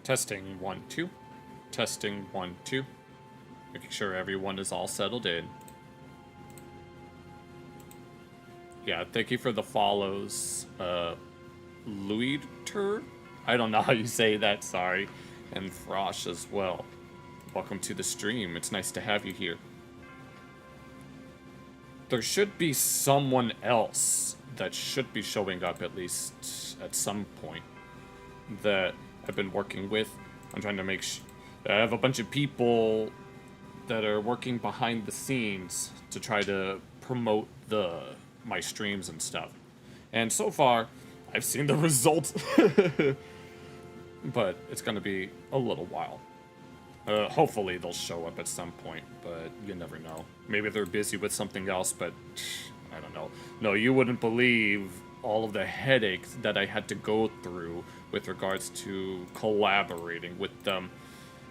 Testing 1 2. Testing 1 2. Making sure everyone is all settled in. Yeah, thank you for the follows. Luiter? I don't know how you say that, sorry. And Frosh as well. Welcome to the stream. It's nice to have you here. There should be someone else that should be showing up at least at some point that I've been working with. I'm trying to make sure. I have a bunch of people that are working behind the scenes to try to promote my streams and stuff. And so far, I've seen the results. But it's gonna be a little while. Hopefully they'll show up at some point, but you never know. Maybe they're busy with something else, but I don't know. No, you wouldn't believe all of the headaches that I had to go through with regards to collaborating with them.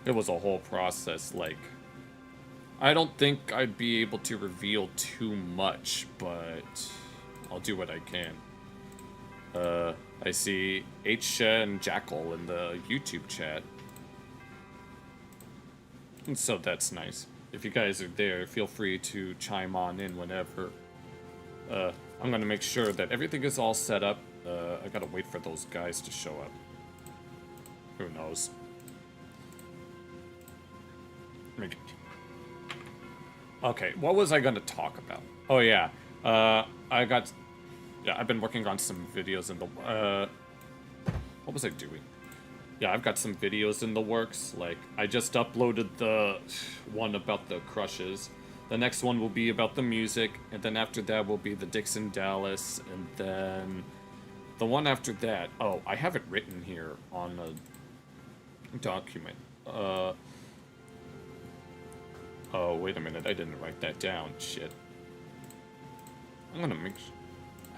It was a whole process, like, I don't think I'd be able to reveal too much, but I'll do what I can. I see H and Jackal in the YouTube chat. And so that's nice. If you guys are there, feel free to chime on in whenever. I'm gonna make sure that everything is all set up. I gotta wait for those guys to show up. Who knows? Okay, what was I gonna talk about? Oh yeah, I've been working on some videos in the, what was I doing? Yeah, I've got some videos in the works. Like, I just uploaded the one about the crushes. The next one will be about the music, and then after that will be the Dixon Dallas, and then the one after that, oh, I have it written here on a document. Oh, wait a minute, I didn't write that down, shit. I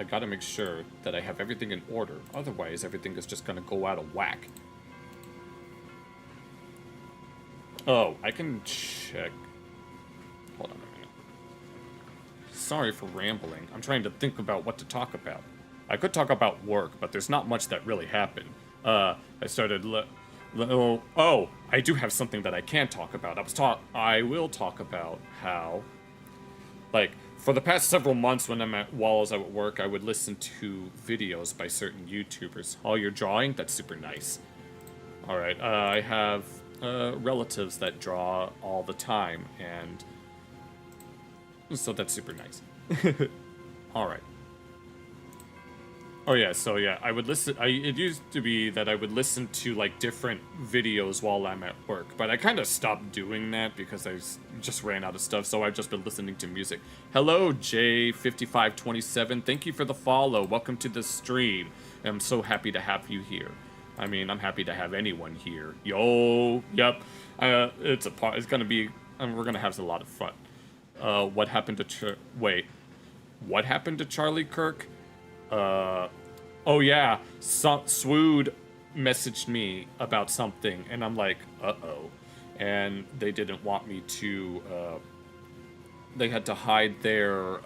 gotta make sure that I have everything in order, otherwise everything is just gonna go out of whack. Oh, I can check. Hold on a minute. Sorry for rambling. I'm trying to think about what to talk about. I could talk about work, but there's not much that really happened. I started oh, I do have something that I can talk about. I will talk about how, like, for the past several months while I was at work, I would listen to videos by certain YouTubers. Oh, you're drawing? That's super nice. Alright, I have relatives that draw all the time, and so that's super nice. Alright. Oh yeah, so yeah, I would listen, it used to be that I would listen to, like, different videos while I'm at work, but I kind of stopped doing that because I just ran out of stuff, so I've just been listening to music. Hello, J5527, thank you for the follow, welcome to the stream. I'm so happy to have you here. I mean, I'm happy to have anyone here. Yo, yep, it's gonna be, we're gonna have a lot of fun. What happened to, what happened to Charlie Kirk? Oh yeah, Swood messaged me about something, and I'm like, uh-oh. And they didn't want me to, they had to hide their,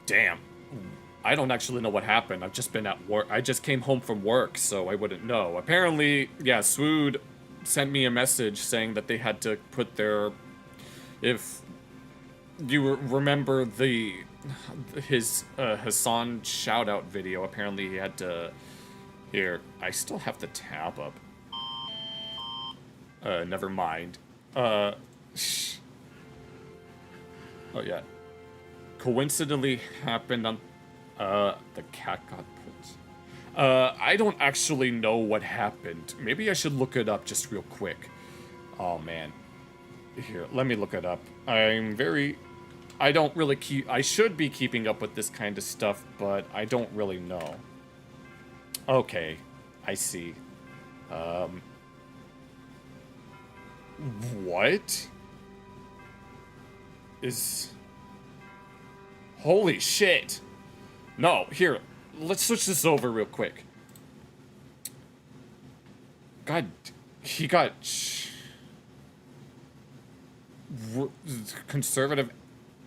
damn. I don't actually know what happened. I've just been at work. I just came home from work, so I wouldn't know. Apparently, yeah, Swood sent me a message saying that they had to put their, if you remember his Hassan shout-out video, apparently he had to, here, I still have the tab up. Never mind. Oh yeah. Coincidentally happened on, the cat got put. I don't actually know what happened. Maybe I should look it up just real quick. Oh man. Here, let me look it up. I don't really I should be keeping up with this kind of stuff, but I don't really know. Okay, I see. What? Holy shit! No, here, let's switch this over real quick. God, he got... conservative...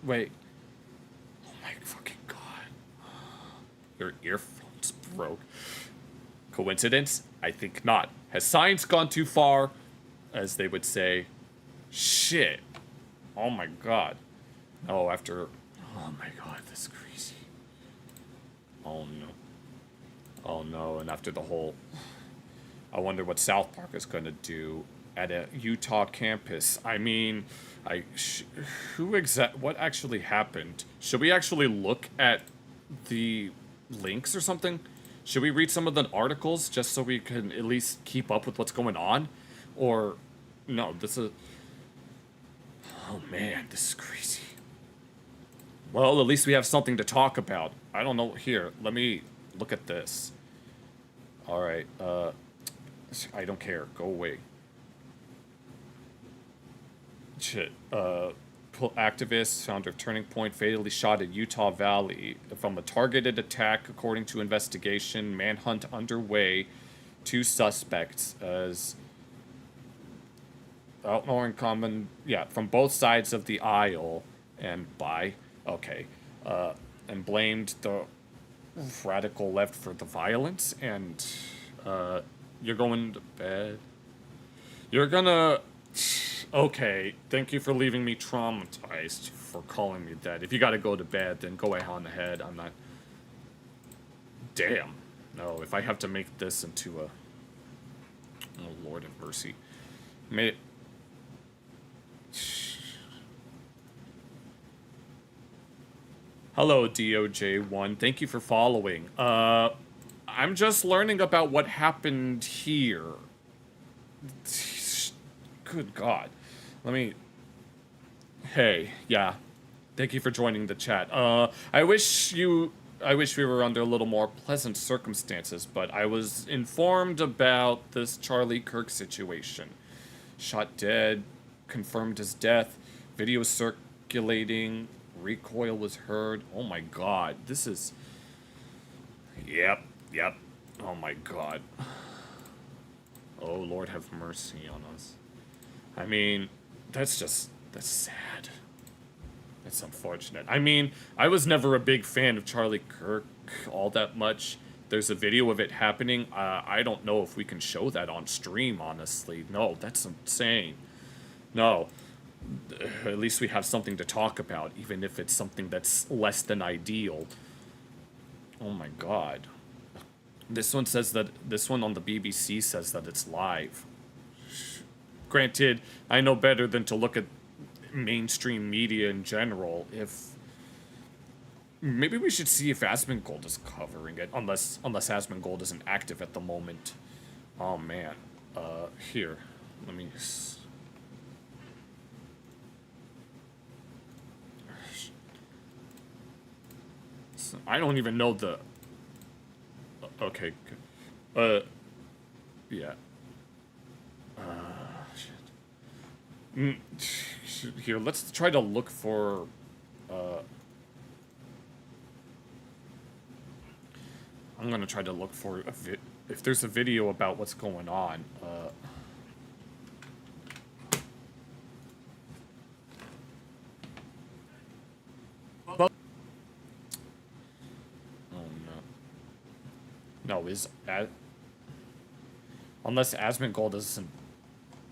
Wait. Oh my fucking god. Your earphones broke. Coincidence? I think not. Has science gone too far? As they would say. Shit. Oh my god. Oh, after... Oh my god, this is crazy. Oh no. Oh no, and after the whole... I wonder what South Park is gonna do at a Utah campus. I mean, what actually happened? Should we actually look at the links or something? Should we read some of the articles just so we can at least keep up with what's going on? Or, no, this is... Oh man, this is crazy. Well, at least we have something to talk about. I don't know. Here, let me look at this. Alright, I don't care. Go away. Shit. Activists, founder of Turning Point, fatally shot at Utah Valley from a targeted attack, according to investigation. Manhunt underway. 2 suspects as outlawing common, from both sides of the aisle and and blamed the radical left for the violence. And you're going to bed. You're gonna. Okay, thank you for leaving me traumatized, for calling me that. If you gotta go to bed, then go on ahead. I'm not... Damn. No, if I have to make this into a... Oh, Lord have mercy. Hello, DOJ1. Thank you for following. I'm just learning about what happened here. Good God. Let me... Hey, yeah. Thank you for joining the chat. I wish we were under a little more pleasant circumstances, but I was informed about this Charlie Kirk situation. Shot dead, confirmed his death, video circulating, recoil was heard. Oh my god, this is... Yep. Oh my god. Oh, Lord have mercy on us. I mean, that's sad. That's unfortunate. I mean, I was never a big fan of Charlie Kirk all that much. There's a video of it happening. I don't know if we can show that on stream, honestly. No, that's insane. No. At least we have something to talk about, even if it's something that's less than ideal. Oh my god. This one on the BBC says that it's live. Granted, I know better than to look at mainstream media in general. Maybe we should see if Asmongold is covering it, unless Asmongold isn't active at the moment. Oh man. Here, let me... I don't even know the... Okay. Yeah. Shit. Here, let's try to look for... I'm gonna try to look for if there's a video about what's going on. Oh no. No, unless Asmongold isn't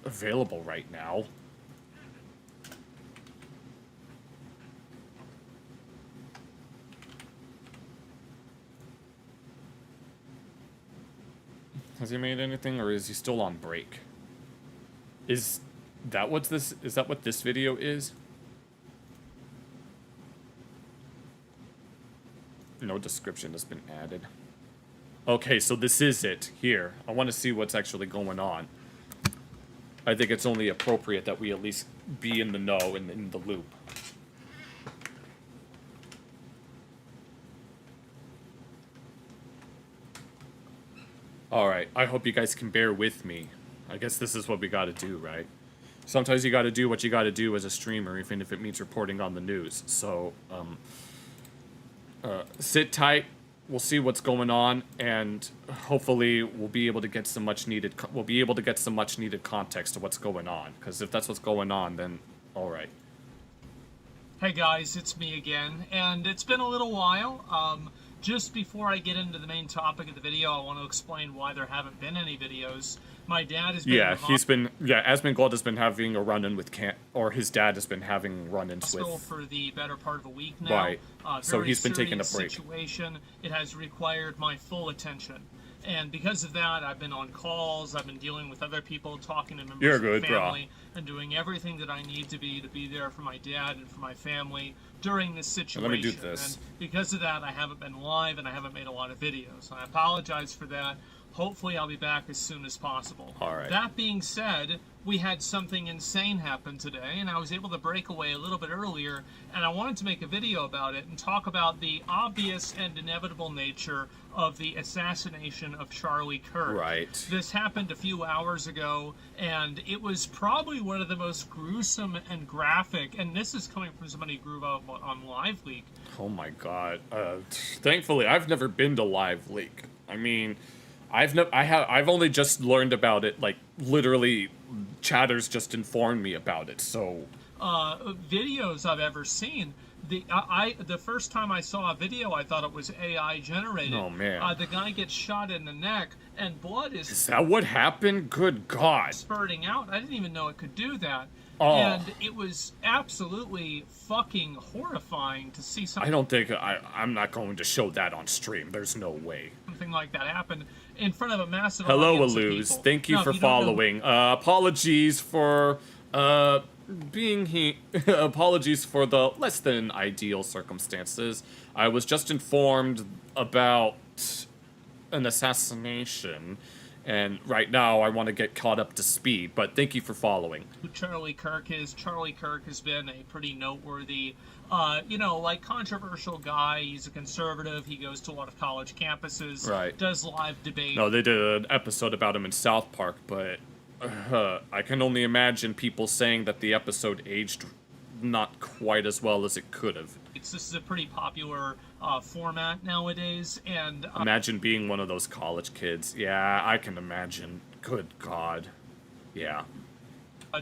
available right now. Has he made anything, or is he still on break? Is that what this video is? No description has been added. Okay, so this is it. Here, I want to see what's actually going on. I think it's only appropriate that we at least be in the know and in the loop. Alright, I hope you guys can bear with me. I guess this is what we gotta do, right? Sometimes you gotta do what you gotta do as a streamer, even if it means reporting on the news. So, sit tight. We'll see what's going on, and hopefully we'll be able to get some much needed context to what's going on. Because if that's what's going on, then alright. Hey guys, it's me again, and it's been a little while. Just before I get into the main topic of the video, I want to explain why there haven't been any videos. My dad has been Asmongold has been having a run-in with or his dad has been having run-ins with for the better part of a week now. Right. So he's been taking a break. Situation. It has required my full attention. And because of that, I've been on calls, I've been dealing with other people, talking to members of the family, and doing everything that I need to be there for my dad and for my family during this situation. Let me do this. And because of that, I haven't been live and I haven't made a lot of videos. I apologize for that. Hopefully I'll be back as soon as possible. All right. That being said, we had something insane happen today, and I was able to break away a little bit earlier, and I wanted to make a video about it and talk about the obvious and inevitable nature of the assassination of Charlie Kirk. Right. This happened a few hours ago, and it was probably one of the most gruesome and graphic, and this is coming from somebody who grew up on Live Leak. Oh my god. Thankfully, I've never been to Live Leak. I mean, I've only just learned about it, like, literally, chatters just informed me about it, so... Videos I've ever seen, the first time I saw a video, I thought it was AI generated. Oh, man. The guy gets shot in the neck, and blood is... Is that what happened? Good God. ...spurting out. I didn't even know it could do that. Oh. And it was absolutely fucking horrifying to see something... I'm not going to show that on stream. There's no way. ...something like that happen in front of a massive Hello, audience of Aluz. people. Thank you for following. Apologies for being here. Apologies for the less than ideal circumstances. I was just informed about an assassination, and right now I want to get caught up to speed, but thank you for following. Who Charlie Kirk is. Charlie Kirk has been a pretty noteworthy, controversial guy. He's a conservative. He goes to a lot of college campuses. Right. Does live debate. No, they did an episode about him in South Park, but I can only imagine people saying that the episode aged not quite as well as it could have. This is a pretty popular format nowadays, and... Imagine being one of those college kids. Yeah, I can imagine. Good God. Yeah.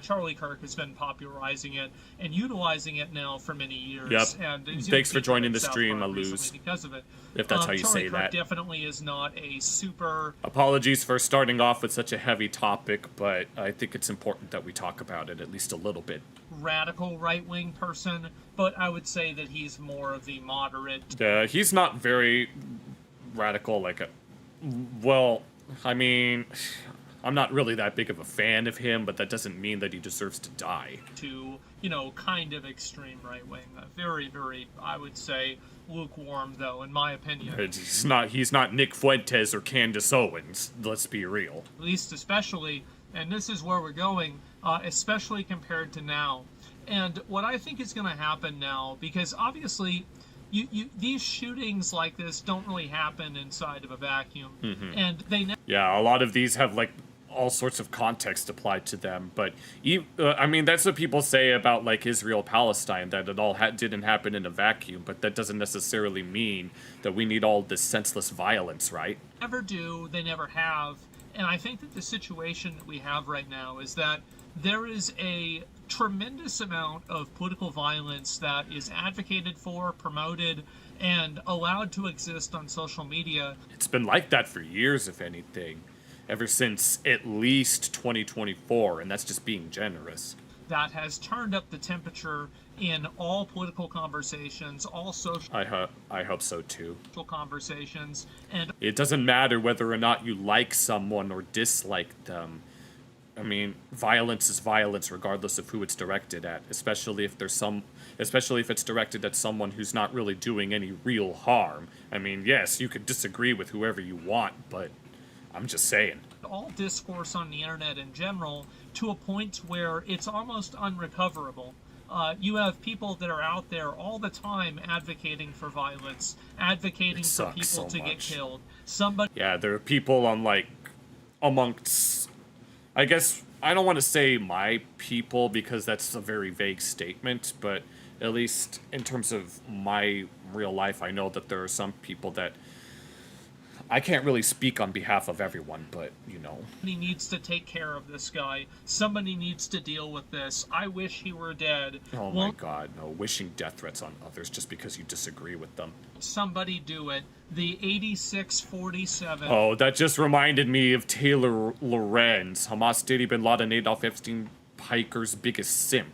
Charlie Kirk has been popularizing it and utilizing it now for many years. Yep. And thanks for joining the stream, Aluz. Because of it. If that's how you Charlie say Kirk that. Definitely is not a super... Apologies for starting off with such a heavy topic, but I think it's important that we talk about it at least a little bit. Radical right-wing person, but I would say that he's more of the moderate... He's not very radical, well, I mean... I'm not really that big of a fan of him, but that doesn't mean that he deserves to die. To, kind of extreme right-wing. Very, very, I would say, lukewarm, though, in my opinion. He's not Nick Fuentes or Candace Owens, let's be real. At least especially, and this is where we're going, especially compared to now. And what I think is going to happen now, because obviously... these shootings like this don't really happen inside of a vacuum, and they yeah, a lot of these have all sorts of context applied to them, but I mean that's what people say about Israel Palestine, that it all didn't happen in a vacuum, but that doesn't necessarily mean that we need all this senseless violence, right? Never do, they never have, and I think that the situation that we have right now is that there is a tremendous amount of political violence that is advocated for, promoted, and allowed to exist on social media. It's been like that for years, if anything. Ever since at least 2024, and that's just being generous. That has turned up the temperature in all political conversations, all social... I hope so, too. ...conversations, and... It doesn't matter whether or not you like someone or dislike them. I mean, violence is violence regardless of who it's directed at, especially if it's directed at someone who's not really doing any real harm. I mean, yes, you could disagree with whoever you want, but I'm just saying. All discourse on the internet in general to a point where it's almost unrecoverable. You have people that are out there all the time advocating for violence, advocating for people to get killed. Yeah, there are people on amongst... I guess, I don't want to say my people because that's a very vague statement, but at least in terms of my real life, I know that there are some people that I can't really speak on behalf of everyone, but, you know. Somebody needs to take care of this guy. Somebody needs to deal with this. I wish he were dead. Oh my god, no. Wishing death threats on others just because you disagree with them. Somebody do it. The 8647. Oh, that just reminded me of Taylor Lorenz, Hamas Diddy Bin Laden Adolf Epstein Piker's biggest simp.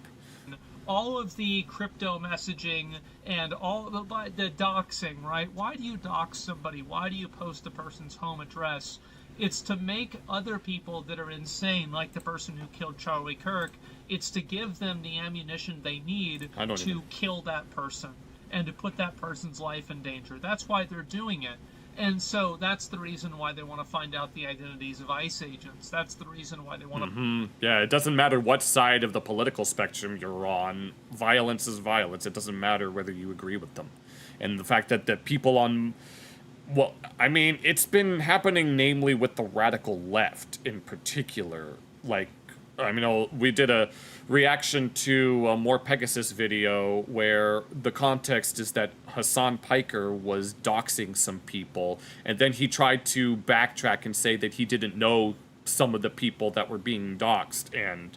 All of the crypto messaging and all the doxing, right? Why do you dox somebody? Why do you post a person's home address? It's to make other people that are insane, like the person who killed Charlie Kirk, it's to give them the ammunition they need to kill that person and to put that person's life in danger. That's why they're doing it. And so that's the reason why they want to find out the identities of ICE agents. That's the reason why they want to... Yeah, it doesn't matter what side of the political spectrum you're on. Violence is violence. It doesn't matter whether you agree with them. And the fact that the people on... Well, I mean, it's been happening namely with the radical left in particular. Like, I mean, we did a reaction to a More Pegasus video where the context is that Hassan Piker was doxing some people, and then he tried to backtrack and say that he didn't know some of the people that were being doxed, and,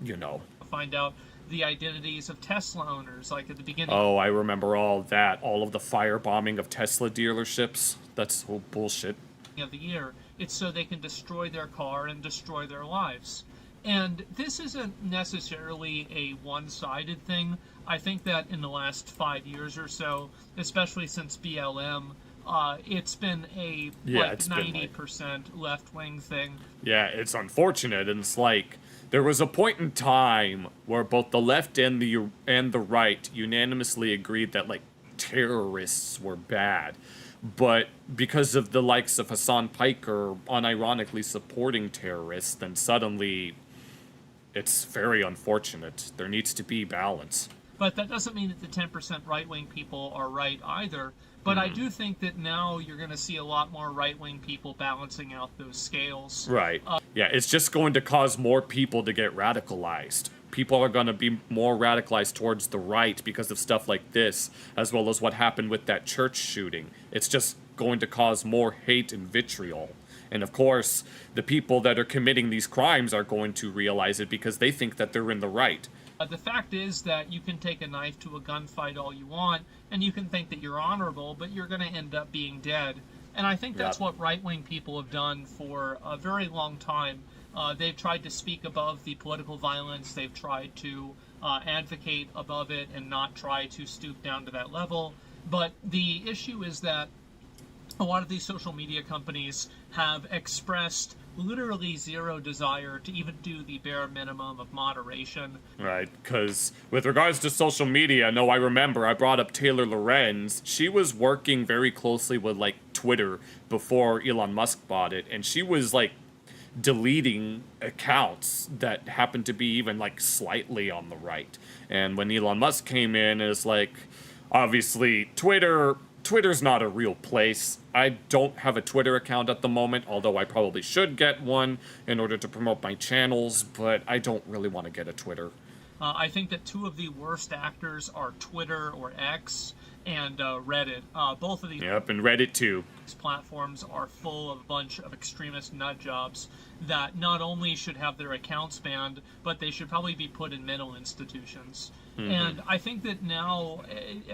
you know. Find out the identities of Tesla owners, like at the beginning. Oh, I remember all that. All of the firebombing of Tesla dealerships. That's so bullshit. Of the year. It's so they can destroy their car and destroy their lives. And this isn't necessarily a one-sided thing. I think that in the last 5 years or so, especially since BLM, it's been a 90% left-wing thing. Yeah, it's unfortunate, and it's like there was a point in time where both the left and the right unanimously agreed that like terrorists were bad. But because of the likes of Hassan Piker unironically supporting terrorists, then suddenly it's very unfortunate. There needs to be balance. But that doesn't mean that the 10% right-wing people are right either. But I do think that now you're going to see a lot more right-wing people balancing out those scales. Right. Yeah, it's just going to cause more people to get radicalized. People are going to be more radicalized towards the right because of stuff like this, as well as what happened with that church shooting. It's just going to cause more hate and vitriol. And of course, the people that are committing these crimes are going to realize it because they think that they're in the right. The fact is that you can take a knife to a gunfight all you want, and you can think that you're honorable, but you're going to end up being dead. And I think that's what right-wing people have done for a very long time. They've tried to speak above the political violence. They've tried to advocate above it and not try to stoop down to that level. But the issue is that a lot of these social media companies have expressed literally zero desire to even do the bare minimum of moderation. Right, because with regards to social media, no, I remember I brought up Taylor Lorenz. She was working very closely with, like, Twitter before Elon Musk bought it, and she was, like, deleting accounts that happened to be even, like, slightly on the right. And when Elon Musk came in, it's like, obviously, Twitter's not a real place. I don't have a Twitter account at the moment, although I probably should get one in order to promote my channels, but I don't really want to get a Twitter. I think that two of the worst actors are Twitter or X and Reddit. Both of these and Reddit too. Platforms are full of a bunch of extremist nut jobs that not only should have their accounts banned, but they should probably be put in mental institutions. And I think that now,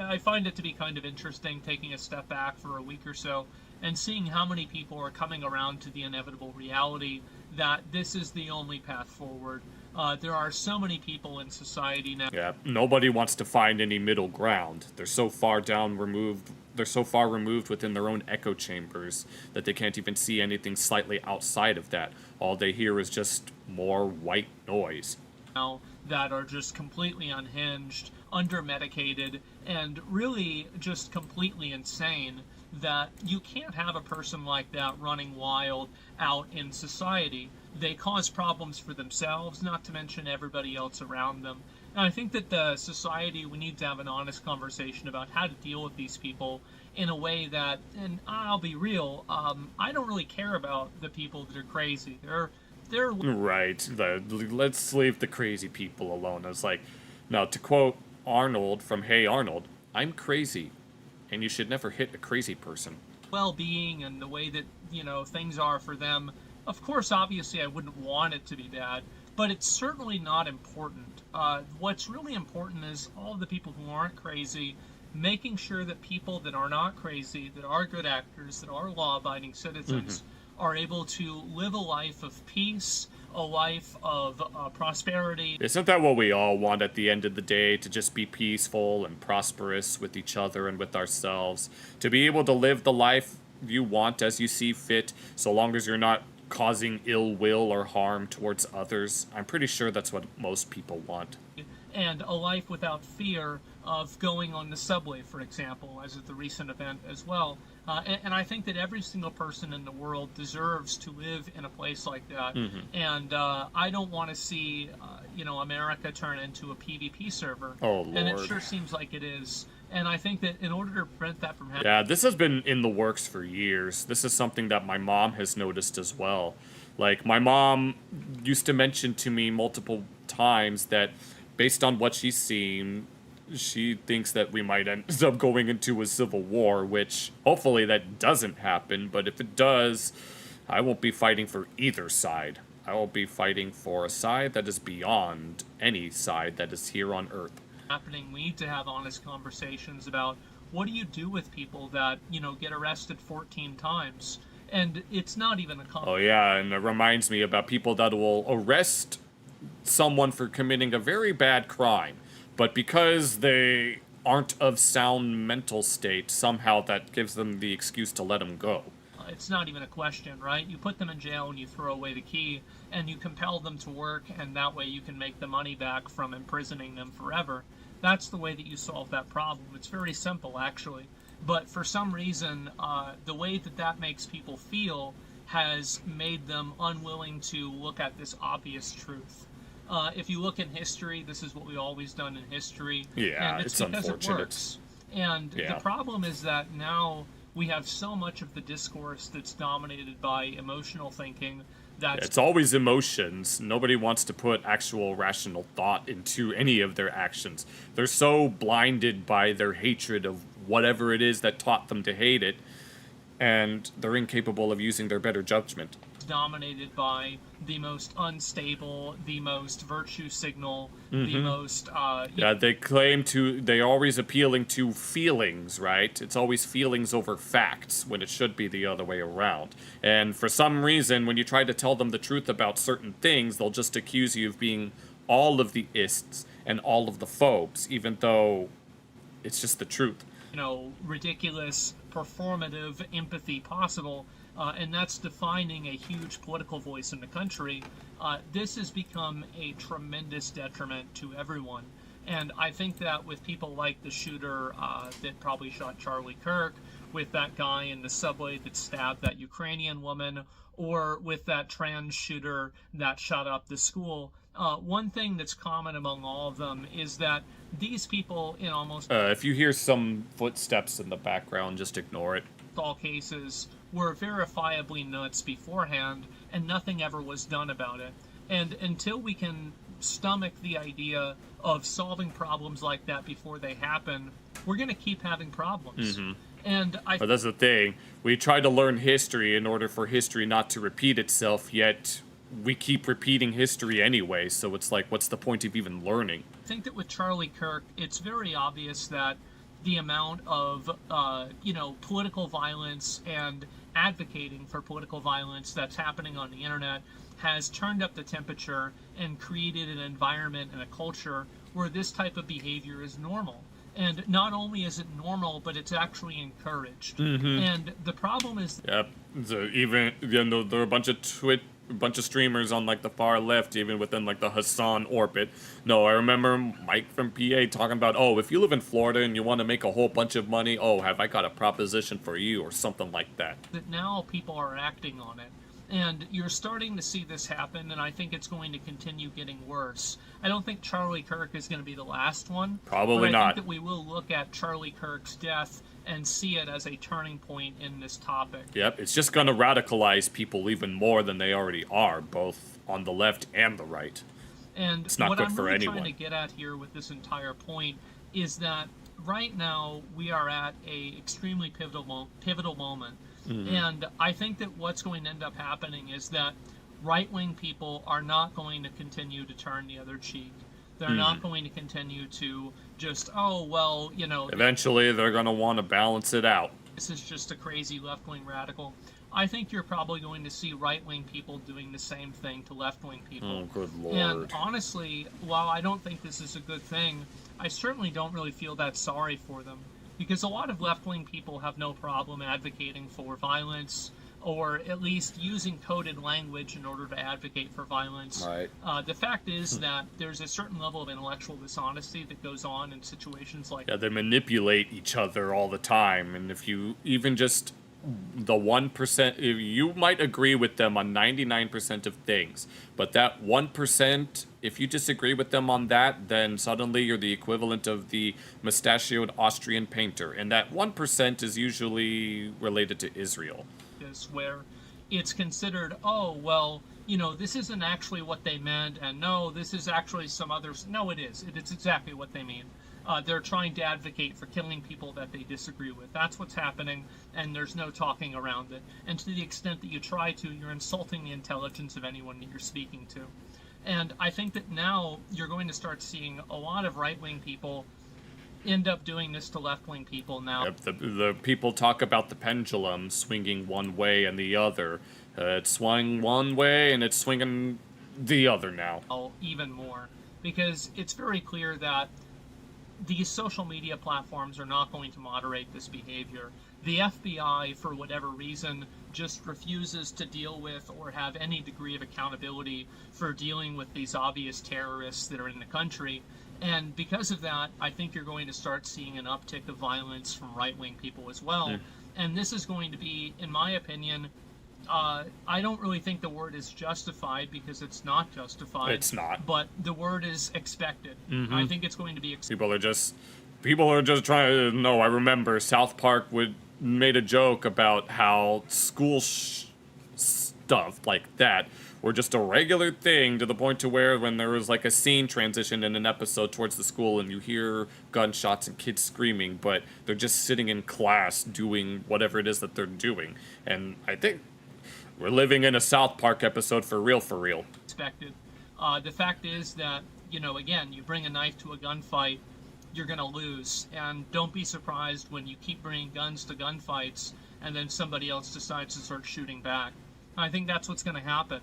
I find it to be kind of interesting taking a step back for a week or so and seeing how many people are coming around to the inevitable reality that this is the only path forward. There are so many people in society now. Yeah, nobody wants to find any middle ground. They're so far removed within their own echo chambers that they can't even see anything slightly outside of that. All they hear is just more white noise. Now that are just completely unhinged, under-medicated, and really just completely insane, that you can't have a person like that running wild out in society. They cause problems for themselves, not to mention everybody else around them. And I think that the society, we need to have an honest conversation about how to deal with these people in a way that, and I'll be real, I don't really care about the people that are crazy. They're right. Let's leave the crazy people alone. It's like, now to quote Arnold from Hey Arnold, I'm crazy, and you should never hit a crazy person. well-being and the way that things are for them. Of course, obviously, I wouldn't want it to be bad, but it's certainly not important. What's really important is all the people who aren't crazy, making sure that people that are not crazy, that are good actors, that are law-abiding citizens, are able to live a life of peace, a life of prosperity. Isn't that what we all want at the end of the day? To just be peaceful and prosperous with each other and with ourselves. To be able to live the life you want as you see fit, so long as you're not causing ill will or harm towards others. I'm pretty sure that's what most people want. And a life without fear of going on the subway, for example, as at the recent event as well. And I think that every single person in the world deserves to live in a place like that. And I don't want to see, America turn into a PvP server. Oh, Lord. And it sure seems like it is. And I think that in order to prevent that from happening... Yeah, this has been in the works for years. This is something that my mom has noticed as well. Like, my mom used to mention to me multiple times that based on what she's seen, she thinks that we might end up going into a civil war, which hopefully that doesn't happen, but if it does, I won't be fighting for either side. I will be fighting for a side that is beyond any side that is here on Earth. Happening, we need to have honest conversations about what do you do with people that, get arrested 14 times, and it's not even a Oh yeah, and it reminds me about people that will arrest someone for committing a very bad crime, but because they aren't of sound mental state, somehow that gives them the excuse to let them go. It's not even a question, right? You put them in jail and you throw away the key, and you compel them to work, and that way you can make the money back from imprisoning them forever. That's the way that you solve that problem. It's very simple, actually. But for some reason, the way that that makes people feel has made them unwilling to look at this obvious truth. If you look in history, this is what we've always done in history. Yeah, and it's because unfortunate. It works. And the problem is that now we have so much of the discourse that's dominated by emotional thinking. It's always emotions. Nobody wants to put actual rational thought into any of their actions. They're so blinded by their hatred of whatever it is that taught them to hate it, and they're incapable of using their better judgment. Dominated by the most unstable, the most virtue signal, the most... they're always appealing to feelings, right? It's always feelings over facts, when it should be the other way around. And for some reason, when you try to tell them the truth about certain things, they'll just accuse you of being all of the ists and all of the phobes, even though it's just the truth. Ridiculous, performative empathy possible, and that's defining a huge political voice in the country. This has become a tremendous detriment to everyone. And I think that with people like the shooter that probably shot Charlie Kirk, with that guy in the subway that stabbed that Ukrainian woman, or with that trans shooter that shot up the school, one thing that's common among all of them is that these people in almost... if you hear some footsteps in the background, just ignore it. all cases were verifiably nuts beforehand, and nothing ever was done about it. And until we can stomach the idea of solving problems like that before they happen, we're going to keep having problems. And But that's the thing. We try to learn history in order for history not to repeat itself, yet we keep repeating history anyway, so it's like, what's the point of even learning? I think that with Charlie Kirk, it's very obvious that the amount of, political violence and advocating for political violence that's happening on the internet has turned up the temperature and created an environment and a culture where this type of behavior is normal. And not only is it normal, but it's actually encouraged. And the problem is... Yep. So even, there are a bunch of streamers on, like, the far left, even within, like, the Hassan orbit. No, I remember Mike from PA talking about, oh, if you live in Florida and you want to make a whole bunch of money, oh, have I got a proposition for you, or something like that. That now people are acting on it. And you're starting to see this happen, and I think it's going to continue getting worse. I don't think Charlie Kirk is going to be the last one. Probably not. I not. think that we will look at Charlie Kirk's death and see it as a turning point in this topic. Yep, it's just going to radicalize people even more than they already are, both on the left and the right. And it's not what good I'm for really anyone. trying to get at here with this entire point is that right now we are at a extremely pivotal moment, and I think that what's going to end up happening is that right-wing people are not going to continue to turn the other cheek. They're not going to continue to just, oh, well, Eventually, they're going to want to balance it out. this is just a crazy left-wing radical. I think you're probably going to see right-wing people doing the same thing to left-wing people. Oh, good lord. And honestly, while I don't think this is a good thing, I certainly don't really feel that sorry for them. Because a lot of left-wing people have no problem advocating for violence, or at least using coded language in order to advocate for violence. Right. The fact is that there's a certain level of intellectual dishonesty that goes on in situations like Yeah, they manipulate each other all the time, and if you even just the 1%, you might agree with them on 99% of things, but that 1%, if you disagree with them on that, then suddenly you're the equivalent of the mustachioed Austrian painter, and that 1% is usually related to Israel. this, where it's considered, oh, well, this isn't actually what they meant, and no, this is actually some others. No, it is. It's exactly what they mean. They're trying to advocate for killing people that they disagree with. That's what's happening, and there's no talking around it. And to the extent that you try to, you're insulting the intelligence of anyone that you're speaking to. And I think that now you're going to start seeing a lot of right-wing people end up doing this to left-wing people now. Yep, the people talk about the pendulum swinging one way and the other. It swung one way, and it's swinging the other now. Even more. Because it's very clear that these social media platforms are not going to moderate this behavior. The FBI, for whatever reason, just refuses to deal with or have any degree of accountability for dealing with these obvious terrorists that are in the country. And because of that, I think you're going to start seeing an uptick of violence from right-wing people as well. And this is going to be, in my opinion, I don't really think the word is justified, because it's not justified. It's not. But the word is expected. I think it's going to be expected. People are just trying to know. I remember South Park made a joke about how school stuff like that were just a regular thing, to the point to where when there was like a scene transition in an episode towards the school and you hear gunshots and kids screaming, but they're just sitting in class doing whatever it is that they're doing. And I think we're living in a South Park episode for real, for real. Expected. The fact is that, again, you bring a knife to a gunfight, you're going to lose. And don't be surprised when you keep bringing guns to gunfights and then somebody else decides to start shooting back. I think that's what's going to happen.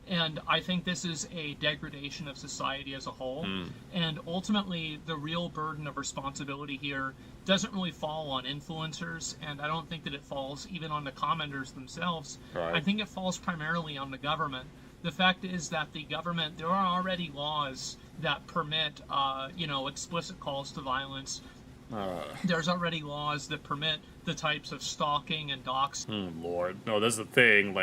And I think this is a degradation of society as a whole. And ultimately, the real burden of responsibility here doesn't really fall on influencers, and I don't think that it falls even on the commenters themselves. Right. I think it falls primarily on the government. The fact is that the government, there are already laws that permit, explicit calls to violence. There's already laws that permit the types of stalking and doxing. Lord. No, that's the thing,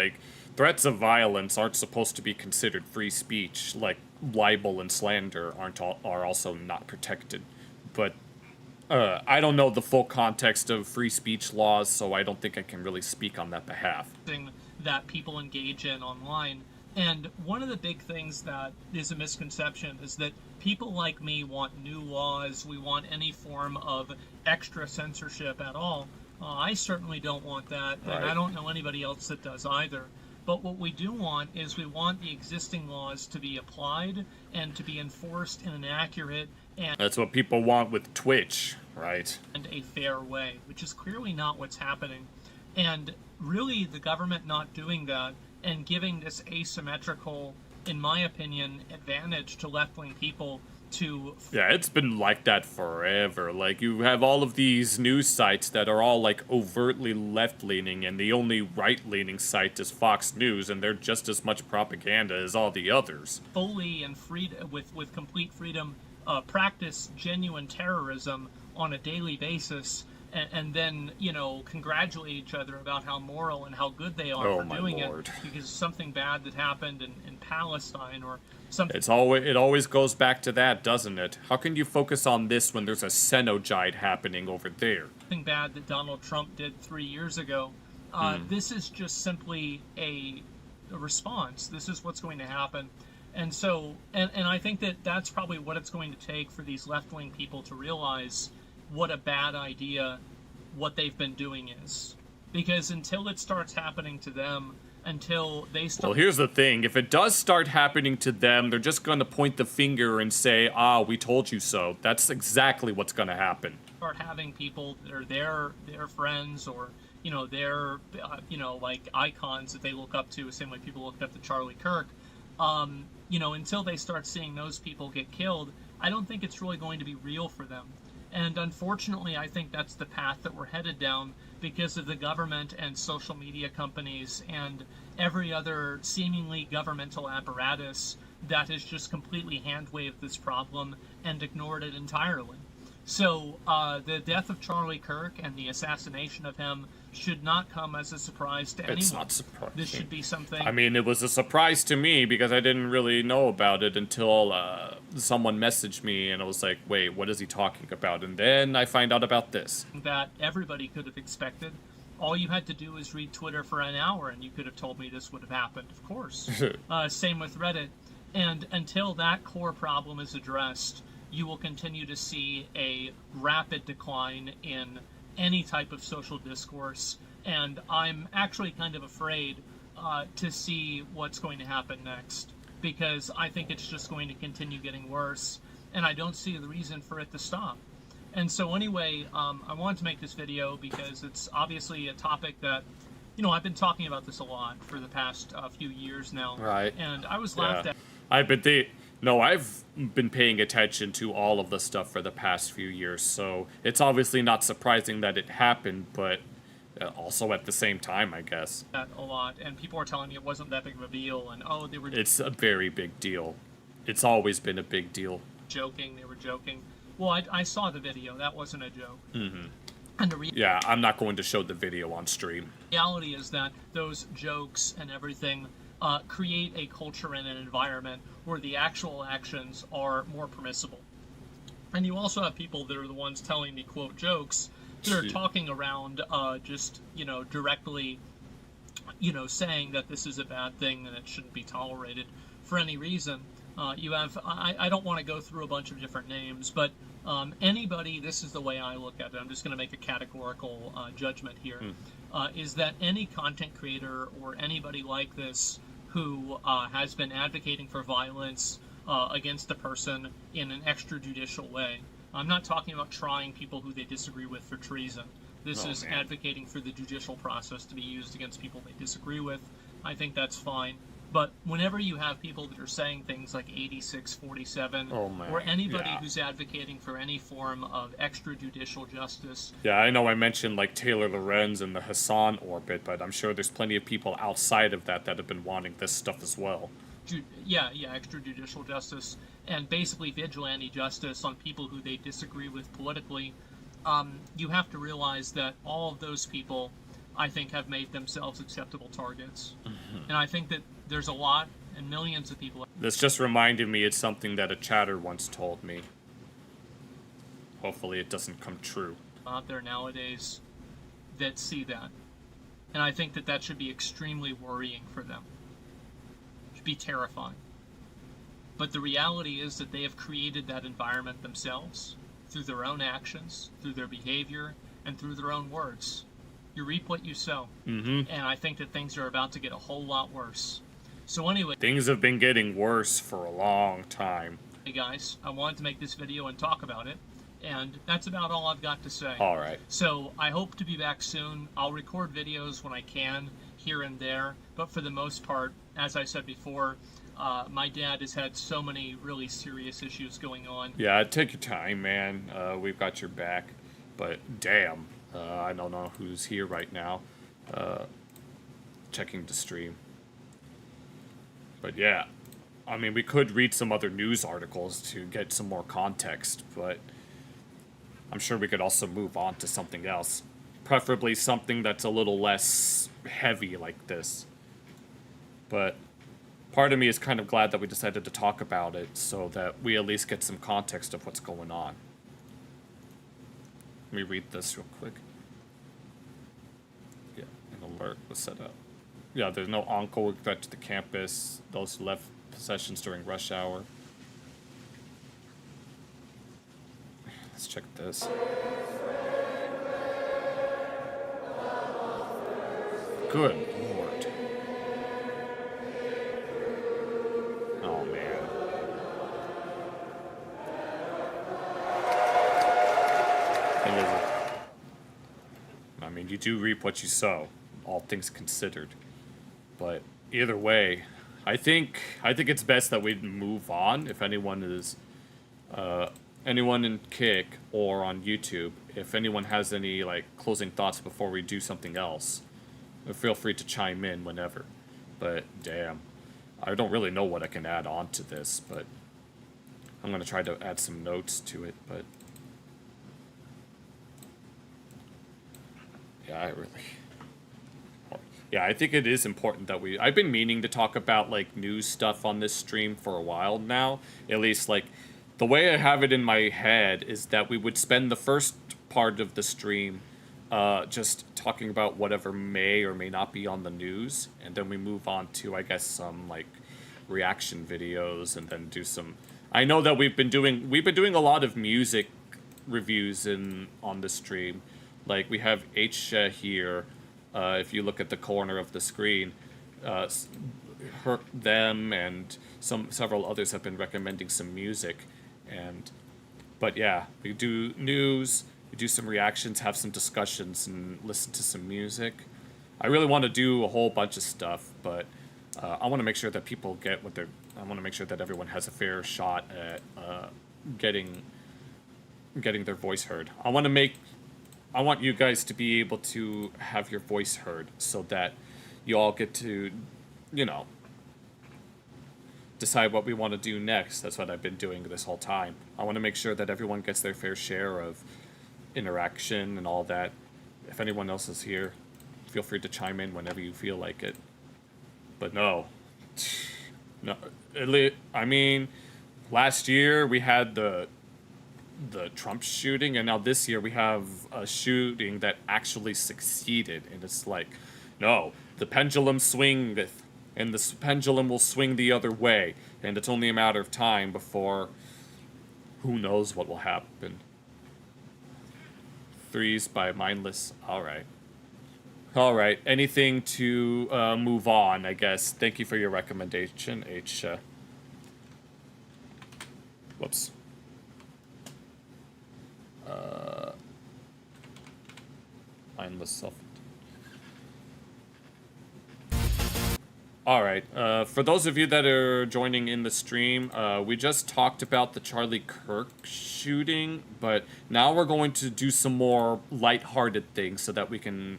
threats of violence aren't supposed to be considered free speech, like libel and slander are also not protected. But I don't know the full context of free speech laws, so I don't think I can really speak on that behalf. That people engage in online. And one of the big things that is a misconception is that people like me want new laws. We want any form of extra censorship at all. I certainly don't want that, and I don't know anybody else that does either. But what we do want is we want the existing laws to be applied and to be enforced in an accurate and that's what people want with Twitch, right? And a fair way, which is clearly not what's happening. And really, the government not doing that and giving this asymmetrical, in my opinion, advantage to left-wing people to... Yeah, it's been like that forever. You have all of these news sites that are all, overtly left-leaning, and the only right-leaning site is Fox News, and they're just as much propaganda as all the others. Fully and with complete freedom, practice genuine terrorism on a daily basis, and then, congratulate each other about how moral and how good they are for doing it, because something bad that happened in Palestine or something. It always goes back to that, doesn't it? How can you focus on this when there's a genocide happening over there? Something bad that Donald Trump did 3 years ago. This is just simply a response. This is what's going to happen. And so, and I think that that's probably what it's going to take for these left-wing people to realize what a bad idea what they've been doing is. Because until it starts happening to them, until they start... Well, here's the thing. If it does start happening to them, they're just going to point the finger and say, ah, we told you so. That's exactly what's going to happen. Start having people that are their friends or, you know, their, you know, like icons that they look up to, the same way people looked up to Charlie Kirk, you know, until they start seeing those people get killed, I don't think it's really going to be real for them. And unfortunately, I think that's the path that we're headed down because of the government and social media companies and every other seemingly governmental apparatus that has just completely hand-waved this problem and ignored it entirely. So the death of Charlie Kirk and the assassination of him should not come as a surprise to anyone. It's not surprising. This should be something... I mean, it was a surprise to me because I didn't really know about it until someone messaged me and I was like, wait, what is he talking about? And then I find out about this. That everybody could have expected. All you had to do was read Twitter for an hour and you could have told me this would have happened, of course. Same with Reddit. And until that core problem is addressed, you will continue to see a rapid decline in any type of social discourse, and I'm actually kind of afraid to see what's going to happen next, because I think it's just going to continue getting worse, and I don't see the reason for it to stop. And so anyway, I wanted to make this video because it's obviously a topic that, you know, I've been talking about this a lot for the past few years now. Right. And I was laughed at. I've been paying attention to all of the stuff for the past few years, so it's obviously not surprising that it happened, but also at the same time, I guess. That a lot, and people are telling me it wasn't that big of a deal, and oh, they were... It's a very big deal. It's always been a big deal. Joking, they were joking. Well, I saw the video, that wasn't a joke. Mm-hmm. And yeah, I'm not going to show the video on stream. The reality is that those jokes and everything create a culture and an environment where the actual actions are more permissible. And you also have people that are the ones telling me, quote, jokes that are talking around just, you know, directly, you know, saying that this is a bad thing and it shouldn't be tolerated for any reason. You have, I don't want to go through a bunch of different names, but anybody, this is the way I look at it, I'm just going to make a categorical judgment here, is that any content creator or anybody like this who has been advocating for violence against a person in an extrajudicial way. I'm not talking about trying people who they disagree with for treason. This is advocating for the judicial process to be used against people they disagree with. I think that's fine. But whenever you have people that are saying things like 8647, or anybody who's advocating for any form of extrajudicial justice... Yeah, I know I mentioned like Taylor Lorenz and the Hassan orbit, but I'm sure there's plenty of people outside of that that have been wanting this stuff as well. Yeah, extrajudicial justice, and basically vigilante justice on people who they disagree with politically. You have to realize that all of those people, I think, have made themselves acceptable targets. And I think that there's a lot and millions of people. This just reminded me it's something that a chatter once told me. Hopefully it doesn't come true. Out there nowadays that see that. And I think that that should be extremely worrying for them. It should be terrifying. But the reality is that they have created that environment themselves through their own actions, through their behavior, and through their own words. You reap what you sow. And I think that things are about to get a whole lot worse. So anyway... Things have been getting worse for a long time. Hey guys, I wanted to make this video and talk about it. And that's about all I've got to say. Alright. So I hope to be back soon. I'll record videos when I can, here and there. But for the most part, as I said before, my dad has had so many really serious issues going on. Yeah, take your time, man. We've got your back. But damn. I don't know who's here right now. Checking the stream. But yeah, I mean, we could read some other news articles to get some more context, but I'm sure we could also move on to something else. Preferably something that's a little less heavy like this. But part of me is kind of glad that we decided to talk about it so that we at least get some context of what's going on. Let me read this real quick. Yeah, an alert was set up. Yeah, there's no ongoing threat to the campus. Those who left possessions during rush hour. Let's check this. Good lord. Oh man. I mean, you do reap what you sow, all things considered. But either way, I think it's best that we move on. If anyone is, anyone in Kick or on YouTube, if anyone has any like closing thoughts before we do something else, feel free to chime in whenever. But damn, I don't really know what I can add on to this, but I'm gonna try to add some notes to it. But yeah, I think it is important that I've been meaning to talk about like news stuff on this stream for a while now. At least like the way I have it in my head is that we would spend the first part of the stream just talking about whatever may or may not be on the news, and then we move on to, I guess, some like reaction videos, and then do some. I know that we've been doing a lot of music reviews on the stream. Like we have here. If you look at the corner of the screen, them and several others have been recommending some music, but yeah, we do news. We do some reactions, have some discussions, and listen to some music. I really want to do a whole bunch of stuff, but I want to make sure that people get what they're. I want to make sure that everyone has a fair shot at getting their voice heard. I want you guys to be able to have your voice heard, so that you all get to, decide what we want to do next. That's what I've been doing this whole time. I want to make sure that everyone gets their fair share of interaction and all that. If anyone else is here, feel free to chime in whenever you feel like it. But no, I mean, last year we had the Trump shooting, and now this year we have a shooting that actually succeeded, and it's like, no, the pendulum swingeth, and the pendulum will swing the other way, and it's only a matter of time before who knows what will happen. Threes by Mindless. Alright, anything to move on, I guess. Thank you for your recommendation, H. Whoops. Mindless self. Alright, for those of you that are joining in the stream, we just talked about the Charlie Kirk shooting, but now we're going to do some more lighthearted things so that we can...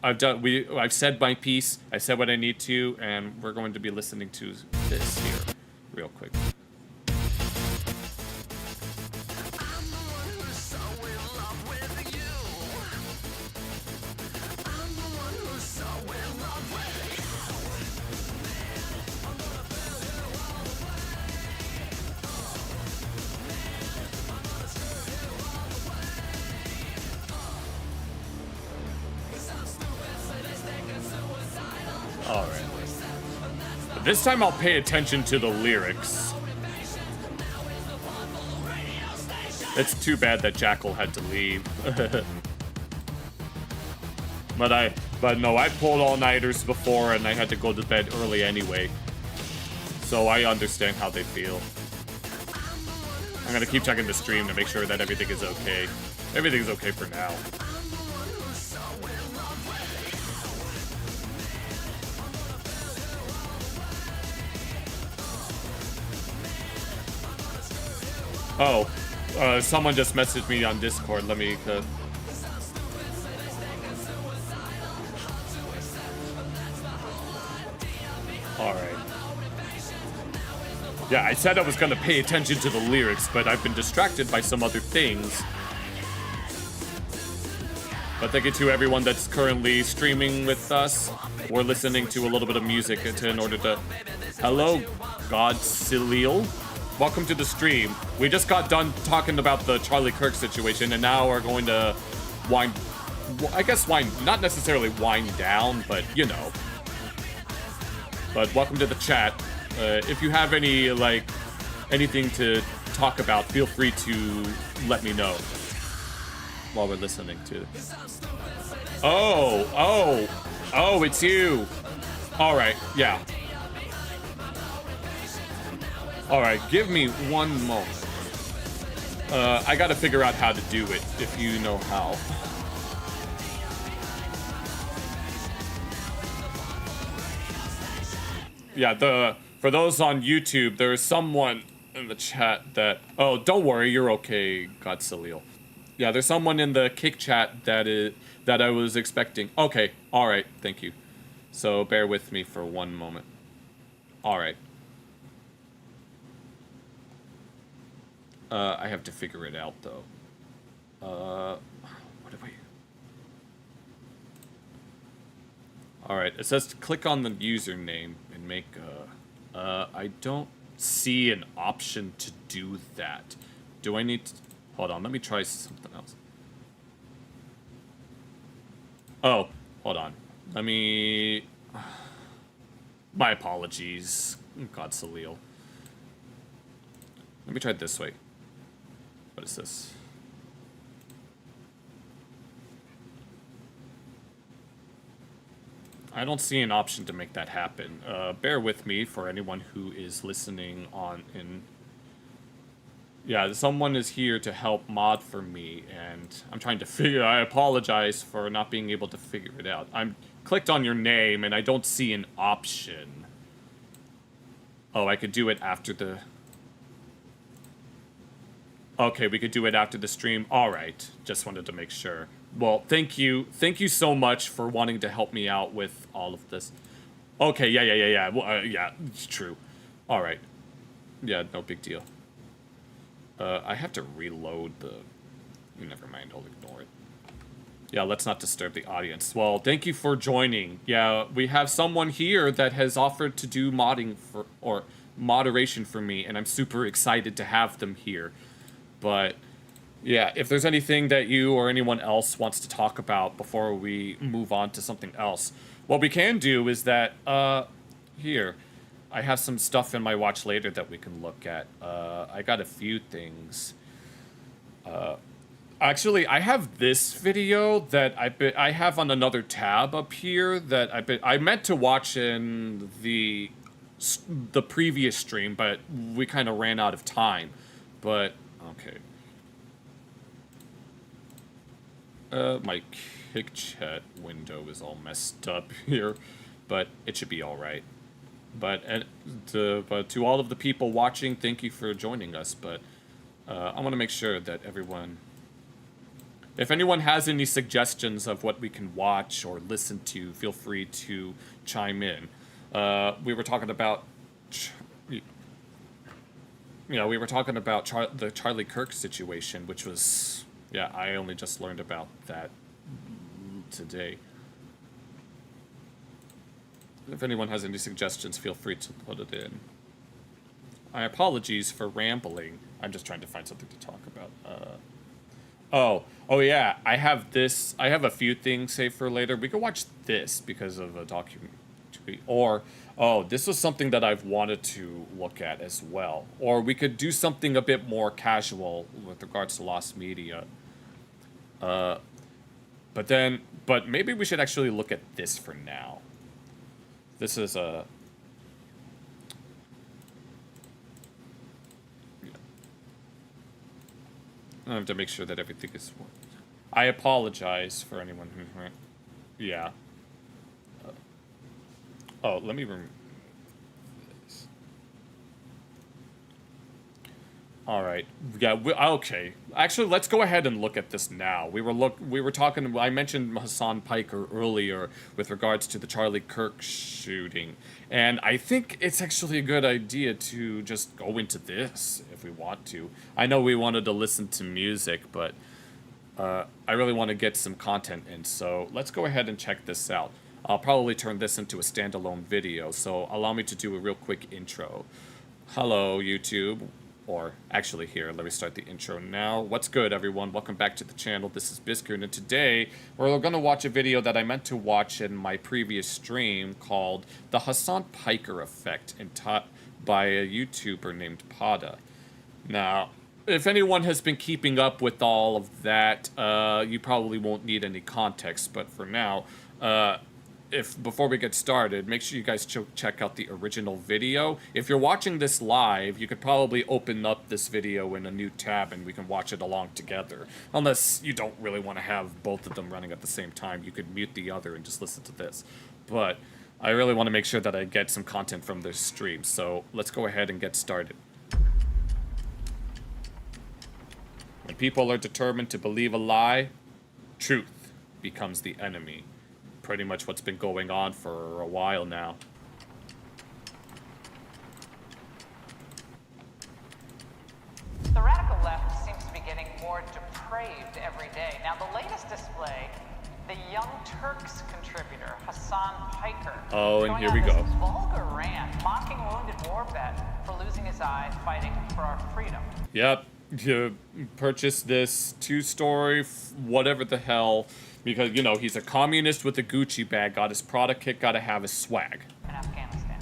I've said my piece, I said what I need to, and we're going to be listening to this here real quick. Alright. This time I'll pay attention to the lyrics. It's too bad that Jackal had to leave. But no, I pulled all-nighters before and I had to go to bed early anyway. So I understand how they feel. I'm gonna keep checking the stream to make sure that everything is okay. Everything's okay for now. Oh, someone just messaged me on Discord. Let me, Alright. Yeah, I said I was gonna pay attention to the lyrics, but I've been distracted by some other things. But thank you to everyone that's currently streaming with us. We're listening to a little bit of music in order to... Hello, Godzillial. Welcome to the stream. We just got done talking about the Charlie Kirk situation, and now we're going to not necessarily wind down, but you know. But welcome to the chat. If you have any, anything to talk about, feel free to let me know while we're listening to. Oh, it's you. All right, yeah. All right, give me one moment. I gotta figure out how to do it, if you know how. Yeah, for those on YouTube, there is someone in the chat that... Oh, don't worry, you're okay, Godzilla. Yeah, there's someone in the kick chat that I was expecting. Okay, alright, thank you. So bear with me for one moment. Alright. I have to figure it out, though. What do we... Alright, it says to click on the username and make a... I don't see an option to do that. Do I need to... Hold on, let me try something else. Oh, hold on. Let me... My apologies, Godzilla. Let me try it this way. What is this? I don't see an option to make that happen. Bear with me for anyone who is listening on in... Yeah, someone is here to help mod for me, and I'm trying to figure... I apologize for not being able to figure it out. I'm clicked on your name, and I don't see an option. Oh, I could do it after the... Okay, we could do it after the stream. Alright, just wanted to make sure. Well, thank you. Thank you so much for wanting to help me out with all of this. Okay, yeah. Well, yeah, it's true. Alright. Yeah, no big deal. I have to reload the... Never mind, I'll ignore it. Yeah, let's not disturb the audience. Well, thank you for joining. Yeah, we have someone here that has offered to do modding for... or moderation for me, and I'm super excited to have them here. But... yeah, if there's anything that you or anyone else wants to talk about before we move on to something else, what we can do is that, here, I have some stuff in my watch later that we can look at. I got a few things. Actually, I have this video that I have on another tab up here that I meant to watch in the previous stream, but we kind of ran out of time. But, okay. My kick chat window is all messed up here, but it should be all right. But to all of the people watching, thank you for joining us. But I want to make sure that everyone, if anyone has any suggestions of what we can watch or listen to, feel free to chime in. We were talking about, we were talking about the Charlie Kirk situation, which was. Yeah, I only just learned about that today. If anyone has any suggestions, feel free to put it in. My apologies for rambling. I'm just trying to find something to talk about. Oh yeah, I have this. I have a few things saved for later. We could watch this because of a documentary. Or, this was something that I've wanted to look at as well. Or we could do something a bit more casual with regards to lost media. But maybe we should actually look at this for now. This is a... I have to make sure that everything is... I apologize for anyone who... Yeah. Let me remove this. Alright. Yeah, okay. Actually, let's go ahead and look at this now. We were talking... I mentioned Hassan Piker earlier with regards to the Charlie Kirk shooting. And I think it's actually a good idea to just go into this if we want to. I know we wanted to listen to music, but I really want to get some content in. So let's go ahead and check this out. I'll probably turn this into a standalone video, so allow me to do a real quick intro. Hello, YouTube. Or, actually here, let me start the intro now. What's good, everyone? Welcome back to the channel. This is Bisker, and today we're going to watch a video that I meant to watch in my previous stream called The Hassan Piker Effect, and taught by a YouTuber named Pada. Now, if anyone has been keeping up with all of that, you probably won't need any context, but for now, before we get started, make sure you guys check out the original video. If you're watching this live, you could probably open up this video in a new tab and we can watch it along together. Unless you don't really want to have both of them running at the same time, you could mute the other and just listen to this. But I really want to make sure that I get some content from this stream, so let's go ahead and get started. When people are determined to believe a lie, truth becomes the enemy. Pretty much what's been going on for a while now. The radical left seems to be getting more depraved every day. Now, the latest display, the Young Turks contributor, Hassan Piker. Oh, and here we go. This vulgar rant, mocking a wounded war vet for losing his eye fighting for our freedom. Yep, you purchased this two-story, whatever the hell, because, you know, he's a communist with a Gucci bag, got his product kit, gotta have his swag. In Afghanistan.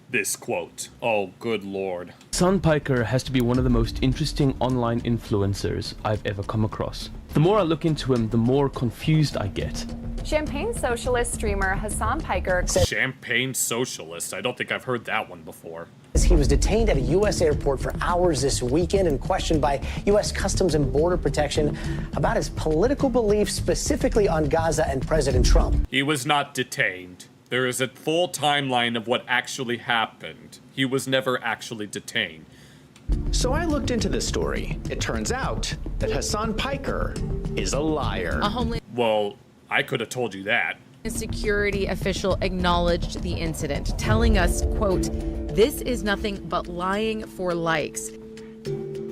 This quote. Oh, good lord. Hassan Piker has to be one of the most interesting online influencers I've ever come across. The more I look into him, the more confused I get. Champagne socialist streamer Hassan Piker. Champagne socialist? I don't think I've heard that one before. He was detained at a U.S. airport for hours this weekend and questioned by U.S. Customs and Border Protection about his political beliefs, specifically on Gaza and President Trump. He was not detained. There is a full timeline of what actually happened. He was never actually detained. So I looked into this story. It turns out that Hassan Piker is a liar. A Homeland Well, I could have told you that. Security official acknowledged the incident, telling us, quote, "This is nothing but lying for likes."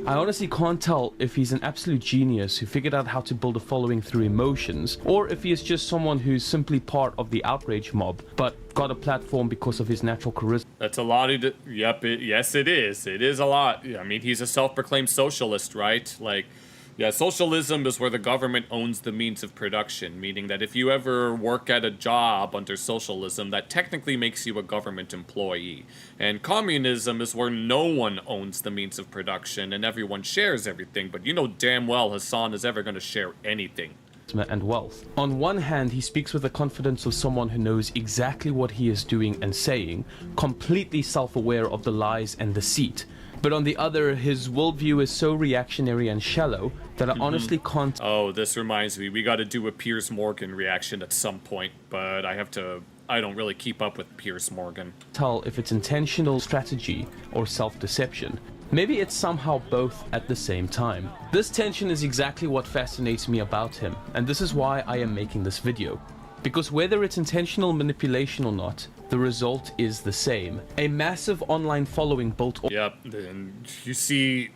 I honestly can't tell if he's an absolute genius who figured out how to build a following through emotions, or if he is just someone who's simply part of the outrage mob, but got a platform because of his natural charisma. That's a lot of... Yep, yes it is. It is a lot. I mean, he's a self-proclaimed socialist, right? Like, yeah, socialism is where the government owns the means of production, meaning that if you ever work at a job under socialism, that technically makes you a government employee. And communism is where no one owns the means of production and everyone shares everything, but you know damn well Hassan is ever going to share anything. And wealth. On one hand, he speaks with the confidence of someone who knows exactly what he is doing and saying, completely self-aware of the lies and deceit. But on the other, his worldview is so reactionary and shallow that I honestly can't... Oh, this reminds me, we gotta do a Piers Morgan reaction at some point, but I don't really keep up with Piers Morgan. Tell if it's intentional strategy or self-deception. Maybe it's somehow both at the same time. This tension is exactly what fascinates me about him, and this is why I am making this video. Because whether it's intentional manipulation or not, the result is the same. A massive online following built... Yep, and you see...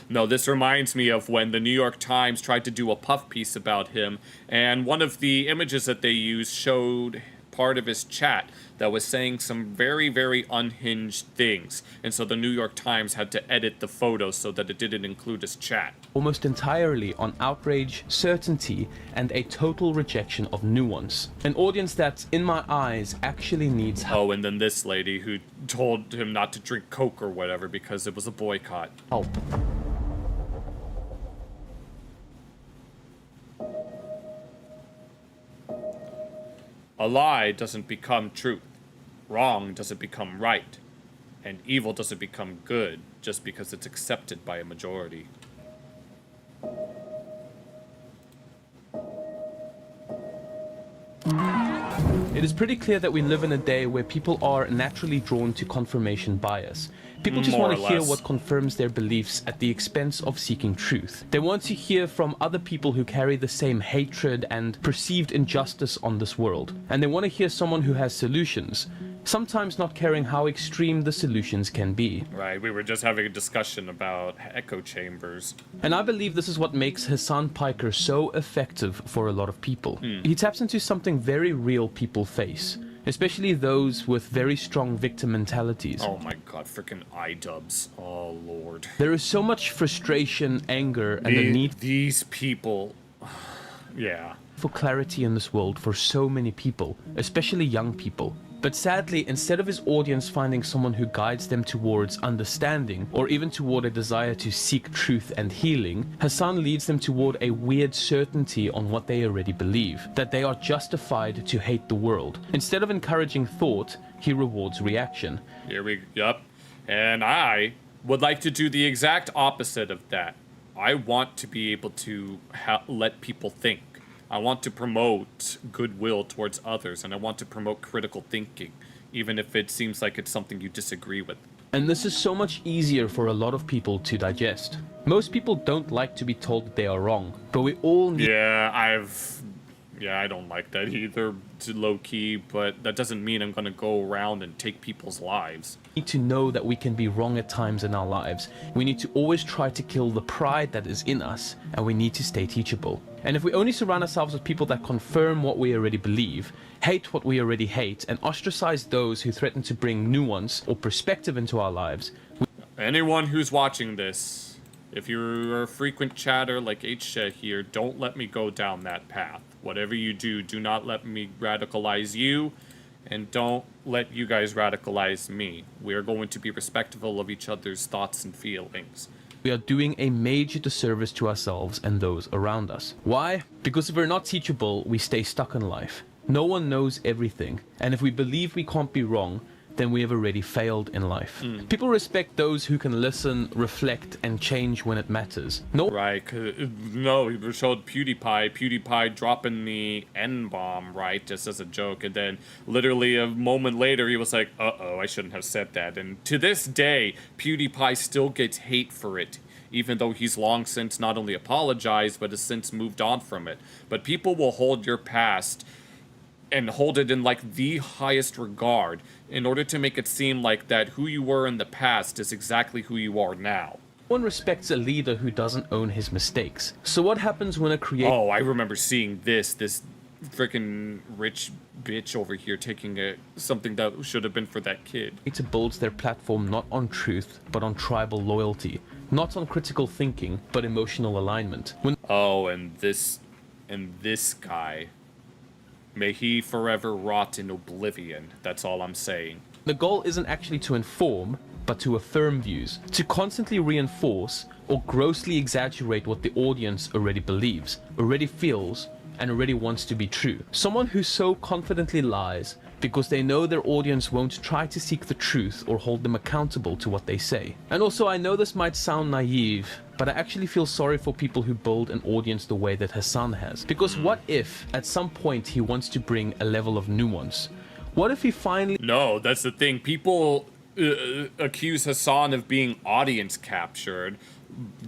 No, this reminds me of when the New York Times tried to do a puff piece about him, and one of the images that they used showed part of his chat that was saying some very, very unhinged things. And so the New York Times had to edit the photo so that it didn't include his chat. Almost entirely on outrage, certainty, and a total rejection of nuance. An audience that, in my eyes, actually needs help. Oh, and then this lady who told him not to drink Coke or whatever because it was a boycott. A lie doesn't become truth. Wrong doesn't become right. And evil doesn't become good just because it's accepted by a majority. It is pretty clear that we live in a day where people are naturally drawn to confirmation bias. People just want to hear what confirms their beliefs at the expense of seeking truth. They want to hear from other people who carry the same hatred and perceived injustice on this world. And they want to hear someone who has solutions, sometimes not caring how extreme the solutions can be. Right, we were just having a discussion about echo chambers. And I believe this is what makes Hassan Piker so effective for a lot of people. He taps into something very real people face, especially those with very strong victim mentalities. Oh my god, freaking iDubbbz. Oh lord. There is so much frustration, anger, and the need these people... yeah. for clarity in this world for so many people, especially young people. But sadly, instead of his audience finding someone who guides them towards understanding, or even toward a desire to seek truth and healing, Hassan leads them toward a weird certainty on what they already believe, that they are justified to hate the world. Instead of encouraging thought, he rewards reaction. Yup. And I would like to do the exact opposite of that. I want to be able to let people think. I want to promote goodwill towards others, and I want to promote critical thinking, even if it seems like it's something you disagree with. And this is so much easier for a lot of people to digest. Most people don't like to be told that they are wrong, but we all need... Yeah, I don't like that either, low-key, but that doesn't mean I'm gonna go around and take people's lives. We need to know that we can be wrong at times in our lives. We need to always try to kill the pride that is in us, and we need to stay teachable. And if we only surround ourselves with people that confirm what we already believe, hate what we already hate, and ostracize those who threaten to bring nuance or perspective into our lives... Anyone who's watching this, if you're a frequent chatter like H here, don't let me go down that path. Whatever you do, do not let me radicalize you, and don't let you guys radicalize me. We are going to be respectful of each other's thoughts and feelings. We are doing a major disservice to ourselves and those around us. Why? Because if we're not teachable, we stay stuck in life. No one knows everything, and if we believe we can't be wrong, then we have already failed in life. People respect those who can listen, reflect, and change when it matters. Right, no, he showed PewDiePie dropping the N-bomb, right, just as a joke, and then literally a moment later he was like, uh-oh, I shouldn't have said that, and to this day, PewDiePie still gets hate for it, even though he's long since not only apologized, but has since moved on from it. But people will hold your past and hold it in like the highest regard in order to make it seem like that who you were in the past is exactly who you are now. No one respects a leader who doesn't own his mistakes. So what happens when a creator... Oh, I remember seeing this freaking rich bitch over here taking something that should have been for that kid. It builds their platform not on truth, but on tribal loyalty. Not on critical thinking, but emotional alignment. And this guy... May he forever rot in oblivion. That's all I'm saying. The goal isn't actually to inform, but to affirm views. To constantly reinforce or grossly exaggerate what the audience already believes, already feels, and already wants to be true. Someone who so confidently lies because they know their audience won't try to seek the truth or hold them accountable to what they say. And also, I know this might sound naive, but I actually feel sorry for people who build an audience the way that Hassan has. Because what if, at some point, he wants to bring a level of nuance? What if he finally... No, that's the thing. People accuse Hassan of being audience captured.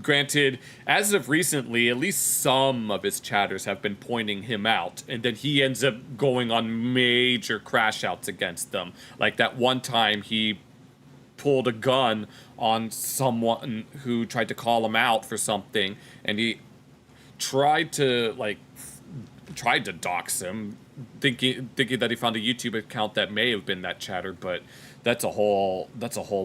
Granted, as of recently, at least some of his chatters have been pointing him out, and then he ends up going on major crash outs against them. Like that one time he pulled a gun on someone who tried to call him out for something, and he tried to dox him, thinking that he found a YouTube account that may have been that chatter, but that's a whole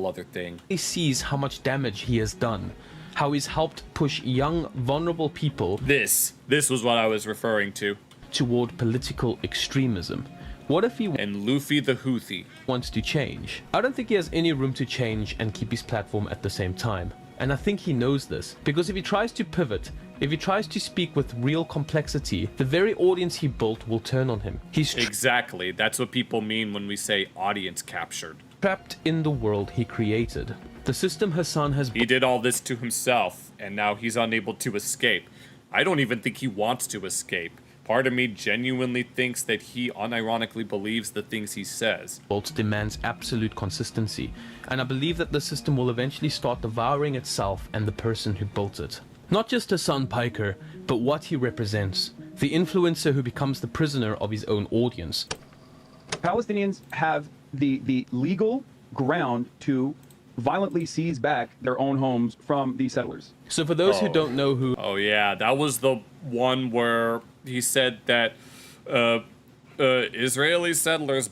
other thing. He sees how much damage he has done, how he's helped push young, vulnerable people... This was what I was referring to. ...toward political extremism. What if he... And Luffy the Houthi wants to change? I don't think he has any room to change and keep his platform at the same time. And I think he knows this, because if he tries to pivot, if he tries to speak with real complexity, the very audience he built will turn on him. He's exactly. That's what people mean when we say audience captured. Trapped in the world he created. The system Hassan has... He did all this to himself, and now he's unable to escape. I don't even think he wants to escape. Part of me genuinely thinks that he unironically believes the things he says. Demands absolute consistency, and I believe that the system will eventually start devouring itself and the person who built it. Not just Hassan Piker, but what he represents. The influencer who becomes the prisoner of his own audience. Palestinians have the legal ground to violently seize back their own homes from the settlers. So for those who don't know who... Oh yeah, that was the one where he said that Israeli settlers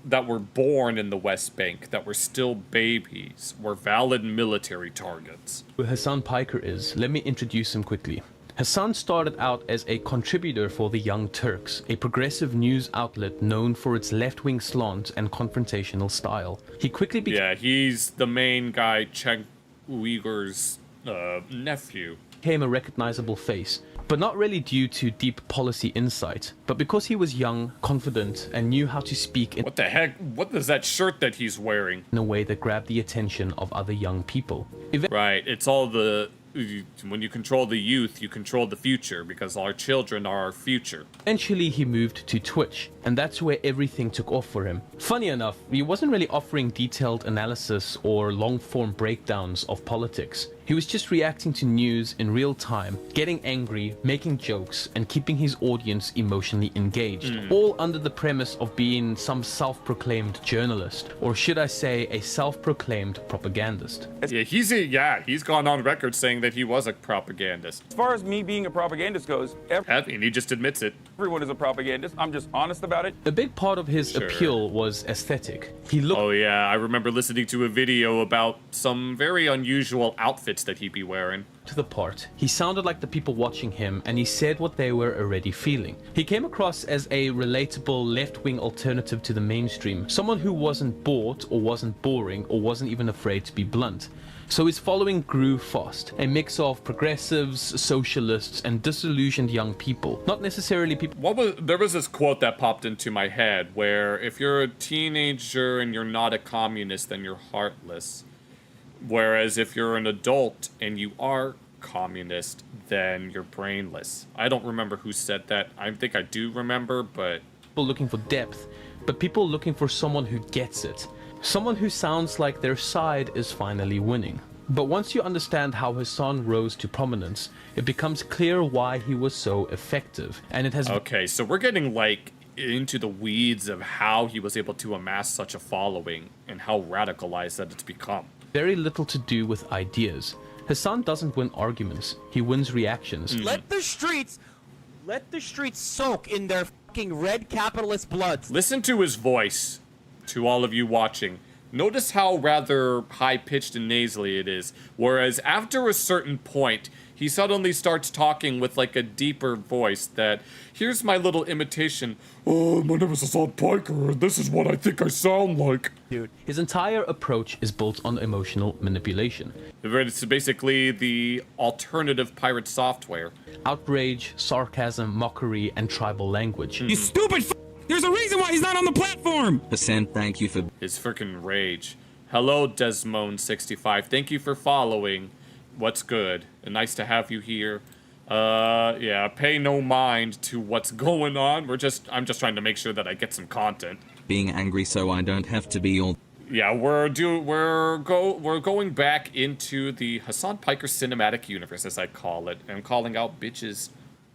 that were born in the West Bank, that were still babies, were valid military targets. Who Hassan Piker is, let me introduce him quickly. Hassan started out as a contributor for the Young Turks, a progressive news outlet known for its left-wing slant and confrontational style. He quickly became... Yeah, he's the main guy, Chen Uyghur's nephew. Became a recognizable face, but not really due to deep policy insight, but because he was young, confident, and knew how to speak in... What the heck? What is that shirt that he's wearing? ...in a way that grabbed the attention of other young people. Right, it's all the... When you control the youth, you control the future, because our children are our future. Eventually, he moved to Twitch, and that's where everything took off for him. Funny enough, he wasn't really offering detailed analysis or long-form breakdowns of politics. He was just reacting to news in real time, getting angry, making jokes, and keeping his audience emotionally engaged. All under the premise of being some self-proclaimed journalist, or should I say, a self-proclaimed propagandist. Yeah, he's gone on record saying that he was a propagandist. As far as me being a propagandist goes, and he just admits it. Everyone is a propagandist. I'm just honest about it. A big part of his appeal was aesthetic. He looked... Oh yeah, I remember listening to a video about some very unusual outfits that he'd be wearing. To the part. He sounded like the people watching him, and he said what they were already feeling. He came across as a relatable left-wing alternative to the mainstream, someone who wasn't bored or wasn't boring or wasn't even afraid to be blunt. So his following grew fast, a mix of progressives, socialists, and disillusioned young people. Not necessarily people... There was this quote that popped into my head where if you're a teenager and you're not a communist, then you're heartless. Whereas if you're an adult and you are communist, then you're brainless. I don't remember who said that. I think I do remember, but... People looking for depth, but people looking for someone who gets it. Someone who sounds like their side is finally winning. But once you understand how Hassan rose to prominence, it becomes clear why he was so effective. And it has... Okay, so we're getting, like, into the weeds of how he was able to amass such a following and how radicalized that it's become. Very little to do with ideas. Hassan doesn't win arguments, he wins reactions. Let the streets soak in their fucking red capitalist blood. Listen to his voice, to all of you watching. Notice how rather high-pitched and nasally it is, whereas after a certain point, he suddenly starts talking with like a deeper voice that, here's my little imitation. Oh, my name is Hassan Piker, and this is what I think I sound like. Dude, his entire approach is built on emotional manipulation. It's basically the alternative pirate software. Outrage, sarcasm, mockery, and tribal language. You stupid There's a reason why he's not on the platform! Hassan, thank you for... His frickin' rage. Hello, Desmond65. Thank you for following. What's good? Nice to have you here. Yeah, pay no mind to what's going on. I'm just trying to make sure that I get some content. Being angry so I don't have to be all... Yeah, we're going back into the Hassan Piker cinematic universe, as I call it. I'm calling out bitches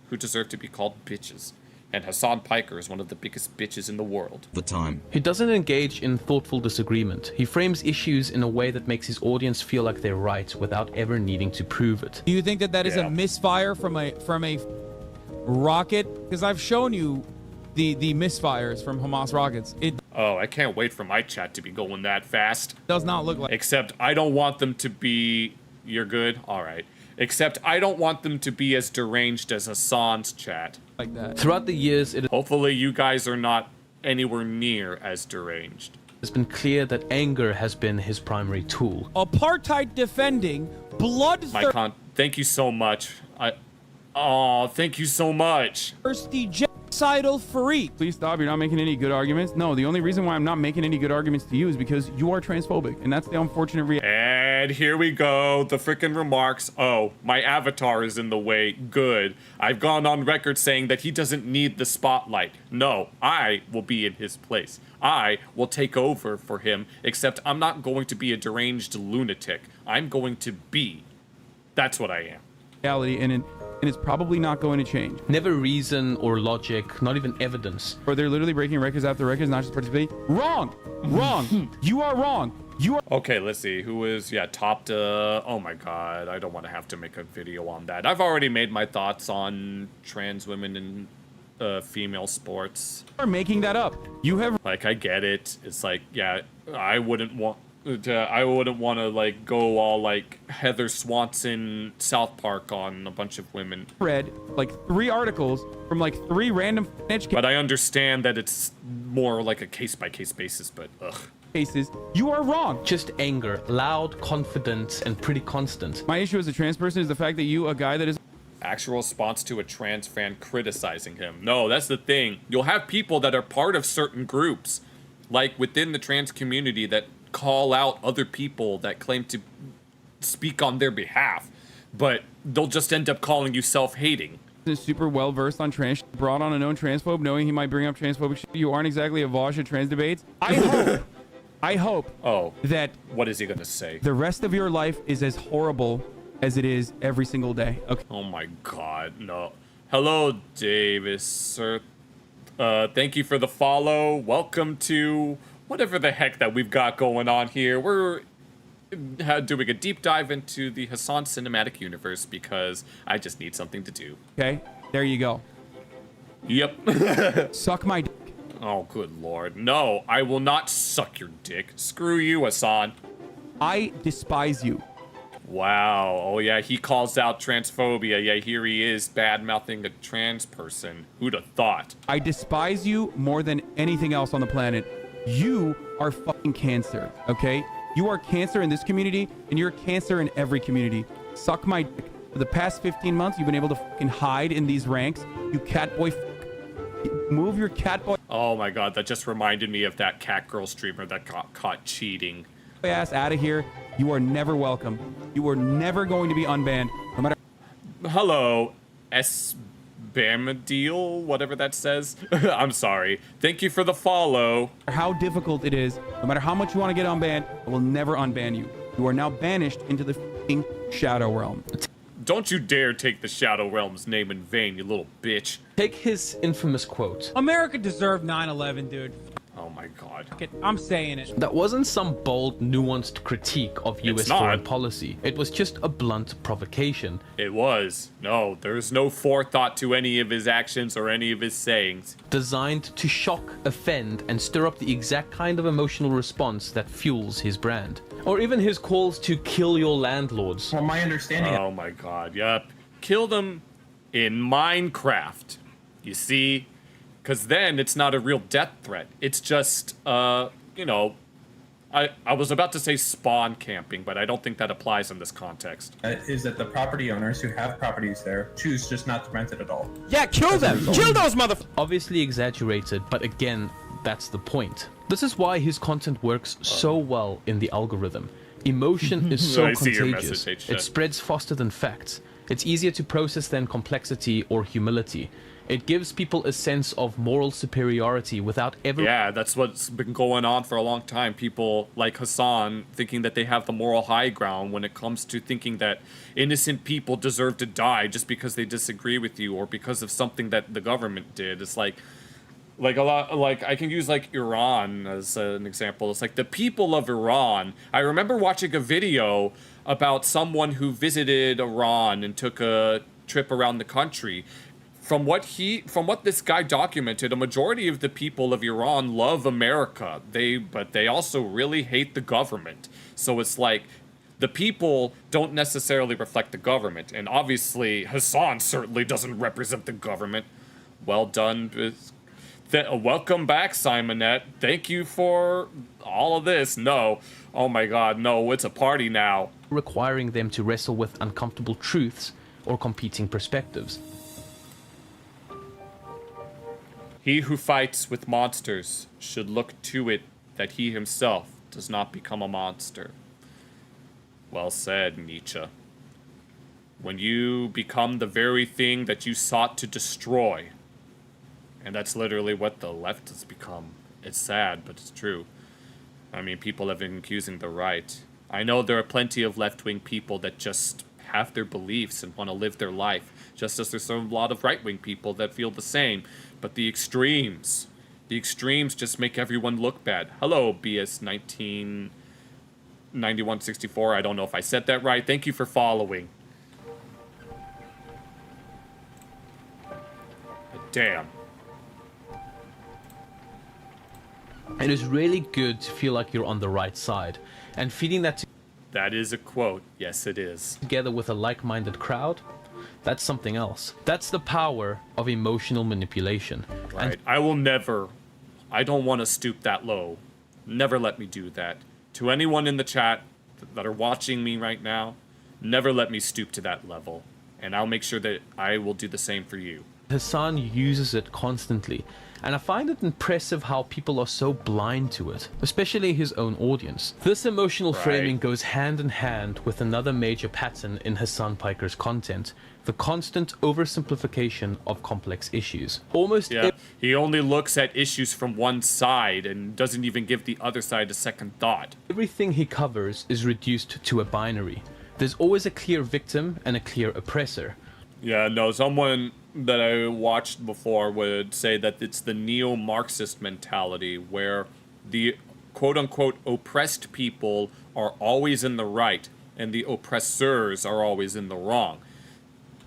who deserve to be called bitches. And Hassan Piker is one of the biggest bitches in the world. He doesn't engage in thoughtful disagreement. He frames issues in a way that makes his audience feel like they're right without ever needing to prove it. Do you think that is a misfire from a rocket? Because I've shown you the misfires from Hamas rockets. Oh, I can't wait for my chat to be going that fast. Does not look like... Except I don't want them to be... You're good? Alright. Except I don't want them to be as deranged as Hassan's chat. Like that. Throughout the years, hopefully you guys are not anywhere near as deranged. It's been clear that anger has been his primary tool. Apartheid defending, Thank you so much. Thank you so much. Thirsty genocidal freak. Please stop. You're not making any good arguments. No, the only reason why I'm not making any good arguments to you is because you are transphobic, and that's the unfortunate reality. And here we go. The frickin' remarks. Oh, my avatar is in the way. Good. I've gone on record saying that he doesn't need the spotlight. No, I will be in his place. I will take over for him, except I'm not going to be a deranged lunatic. I'm going to be. That's what I am. Reality, and it's probably not going to change. Never reason or logic, not even evidence. Or they're literally breaking records after records, not just participating. Wrong! Wrong! You are wrong! You are... Okay, let's see. Who is, topped, oh my god, I don't want to have to make a video on that. I've already made my thoughts on trans women and female sports. You are making that up. You have... Like, I get it. It's like, yeah, I wouldn't want... I wouldn't want to like go all like Heather Swanson South Park on a bunch of women. Read like 3 articles from like 3 random education. But I understand that it's more like a case-by-case basis, but ugh. Cases, you are wrong. Just anger, loud, confident, and pretty constant. My issue as a trans person is the fact that you, a guy that is actual response to a trans fan criticizing him. No, that's the thing. You'll have people that are part of certain groups, like within the trans community, that call out other people that claim to speak on their behalf, but they'll just end up calling you self-hating. Is super well versed on trans shit, brought on a known transphobe knowing he might bring up transphobic shit. You aren't exactly a Vosh at trans debates. I hope that what is he gonna say? The rest of your life is as horrible as it is every single day. Okay. Oh my god, no. Hello, Davis, sir. Thank you for the follow. Welcome to whatever the heck that we've got going on here. We're doing a deep dive into the Hassan cinematic universe because I just need something to do. Okay, there you go. Yep. Suck my dick. Oh, good lord. No, I will not suck your dick. Screw you, Hassan. I despise you. Wow. Oh, yeah, he calls out transphobia. Yeah, here he is bad-mouthing a trans person. Who'd have thought? I despise you more than anything else on the planet. You are fucking cancer, okay? You are cancer in this community, and you're cancer in every community. Suck my dick. For the past 15 months, you've been able to fucking hide in these ranks. You catboy. Move your catboy. Oh my god, that just reminded me of that cat girl streamer that got caught cheating. Ass out of here. You are never welcome. You are never going to be unbanned, no matter. Hello, Bamadil, whatever that says. I'm sorry. Thank you for the follow. How difficult it is, no matter how much you want to get unbanned, I will never unban you. You are now banished into the f***ing Shadow Realm. Don't you dare take the Shadow Realm's name in vain, you little bitch. Take his infamous quote. America deserved 9/11, dude. Oh my god. I'm saying it. That wasn't some bold, nuanced critique of US foreign policy. It was just a blunt provocation. It was. No, there's no forethought to any of his actions or any of his sayings. Designed to shock, offend, and stir up the exact kind of emotional response that fuels his brand. Or even his calls to kill your landlords. From my understanding. Oh my god, yep. Kill them in Minecraft. You see? Because then it's not a real death threat. It's just, you know, I was about to say spawn camping, but I don't think that applies in this context. Is that the property owners who have properties there choose just not to rent it at all? Yeah, kill them! Kill those Obviously exaggerated, but again, that's the point. This is why his content works so well in the algorithm. Emotion is so contagious. It spreads faster than facts. It's easier to process than complexity or humility. It gives people a sense of moral superiority without ever... Yeah, that's what's been going on for a long time. People like Hassan thinking that they have the moral high ground when it comes to thinking that innocent people deserve to die just because they disagree with you or because of something that the government did. It's like a lot, like I can use like Iran as an example. It's like the people of Iran. I remember watching a video about someone who visited Iran and took a trip around the country. From what this guy documented, a majority of the people of Iran love America. But they also really hate the government. So it's like the people don't necessarily reflect the government. And obviously, Hassan certainly doesn't represent the government. Well done. Welcome back, Simonette. Thank you for all of this. No. Oh my god, no, it's a party now. Requiring them to wrestle with uncomfortable truths or competing perspectives. He who fights with monsters should look to it that he himself does not become a monster. Well said, Nietzsche. When you become the very thing that you sought to destroy, and that's literally what the left has become. It's sad, but it's true. I mean, people have been accusing the right. I know there are plenty of left-wing people that just have their beliefs and want to live their life, just as there's a lot of right-wing people that feel the same. But the extremes just make everyone look bad. Hello, BS 199164. I don't know if I said that right. Thank you for following. Damn. It is really good to feel like you're on the right side, and feeling that That is a quote. Yes, it is. Together with a like-minded crowd, that's something else. That's the power of emotional manipulation. Right. I don't want to stoop that low. Never let me do that. To anyone in the chat that are watching me right now, never let me stoop to that level. And I'll make sure that I will do the same for you. Hassan uses it constantly, and I find it impressive how people are so blind to it, especially his own audience. This emotional framing goes hand in hand with another major pattern in Hassan Piker's content, the constant oversimplification of complex issues. He only looks at issues from one side and doesn't even give the other side a second thought. Everything he covers is reduced to a binary. There's always a clear victim and a clear oppressor. Yeah, no, someone that I watched before would say that it's the neo-Marxist mentality where the quote-unquote oppressed people are always in the right and the oppressors are always in the wrong.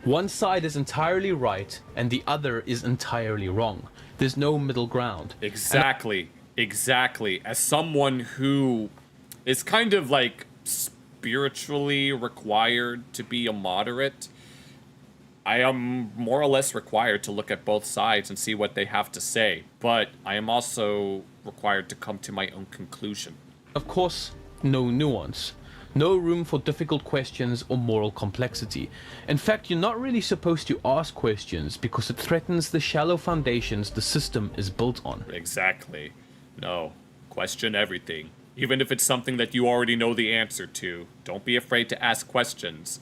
One side is entirely right and the other is entirely wrong. There's no middle ground. Exactly. As someone who is kind of like spiritually required to be a moderate, I am more or less required to look at both sides and see what they have to say, but I am also required to come to my own conclusion. Of course, no nuance. No room for difficult questions or moral complexity. In fact, you're not really supposed to ask questions because it threatens the shallow foundations the system is built on. Exactly. No. Question everything. Even if it's something that you already know the answer to. Don't be afraid to ask questions.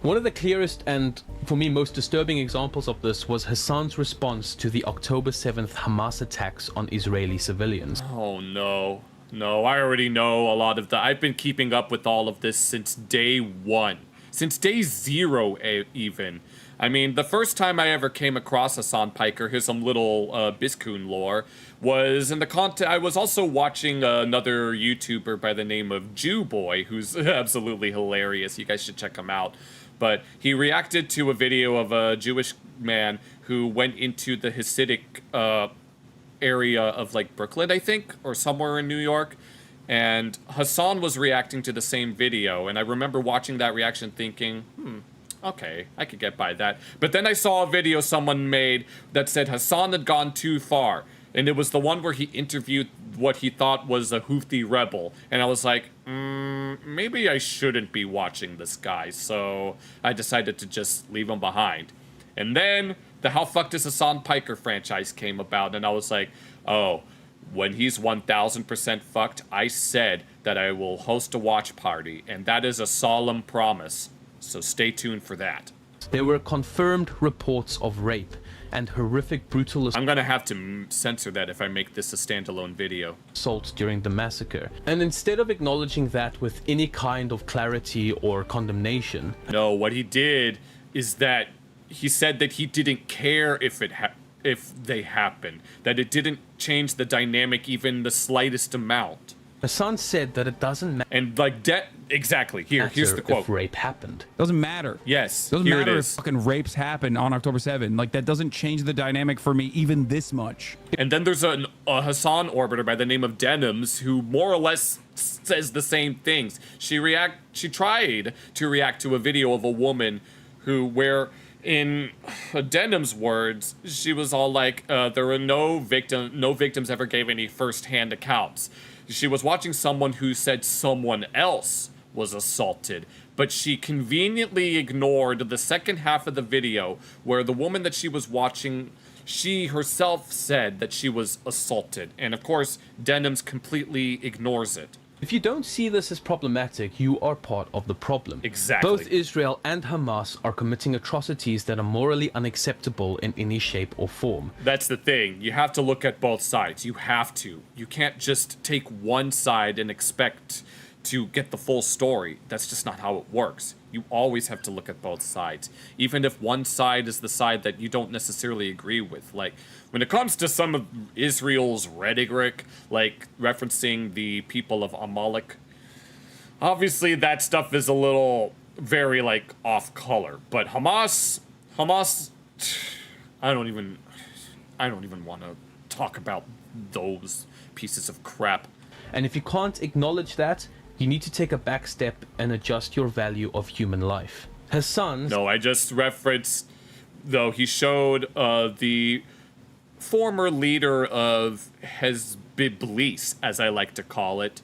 One of the clearest and, for me, most disturbing examples of this was Hassan's response to the October 7th Hamas attacks on Israeli civilians. Oh no. No, I already know a lot of I've been keeping up with all of this since day one. Since day zero, even. I mean, the first time I ever came across Hassan Piker, here's some little Biscoon lore, was in the I was also watching another YouTuber by the name of Jew Boy, who's absolutely hilarious. You guys should check him out. But he reacted to a video of a Jewish man who went into the Hasidic area of like Brooklyn, I think, or somewhere in New York. And Hassan was reacting to the same video. And I remember watching that reaction thinking, okay, I could get by that. But then I saw a video someone made that said Hassan had gone too far. And it was the one where he interviewed what he thought was a Houthi rebel. And I was like, maybe I shouldn't be watching this guy. So I decided to just leave him behind. And then the How Fucked is Hassan Piker franchise came about. And I was like, oh, when he's 1000% fucked, I said that I will host a watch party. And that is a solemn promise. So stay tuned for that. There were confirmed reports of rape and horrific brutal I'm gonna have to censor that if I make this a standalone video. Assault during the massacre. And instead of acknowledging that with any kind of clarity or condemnation... No, what he did is that he said that he didn't care if they happened. That it didn't change the dynamic even the slightest amount. Hassan said that it doesn't matter. And like exactly. Here's the quote. If rape happened. Doesn't matter. Yes. Doesn't matter if fucking rapes happen on October 7th. Like that doesn't change the dynamic for me even this much. And then there's a Hassan orbiter by the name of Denims who more or less says the same things. She tried to react to a video of a woman where in Denim's words, she was all like, there were no victims ever gave any first-hand accounts. She was watching someone who said someone else was assaulted, but she conveniently ignored the second half of the video where the woman that she was watching, she herself said that she was assaulted. And of course, Denims completely ignores it. If you don't see this as problematic, you are part of the problem. Exactly. Both Israel and Hamas are committing atrocities that are morally unacceptable in any shape or form. That's the thing. You have to look at both sides. You have to. You can't just take one side and expect to get the full story. That's just not how it works. You always have to look at both sides, even if one side is the side that you don't necessarily agree with. Like, when it comes to some of Israel's rhetoric, like referencing the people of Amalek, obviously that stuff is a little very, like, off color. But Hamas, I don't even want to talk about those pieces of crap. And if you can't acknowledge that, you need to take a back step and adjust your value of human life. Hassan... No, I just referenced, though, he showed the former leader of Hezbollah, as I like to call it,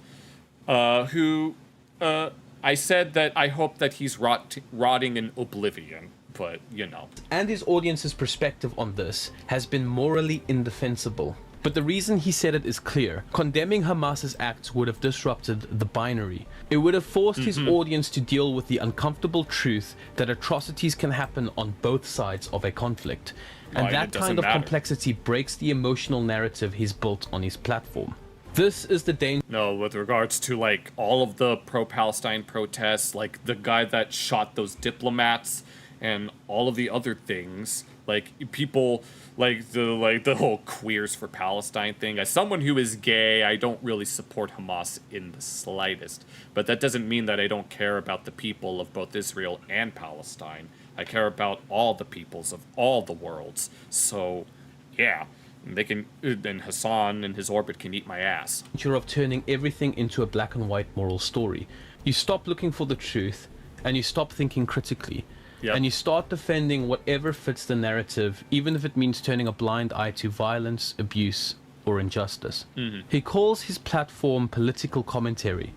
who I said that I hope that he's rotting in oblivion, but, you know. And his audience's perspective on this has been morally indefensible. But the reason he said it is clear. Condemning Hamas's acts would have disrupted the binary. It would have forced his audience to deal with the uncomfortable truth that atrocities can happen on both sides of a conflict. And that kind of complexity breaks the emotional narrative he's built on his platform. This is the danger. No, with regards to, like, all of the pro-Palestine protests, like the guy that shot those diplomats and all of the other things, like, people... Like the whole queers for Palestine thing. As someone who is gay, I don't really support Hamas in the slightest. But that doesn't mean that I don't care about the people of both Israel and Palestine. I care about all the peoples of all the worlds. So, yeah, they can. And Hassan and his orbit can eat my ass. Of turning everything into a black and white moral story. You stop looking for the truth, and you stop thinking critically. Yep. And you start defending whatever fits the narrative, even if it means turning a blind eye to violence, abuse, or injustice. He calls his platform political commentary.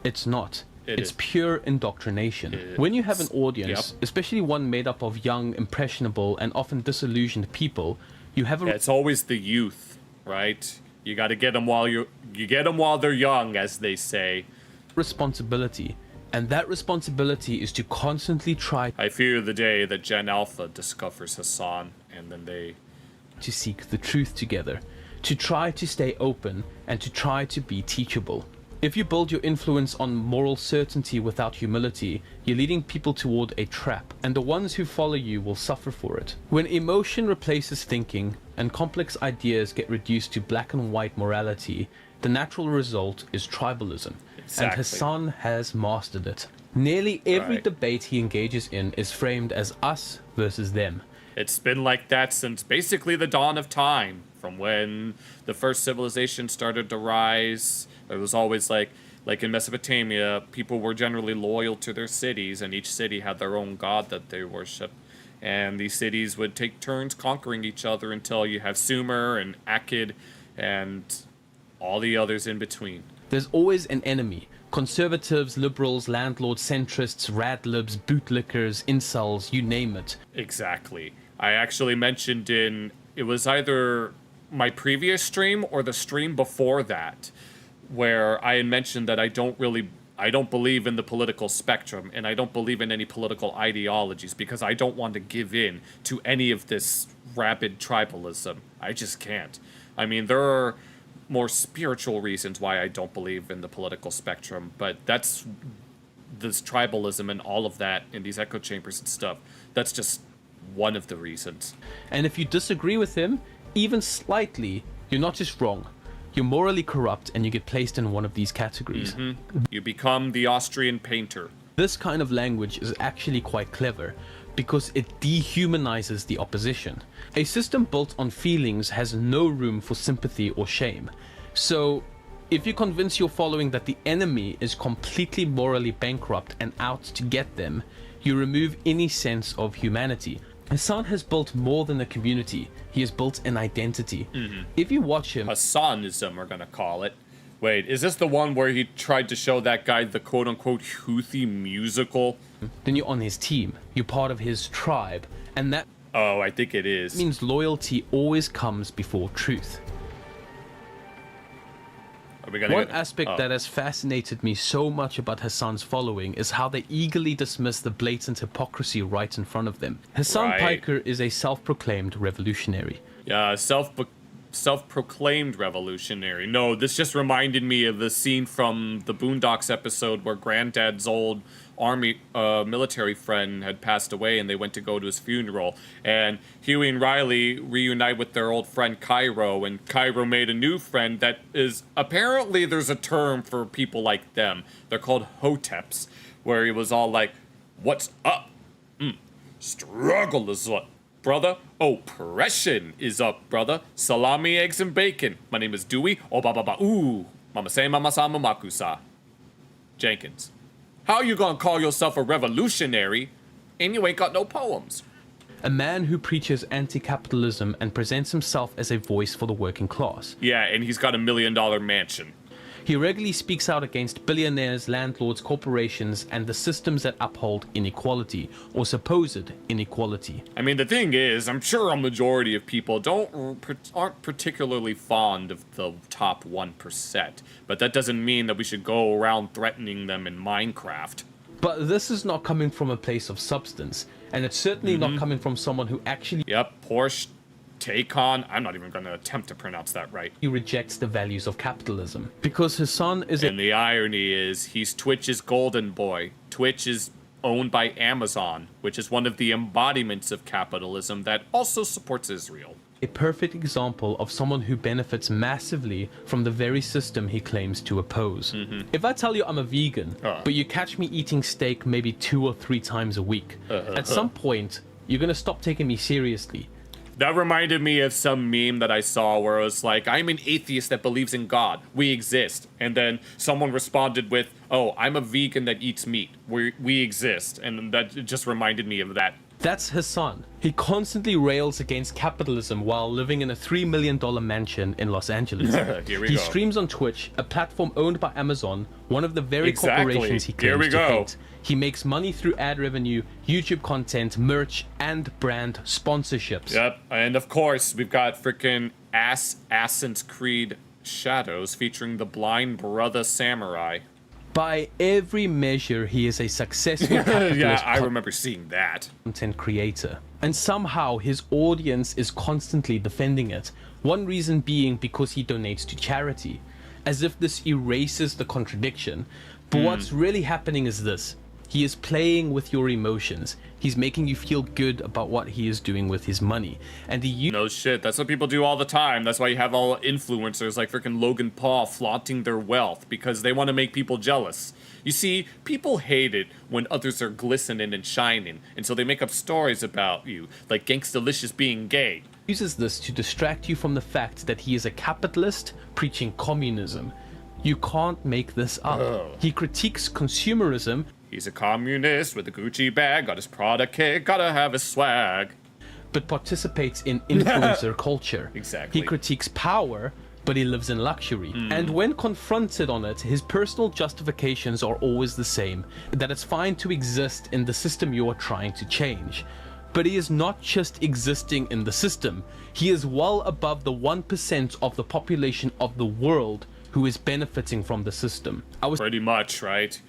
It's not. It's pure indoctrination. When you have an audience, especially one made up of young, impressionable, and often disillusioned people, you have a... it's always the youth, right? You got to get them while you get them while they're young, as they say. Responsibility. And that responsibility is to constantly try... I fear the day that Gen Alpha discovers Hassan, and then they... to seek the truth together, to try to stay open, and to try to be teachable. If you build your influence on moral certainty without humility, you're leading people toward a trap, and the ones who follow you will suffer for it. When emotion replaces thinking, and complex ideas get reduced to black and white morality, the natural result is tribalism. Exactly. And Hassan has mastered it. Nearly every debate he engages in is framed as us versus them. It's been like that since basically the dawn of time. From when the first civilization started to rise, it was always like in Mesopotamia, people were generally loyal to their cities, and each city had their own god that they worshiped. And these cities would take turns conquering each other until you have Sumer and Akkad and all the others in between. There's always an enemy. Conservatives, liberals, landlords, centrists, radlibs, bootlickers, incels, you name it. Exactly. I actually mentioned it was either my previous stream or the stream before that, where I had mentioned that I don't believe in the political spectrum, and I don't believe in any political ideologies because I don't want to give in to any of this rabid tribalism. I just can't. I mean, there are more spiritual reasons why I don't believe in the political spectrum, but that's this tribalism and all of that in these echo chambers and stuff. That's just one of the reasons. And if you disagree with him, even slightly, you're not just wrong. You're morally corrupt and you get placed in one of these categories. You become the Austrian painter. This kind of language is actually quite clever because it dehumanizes the opposition. A system built on feelings has no room for sympathy or shame. So, if you convince your following that the enemy is completely morally bankrupt and out to get them, you remove any sense of humanity. Hassan has built more than a community. He has built an identity. If you watch him... Hassanism, we're gonna call it. Wait, is this the one where he tried to show that guy the quote-unquote Houthi musical? Then you're on his team. You're part of his tribe. And that... oh, I think it is. means loyalty always comes before truth. One aspect that has fascinated me so much about Hassan's following is how they eagerly dismiss the blatant hypocrisy right in front of them. Hassan Piker is a self-proclaimed revolutionary. Yeah, self-proclaimed revolutionary. No, this just reminded me of the scene from the Boondocks episode where Granddad's old army military friend had passed away and they went to go to his funeral, and Huey and Riley reunite with their old friend Cairo, and Cairo made a new friend that is apparently there's a term for people like them. They're called hoteps, where he was all like, "What's up? Struggle is what brother? Oppression is up, brother. Salami, eggs, and bacon. My name is Dewey. Oh, ba, ba, ba, ooh. Mama say, mama sa, mamakusa. Jenkins. How you gonna call yourself a revolutionary and you ain't got no poems? A man who preaches anti-capitalism and presents himself as a voice for the working class. Yeah, and he's got $1 million mansion. He regularly speaks out against billionaires, landlords, corporations, and the systems that uphold inequality, or supposed inequality. I mean, the thing is, I'm sure a majority of people aren't particularly fond of the top 1%, but that doesn't mean that we should go around threatening them in Minecraft. But this is not coming from a place of substance, and it's certainly not coming from someone who actually... Yep, Porsche Taycan, I'm not even going to attempt to pronounce that right. He rejects the values of capitalism. Because his son is And the irony is, he's Twitch's golden boy. Twitch is owned by Amazon, which is one of the embodiments of capitalism that also supports Israel. A perfect example of someone who benefits massively from the very system he claims to oppose. If I tell you I'm a vegan, but you catch me eating steak maybe 2 or 3 times a week, at some point, you're going to stop taking me seriously. That reminded me of some meme that I saw where it was like, I'm an atheist that believes in God. We exist. And then someone responded with, oh, I'm a vegan that eats meat. We exist. And that just reminded me of that. That's Hassan. He constantly rails against capitalism while living in a $3 million mansion in Los Angeles. He streams on Twitch, a platform owned by Amazon, one of the very corporations he claims to hate. He makes money through ad revenue, YouTube content, merch, and brand sponsorships. Yep, and of course, we've got frickin' Assassin's Creed Shadows featuring the blind brother samurai. By every measure, he is a successful capitalist. Yeah, I remember seeing that. Content creator. And somehow his audience is constantly defending it. One reason being because he donates to charity. As if this erases the contradiction. But what's really happening is this. He is playing with your emotions. He's making you feel good about what he is doing with his money. And no shit, that's what people do all the time. That's why you have all influencers like frickin' Logan Paul flaunting their wealth because they want to make people jealous. You see, people hate it when others are glistening and shining, and so they make up stories about you, like Gangstalicious being gay. Uses this to distract you from the fact that he is a capitalist preaching communism. You can't make this up. He critiques consumerism. He's a communist with a Gucci bag, got his Prada kit, gotta have his swag. But participates in influencer culture. Exactly. He critiques power, but he lives in luxury. And when confronted on it, his personal justifications are always the same, that it's fine to exist in the system you are trying to change. But he is not just existing in the system. He is well above the 1% of the population of the world who is benefiting from the system. Pretty much, right?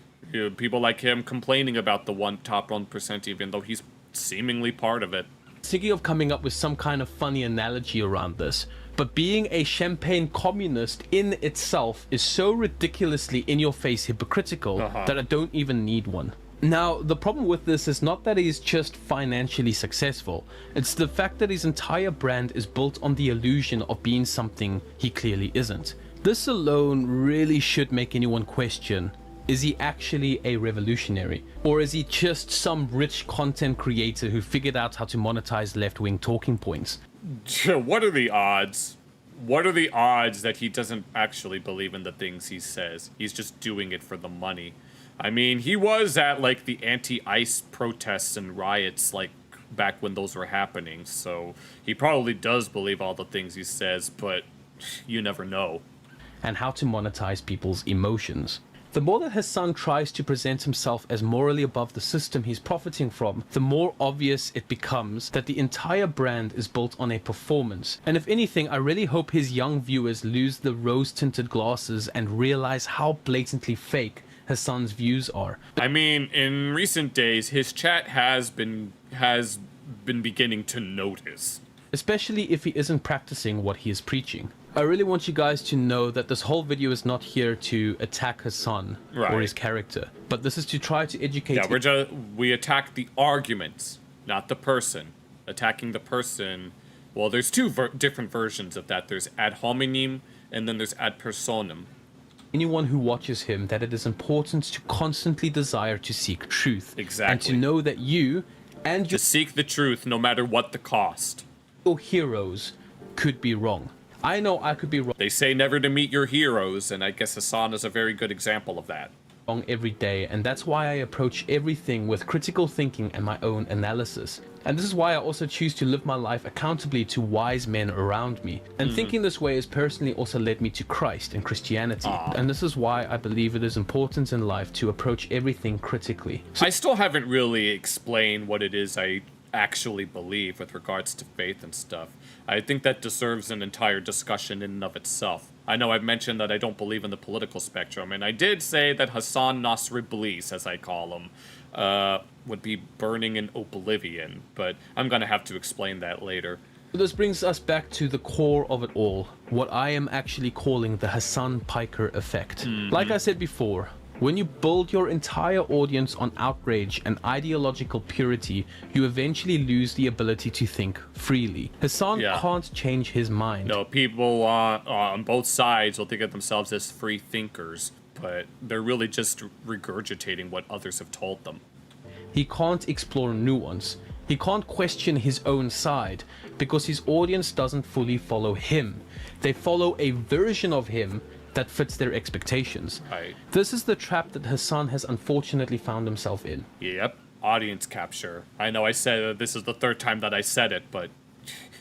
People like him complaining about the top 1%, even though he's seemingly part of it. Thinking of coming up with some kind of funny analogy around this, but being a champagne communist in itself is so ridiculously in-your-face hypocritical that I don't even need one. Now, the problem with this is not that he's just financially successful, it's the fact that his entire brand is built on the illusion of being something he clearly isn't. This alone really should make anyone question, is he actually a revolutionary? Or is he just some rich content creator who figured out how to monetize left-wing talking points? What are the odds? What are the odds that he doesn't actually believe in the things he says? He's just doing it for the money. I mean, he was at, like, the anti-ICE protests and riots, like, back when those were happening, so he probably does believe all the things he says, but you never know. And how to monetize people's emotions. The more that Hassan tries to present himself as morally above the system he's profiting from, the more obvious it becomes that the entire brand is built on a performance. And if anything, I really hope his young viewers lose the rose-tinted glasses and realize how blatantly fake Hassan's views are. I mean, in recent days, his chat has been beginning to notice. Especially if he isn't practicing what he is preaching. I really want you guys to know that this whole video is not here to attack Hassan or his character, but this is to try to educate. Yeah, we attack the arguments, not the person. Attacking the person, well, there's two different versions of that. There's ad hominem, and then there's ad personam. Anyone who watches him that it is important to constantly desire to seek truth. Exactly. And to know that you, And to seek the truth no matter what the cost. Your heroes could be wrong. I know I could be wrong. They say never to meet your heroes, and I guess Hassan is a very good example of that. Every day, and that's why I approach everything with critical thinking and my own analysis. And this is why I also choose to live my life accountably to wise men around me. And thinking this way has personally also led me to Christ and Christianity. And this is why I believe it is important in life to approach everything critically. I still haven't really explained what it is I actually believe with regards to faith and stuff. I think that deserves an entire discussion in and of itself. I know I've mentioned that I don't believe in the political spectrum, and I did say that Hassan Nasriblis, as I call him, would be burning in oblivion, but I'm gonna have to explain that later. This brings us back to the core of it all, what I am actually calling the Hassan Piker effect. Like I said before, when you build your entire audience on outrage and ideological purity, you eventually lose the ability to think freely. Hassan can't change his mind. No, people on both sides will think of themselves as free thinkers, but they're really just regurgitating what others have told them. He can't explore nuance. He can't question his own side because his audience doesn't fully follow him. They follow a version of him that fits their expectations. Right. This is the trap that Hassan has unfortunately found himself in. Yep, audience capture. I know I said this is the third time that I said it, but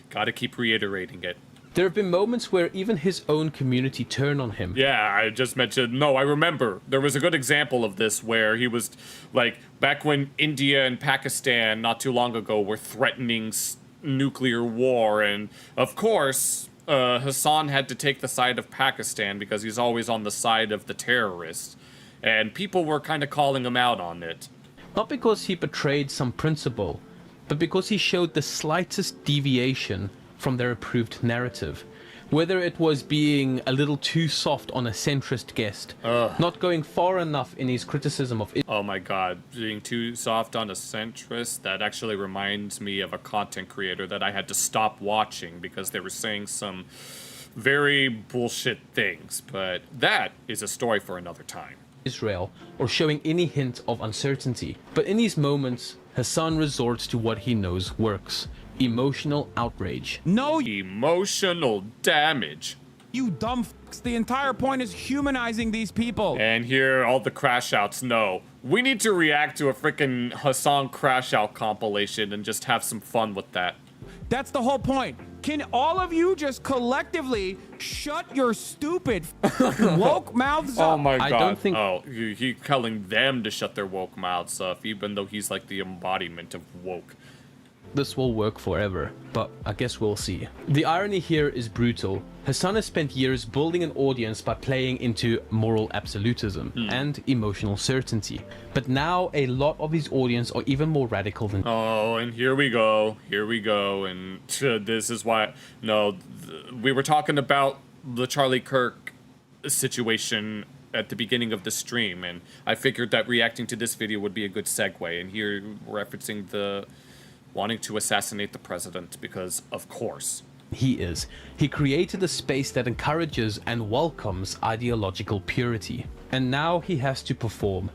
gotta keep reiterating it. There have been moments where even his own community turn on him. Yeah, I just mentioned, no, I remember. There was a good example of this where he was, like, back when India and Pakistan not too long ago were threatening nuclear war, and of course, Hassan had to take the side of Pakistan because he's always on the side of the terrorists, and people were kind of calling him out on it. Not because he betrayed some principle, but because he showed the slightest deviation from their approved narrative. Whether it was being a little too soft on a centrist guest, not going far enough in his criticism of... Oh my god, being too soft on a centrist, that actually reminds me of a content creator that I had to stop watching because they were saying some very bullshit things, but that is a story for another time. Israel, or showing any hint of uncertainty. But in these moments, Hassan resorts to what he knows works. Emotional outrage. No emotional damage. You dumb fucks. The entire point is humanizing these people. And here, all the crash outs. No, we need to react to a freaking Hassan crash out compilation and just have some fun with that. That's the whole point. Can all of you just collectively shut your stupid woke mouths up? Oh my god. I don't think... Oh, he's telling them to shut their woke mouths up, even though he's like the embodiment of woke. This will work forever, but I guess we'll see. The irony here is brutal. Hassan has spent years building an audience by playing into moral absolutism and emotional certainty. But now a lot of his audience are even more radical than... Oh, and here we go, and this is why... No, we were talking about the Charlie Kirk situation at the beginning of the stream, and I figured that reacting to this video would be a good segue, and here we're referencing the... wanting to assassinate the president because, of course. He is. He created a space that encourages and welcomes ideological purity. And now he has to perform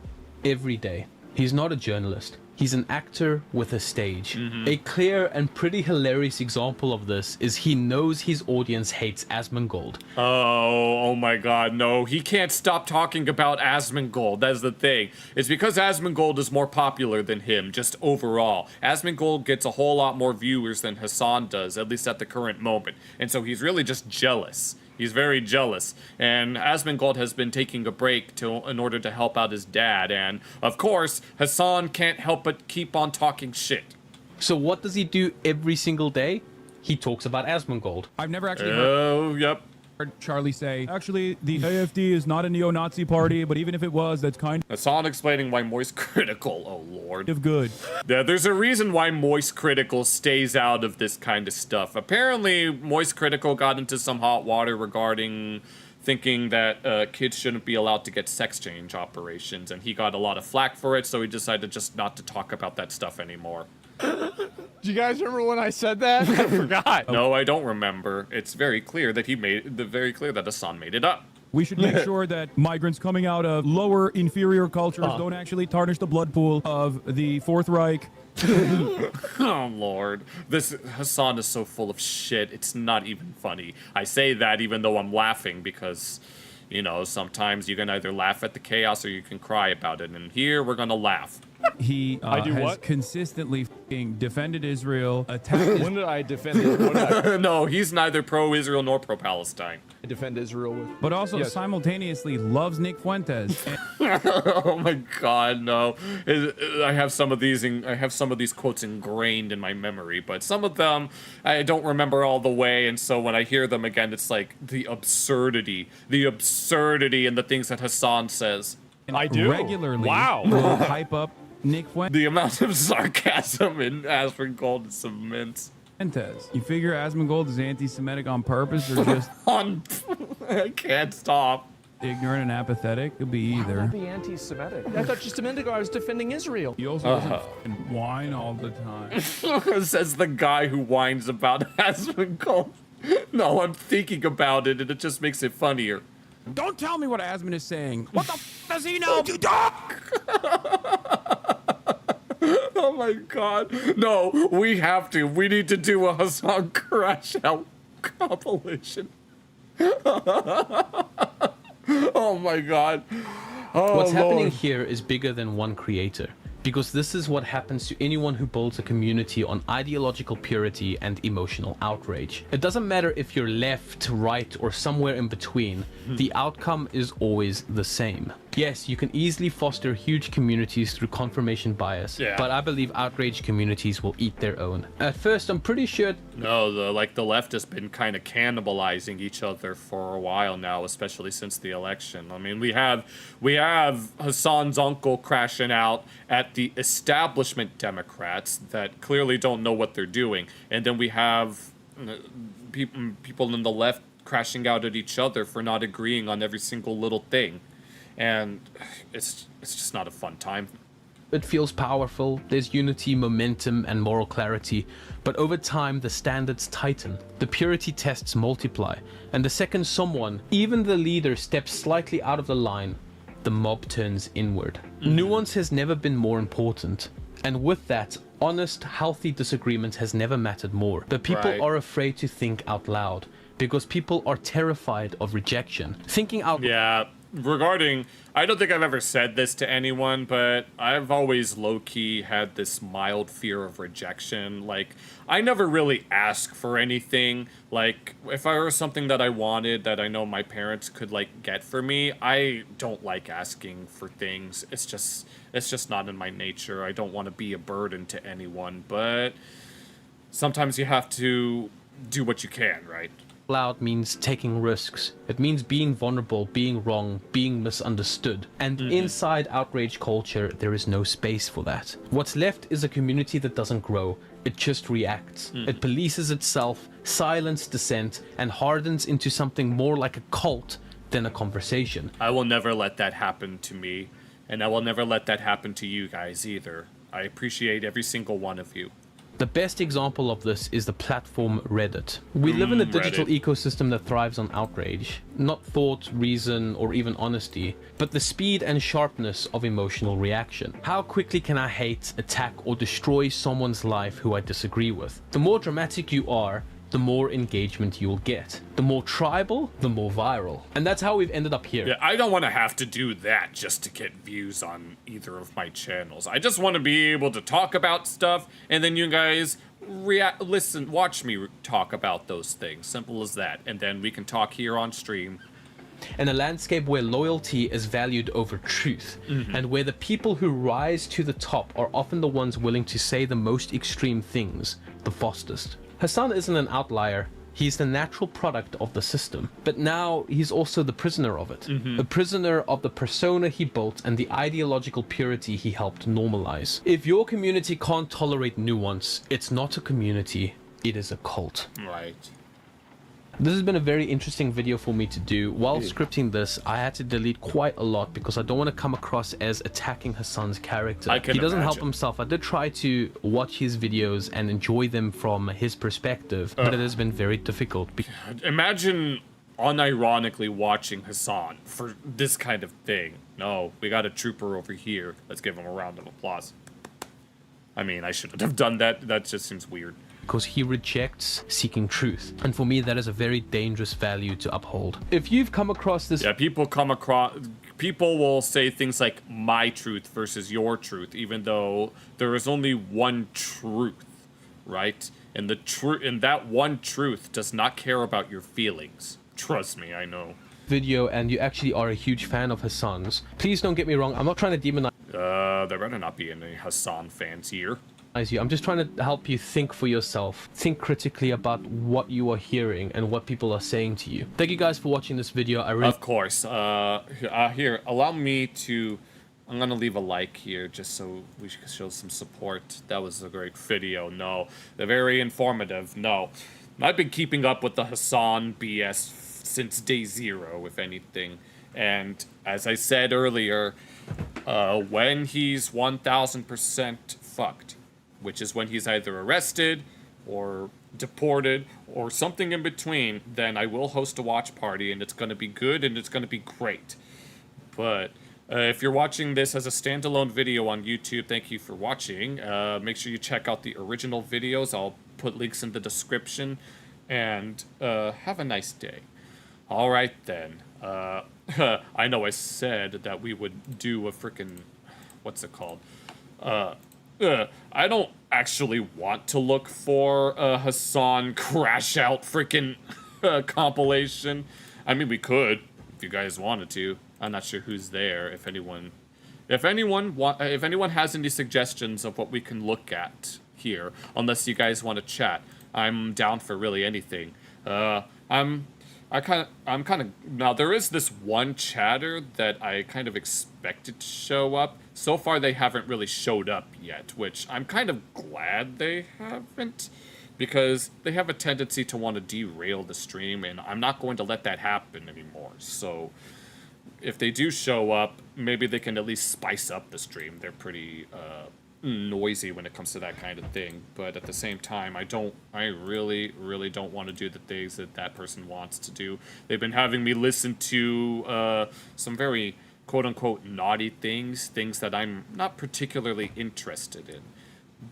every day. He's not a journalist. He's an actor with a stage. A clear and pretty hilarious example of this is he knows his audience hates Asmongold. Oh my god, no. He can't stop talking about Asmongold. That's the thing. It's because Asmongold is more popular than him, just overall. Asmongold gets a whole lot more viewers than Hassan does, at least at the current moment. And so he's really just jealous. He's very jealous, and Asmongold has been taking a break in order to help out his dad, and of course, Hassan can't help but keep on talking shit. So what does he do every single day? He talks about Asmongold. I've never actually heard Charlie say, actually, the AFD is not a neo-Nazi party, but even if it was, that's kind of... Hassan explaining why Moist Critical, oh lord. ...of good. Yeah, there's a reason why Moist Critical stays out of this kind of stuff. Apparently, Moist Critical got into some hot water regarding thinking that kids shouldn't be allowed to get sex change operations, and he got a lot of flack for it, so he decided just not to talk about that stuff anymore. Do you guys remember when I said that? I forgot. No, I don't remember. It's very clear that very clear that Hassan made it up. We should make sure that migrants coming out of lower, inferior cultures don't actually tarnish the blood pool of the Fourth Reich. Oh, Lord. This Hassan is so full of shit. It's not even funny. I say that even though I'm laughing because, you know, sometimes you can either laugh at the chaos or you can cry about it. And here, we're gonna laugh. He has consistently defended Israel, attacked. When did I defend Israel? No, he's neither pro-Israel nor pro-Palestine. I defend Israel with. But also simultaneously loves Nick Fuentes. Oh my God, no! I have some of these. I have some of these quotes ingrained in my memory, but some of them I don't remember all the way. And so when I hear them again, it's like the absurdity in the things that Hassan says. I do regularly. Wow. Will hype up Nick Fuentes. The amount of sarcasm in Asmongold is immense. You figure Asmongold is anti-Semitic on purpose or just I can't stop. Ignorant and apathetic? Could be either. Why would I be anti-Semitic? I thought just a minute ago I was defending Israel. He also doesn't whine all the time. Says the guy who whines about Asmongold. No, I'm thinking about it and it just makes it funnier. Don't tell me what Asmon is saying. What the f does he know? Oh my God. No, we have to. We need to do a Hassan Crash Out compilation. Oh my God. Oh, What's Lord. happening here is bigger than one creator. Because this is what happens to anyone who builds a community on ideological purity and emotional outrage. It doesn't matter if you're left, right, or somewhere in between, the outcome is always the same. Yes, you can easily foster huge communities through confirmation bias, but I believe outraged communities will eat their own. At first, I'm pretty sure... No, the left has been kind of cannibalizing each other for a while now, especially since the election. I mean, we have Hassan's uncle crashing out at the establishment Democrats that clearly don't know what they're doing. And then we have people in the left crashing out at each other for not agreeing on every single little thing. And it's just not a fun time. It feels powerful, there's unity, momentum, and moral clarity, but over time the standards tighten, the purity tests multiply, and the second someone, even the leader, steps slightly out of the line, the mob turns inward. Nuance has never been more important, and with that, honest, healthy disagreement has never mattered more. But people are afraid to think out loud, because people are terrified of rejection. Thinking out... Yeah. Regarding, I don't think I've ever said this to anyone, but I've always low-key had this mild fear of rejection. Like, I never really ask for anything. Like, if I were something that I wanted that I know my parents could, like, get for me, I don't like asking for things. It's just not in my nature. I don't want to be a burden to anyone, but sometimes you have to do what you can, right? Loud means taking risks. It means being vulnerable, being wrong, being misunderstood. And inside outrage culture, there is no space for that. What's left is a community that doesn't grow. It just reacts. It polices itself, silences dissent, and hardens into something more like a cult than a conversation. I will never let that happen to me, and I will never let that happen to you guys either. I appreciate every single one of you. The best example of this is the platform Reddit. We live in a digital ecosystem that thrives on outrage, not thought, reason, or even honesty, but the speed and sharpness of emotional reaction. How quickly can I hate, attack, or destroy someone's life who I disagree with? The more dramatic you are, the more engagement you'll get. The more tribal, the more viral. And that's how we've ended up here. Yeah, I don't want to have to do that just to get views on either of my channels. I just want to be able to talk about stuff, and then you guys watch me talk about those things. Simple as that. And then we can talk here on stream. In a landscape where loyalty is valued over truth, and where the people who rise to the top are often the ones willing to say the most extreme things, the fastest. Hassan isn't an outlier. He's the natural product of the system. But now he's also the prisoner of it. A prisoner of the persona he built and the ideological purity he helped normalize. If your community can't tolerate nuance, it's not a community, it is a cult. Right. This has been a very interesting video for me to do. While scripting this, I had to delete quite a lot because I don't want to come across as attacking Hassan's character. He doesn't help himself. I did try to watch his videos and enjoy them from his perspective, but it has been very difficult. Imagine unironically watching Hassan for this kind of thing. No, we got a trooper over here. Let's give him a round of applause. I mean, I shouldn't have done that. That just seems weird. Because he rejects seeking truth. And for me, that is a very dangerous value to uphold. If you've come across this... Yeah, people will say things like my truth versus your truth, even though there is only one truth, right? And that one truth does not care about your feelings. Trust me, I know. Video, and you actually are a huge fan of Hassan's. Please don't get me wrong, I'm not trying to demonize... There better not be any Hassan fans here. You. I'm just trying to help you think for yourself. Think critically about what you are hearing and what people are saying to you. Thank you guys for watching this video. Of course. Here, allow me to... I'm gonna leave a like here just so we can show some support. That was a great video. No. They're very informative. No. I've been keeping up with the Hassan BS since day zero, if anything. And as I said earlier, when he's 1000% fucked, which is when he's either arrested or deported or something in between, then I will host a watch party, and it's going to be good and it's going to be great. But if you're watching this as a standalone video on YouTube, thank you for watching. Make sure you check out the original videos. I'll put links in the description, and have a nice day. All right, then. I know I said that we would do a frickin'... What's it called? I don't actually want to look for a Hassan crash out frickin' compilation. I mean, we could, if you guys wanted to. I'm not sure who's there. If anyone has any suggestions of what we can look at here, unless you guys want to chat, I'm down for really anything. I'm kind of now. There is this one chatter that I kind of expected to show up. So far, they haven't really showed up yet, which I'm kind of glad they haven't, because they have a tendency to want to derail the stream, and I'm not going to let that happen anymore. So, if they do show up, maybe they can at least spice up the stream. They're pretty noisy when it comes to that kind of thing, but at the same time, I really don't want to do the things that person wants to do. They've been having me listen to some very quote-unquote naughty things that I'm not particularly interested in.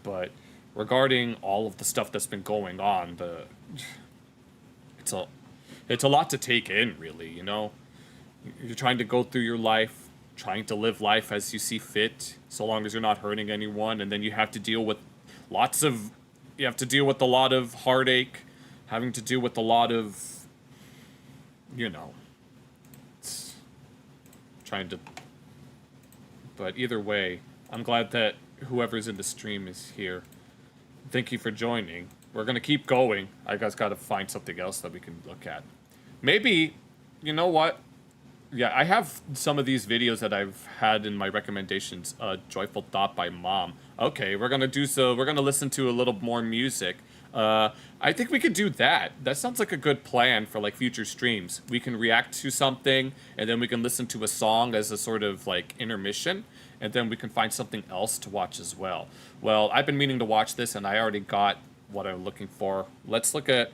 But regarding all of the stuff that's been going on, it's a lot to take in, really, you know? You're trying to go through your life, trying to live life as you see fit, so long as you're not hurting anyone, and then you have to deal with a lot of heartache, having to deal with a lot of, you know, but either way, I'm glad that whoever's in the stream is here. Thank you for joining. We're gonna keep going. I guys gotta find something else that we can look at. Maybe, you know what? Yeah, I have some of these videos that I've had in my recommendations. Joyful Thought by Mom. Okay, we're gonna listen to a little more music. I think we could do that. That sounds like a good plan for like future streams. We can react to something, and then we can listen to a song as a sort of like intermission, and then we can find something else to watch as well. Well, I've been meaning to watch this, and I already got what I'm looking for. Let's look at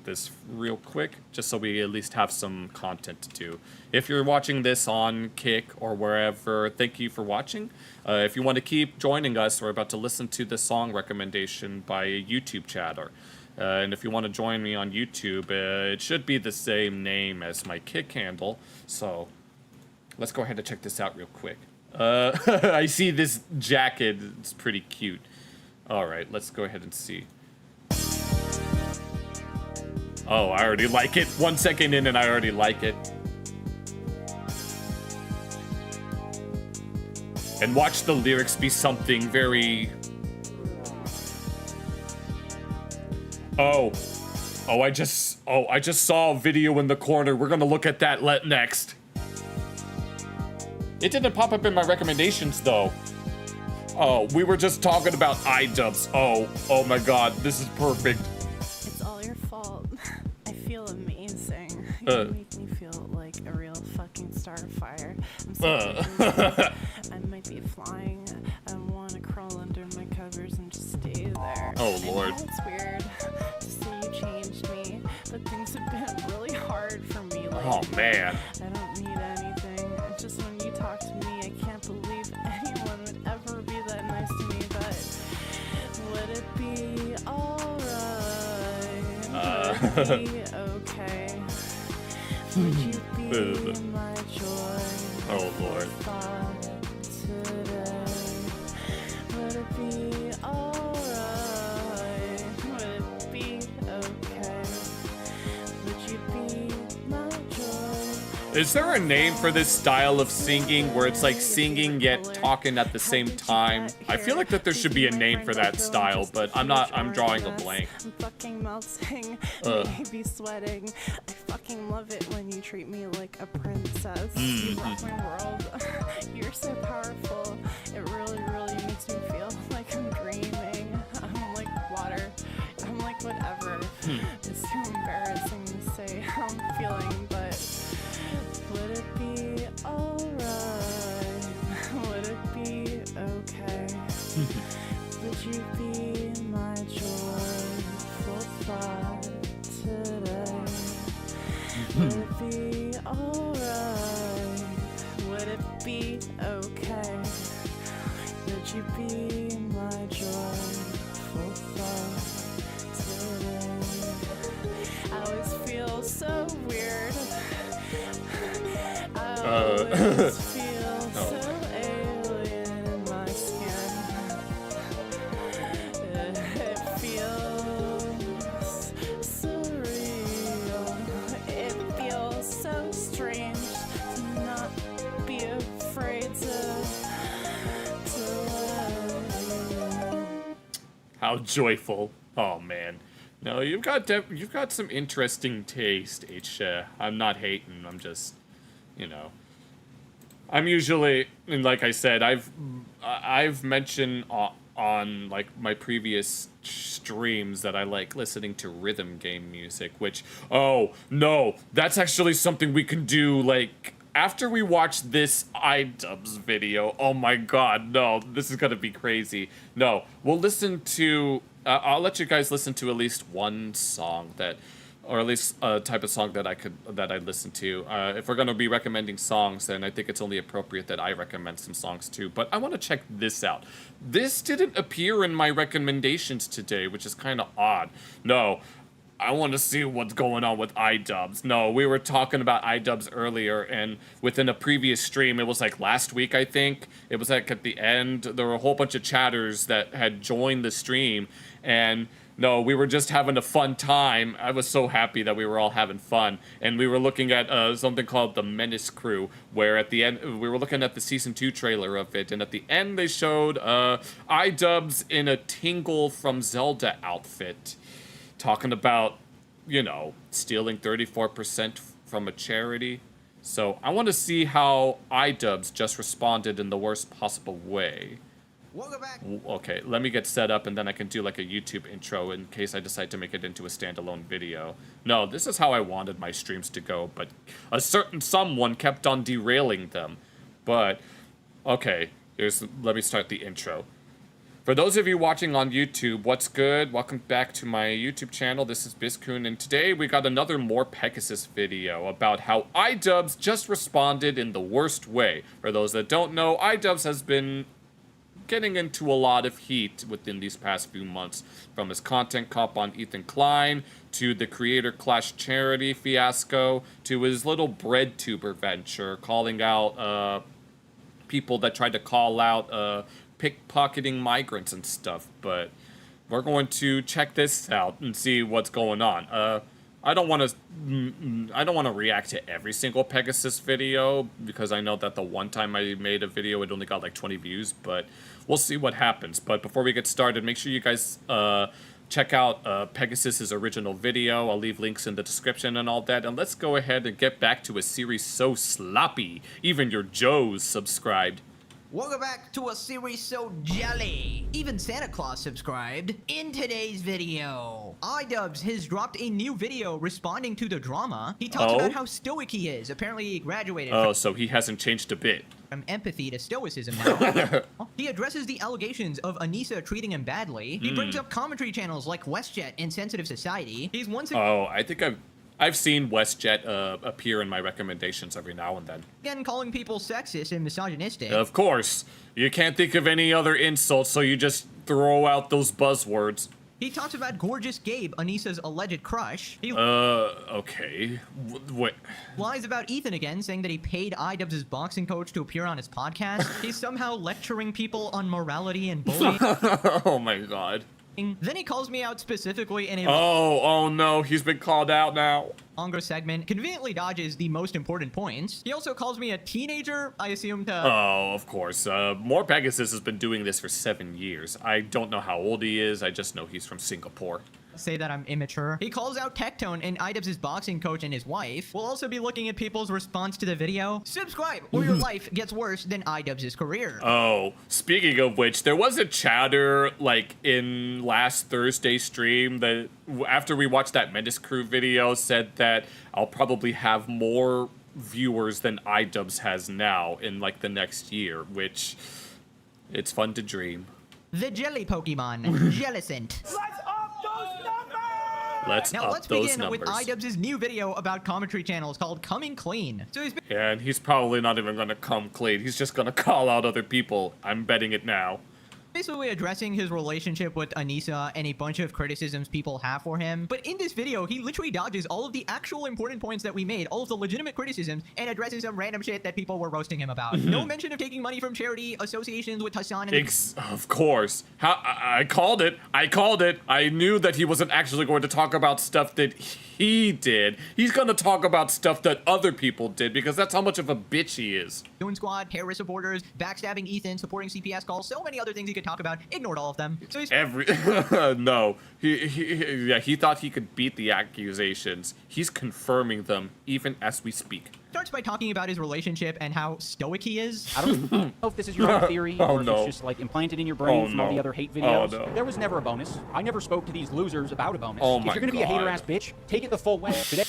this real quick, just so we at least have some content to do. If you're watching this on Kick or wherever, thank you for watching. If you want to keep joining us, we're about to listen to the song recommendation by a YouTube chatter. And if you want to join me on YouTube, it should be the same name as my Kick handle. So let's go ahead and check this out real quick. I see this jacket. It's pretty cute. All right, let's go ahead and see. Oh, I already like it. 1 second in and I already like it. And watch the lyrics be something very... I just saw a video in the corner. We're gonna look at that next. It didn't pop up in my recommendations though. Oh, we were just talking about iDubbbz. Oh my god, this is perfect. It's all your fault. I feel amazing. You make me feel like a real fucking starfire. I'm so I might be flying. I want to crawl under my covers and just stay there. Oh lord. I know it's weird to say you changed me. Oh, man. I don't need anything. Just when you talk to me, I can't believe anyone would ever be that nice to me. But would it be alright? Would it be okay? Would you be my joy? Oh, Lord. Today? Would it be alright? Would it be okay? Would you be my joy? Is there a name for this style of singing where it's like singing yet talking at the same time? I feel like that there should be a name for that style, but I'm drawing a blank. I'm fucking melting, maybe sweating. I fucking love it when you treat me like a princess. You rock my world. You're so powerful. It really, really makes me feel like I'm dreaming. I'm like water. I'm like whatever. It's too embarrassing to say how I'm feeling, but would it be alright? Would it be okay? Would you be my joyful thought today? Would it be alright? Would it be okay? Would you be my joyful thought today? I always feel so weird. I always feel so alien in my skin. It feels surreal. It feels so strange to not be afraid to let you. How joyful. Oh, man. No, you've got some interesting taste, H. I'm not hating. I'm just, you know. I'm usually, and like I said, I've mentioned on like my previous streams that I like listening to rhythm game music, which, oh no, that's actually something we can do like after we watch this iDubbbz video. Oh my god, no, this is gonna be crazy. No, we'll listen to, I'll let you guys listen to at least one song that, or at least a type of song that I listen to. If we're gonna be recommending songs, then I think it's only appropriate that I recommend some songs too. But I want to check this out. This didn't appear in my recommendations today, which is kind of odd. No, I want to see what's going on with iDubbbz. No, we were talking about iDubbbz earlier, and within a previous stream, it was like last week, I think. It was like at the end, there were a whole bunch of chatters that had joined the stream, and no, we were just having a fun time. I was so happy that we were all having fun. And we were looking at something called The Menace Crew, where at the end, we were looking at the Season 2 trailer of it, and at the end they showed iDubbbz in a Tingle from Zelda outfit, talking about, you know, stealing 34% from a charity. So I want to see how iDubbbz just responded in the worst possible way. Welcome back. Okay, let me get set up and then I can do like a YouTube intro in case I decide to make it into a standalone video. No, this is how I wanted my streams to go, but a certain someone kept on derailing them. But, okay, let me start the intro. For those of you watching on YouTube, what's good? Welcome back to my YouTube channel. This is Bizcoon, and today we got another More Pegasus video about how iDubbbz just responded in the worst way. For those that don't know, iDubbbz has been getting into a lot of heat within these past few months, from his content cop on Ethan Klein, to the Creator Clash charity fiasco, to his little breadtuber venture, calling out people that tried to call out pickpocketing migrants and stuff. But we're going to check this out and see what's going on. I don't want to react to every single Pegasus video, because I know that the one time I made a video, it only got like 20 views, but we'll see what happens. But before we get started, make sure you guys check out Pegasus's original video. I'll leave links in the description and all that. And let's go ahead and get back to a series so sloppy, even your Joes subscribed. Welcome back to a series so jelly. Even Santa Claus subscribed. In today's video, iDubbbz has dropped a new video responding to the drama. He talks about how stoic he is. Apparently he graduated so he hasn't changed a bit. From empathy to stoicism now. He addresses the allegations of Anissa treating him badly. He brings up commentary channels like WestJet and Sensitive Society. He's once again... Oh, I've seen WestJet appear in my recommendations every now and then. Again, calling people sexist and misogynistic. Of course. You can't think of any other insults, so you just throw out those buzzwords. He talks about gorgeous Gabe, Anissa's alleged crush. He okay. What? lies about Ethan again, saying that he paid iDubbbz' boxing coach to appear on his podcast. He's somehow lecturing people on morality and bullying. Oh my god. Then he calls me out specifically in a oh no, he's been called out now. longer segment, conveniently dodges the most important points. He also calls me a teenager, I assume to... Oh, of course. More Pegasus has been doing this for 7 years. I don't know how old he is, I just know he's from Singapore. Say that I'm immature. He calls out Tectone and iDubbbz' boxing coach and his wife. We'll also be looking at people's response to the video. Subscribe or your life gets worse than iDubbbz' career. Oh, speaking of which, there was a chatter, like, in last Thursday's stream that, after we watched that Menace Crew video, said that I'll probably have more viewers than iDubbbz has now in, like, the next year, which, it's fun to dream. The jelly Pokemon, Jellicent. Let's begin with iDubbbz' new video about commentary channels called Coming Clean. So he's Yeah, and he's probably not even gonna come clean. He's just gonna call out other people. I'm betting it now. basically addressing his relationship with Anissa and a bunch of criticisms people have for him. But in this video, he literally dodges all of the actual important points that we made, all of the legitimate criticisms, and addresses some random shit that people were roasting him about. No mention of taking money from charity, associations with Hassan and... Of course. I called it. I knew that he wasn't actually going to talk about stuff that he did. He's going to talk about stuff that other people did, because that's how much of a bitch he is. Goon Squad, terrorist supporters, backstabbing Ethan, supporting CPS calls, so many other things he could talk about. Ignored all of them. So he's... No. He thought he could beat the accusations. He's confirming them, even as we speak. Starts by talking about his relationship and how stoic he is. I don't know if this is your own theory or if it's just like implanted in your brain from all the other hate videos. There was never a bonus. I never spoke to these losers about a bonus. If you're gonna be a hater ass bitch, take it the full way. Today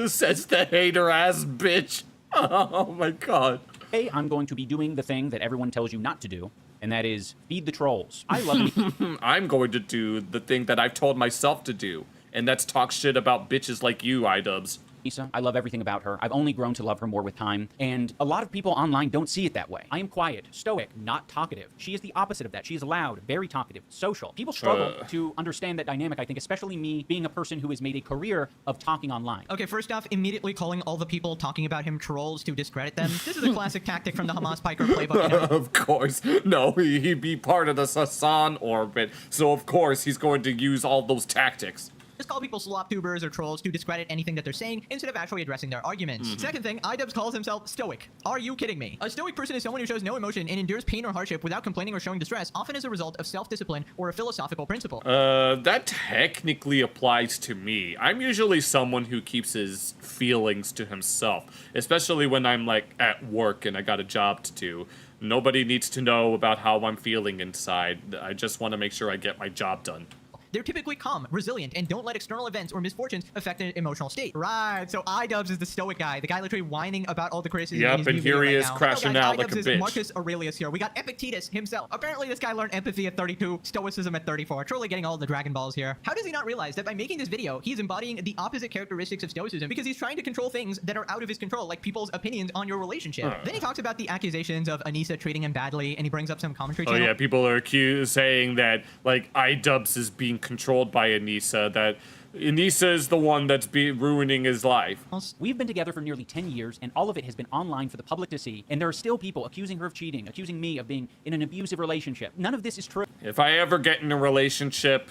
says the hater ass bitch. Oh my god. Today I'm going to be doing the thing that everyone tells you not to do, and that is feed the trolls. I love it. I'm going to do the thing that I've told myself to do, and that's talk shit about bitches like you, iDubbbz. Issa, I love everything about her. I've only grown to love her more with time, and a lot of people online don't see it that way. I am quiet, stoic, not talkative. She is the opposite of that. She is loud, very talkative, social. People struggle to understand that dynamic, I think, especially me being a person who has made a career of talking online. Okay, first off, immediately calling all the people talking about him trolls to discredit them. This is a classic tactic from the Hamas Piker playbook. Of course. No, he'd be part of the Hassan orbit, so of course he's going to use all those tactics. Just call people slop tubers or trolls to discredit anything that they're saying instead of actually addressing their arguments. Second thing, iDubbbz calls himself stoic. Are you kidding me? A stoic person is someone who shows no emotion and endures pain or hardship without complaining or showing distress, often as a result of self-discipline or a philosophical principle. That technically applies to me. I'm usually someone who keeps his feelings to himself, especially when I'm like at work and I got a job to do. Nobody needs to know about how I'm feeling inside. I just want to make sure I get my job done. They're typically calm, resilient, and don't let external events or misfortunes affect their emotional state. Right, so iDubbbz is the stoic guy, the guy literally whining about all the criticism. Yep, and here he is crashing out like a bitch. Marcus Aurelius here. We got Epictetus himself. Apparently this guy learned empathy at 32, stoicism at 34. Truly getting all the Dragon Balls here. How does he not realize that by making this video, he's embodying the opposite characteristics of stoicism because he's trying to control things that are out of his control, like people's opinions on your relationship. Then he talks about the accusations of Anissa treating him badly, and he brings up some commentary channel. Oh yeah, people are saying that like iDubbbz is being controlled by Anissa, that Anissa is the one that's ruining his life. We've been together for nearly 10 years, and all of it has been online for the public to see, and there are still people accusing her of cheating, accusing me of being in an abusive relationship. None of this is true. If I ever get in a relationship,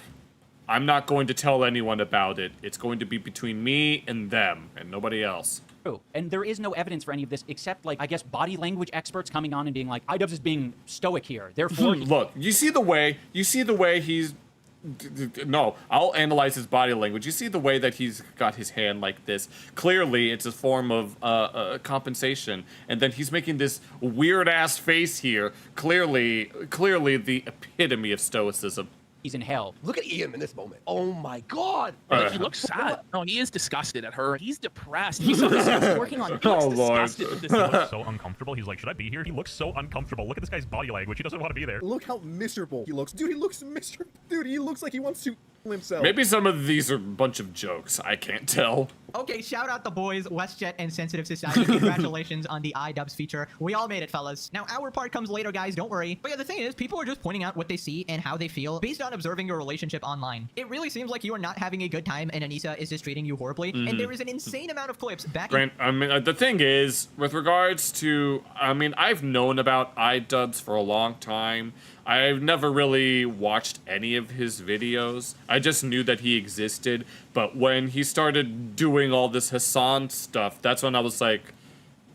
I'm not going to tell anyone about it. It's going to be between me and them, and nobody else. And there is no evidence for any of this except, like, I guess body language experts coming on and being like, iDubbbz is being stoic here, therefore... Look, you see the way he's... No, I'll analyze his body language. You see the way that he's got his hand like this. Clearly, it's a form of compensation. And then he's making this weird-ass face here. Clearly the epitome of stoicism. He's in hell. Look at Ian in this moment. Oh my god. He looks sad. No, he is disgusted at her. He's depressed. He's working on. He looks disgusted. He looks so uncomfortable. He's like, should I be here? He looks so uncomfortable. Look at this guy's body language. He doesn't want to be there. Look how miserable he looks. Dude, he looks miserable. Dude, he looks like he wants to himself. Maybe some of these are a bunch of jokes. I can't tell. Okay, shout out the boys, WestJet and Sensitive Society. Congratulations on the iDubbbz feature. We all made it, fellas. Now, our part comes later, guys. Don't worry. But yeah, the thing is, people are just pointing out what they see and how they feel based on observing your relationship online. It really seems like you are not having a good time and Anissa is just treating you horribly. And there is an insane amount of clips back. Grant, I mean, the thing is, with regards to, I mean, I've known about iDubbbz for a long time. I've never really watched any of his videos. I just knew that he existed. But when he started doing all this Hassan stuff, that's when I was like,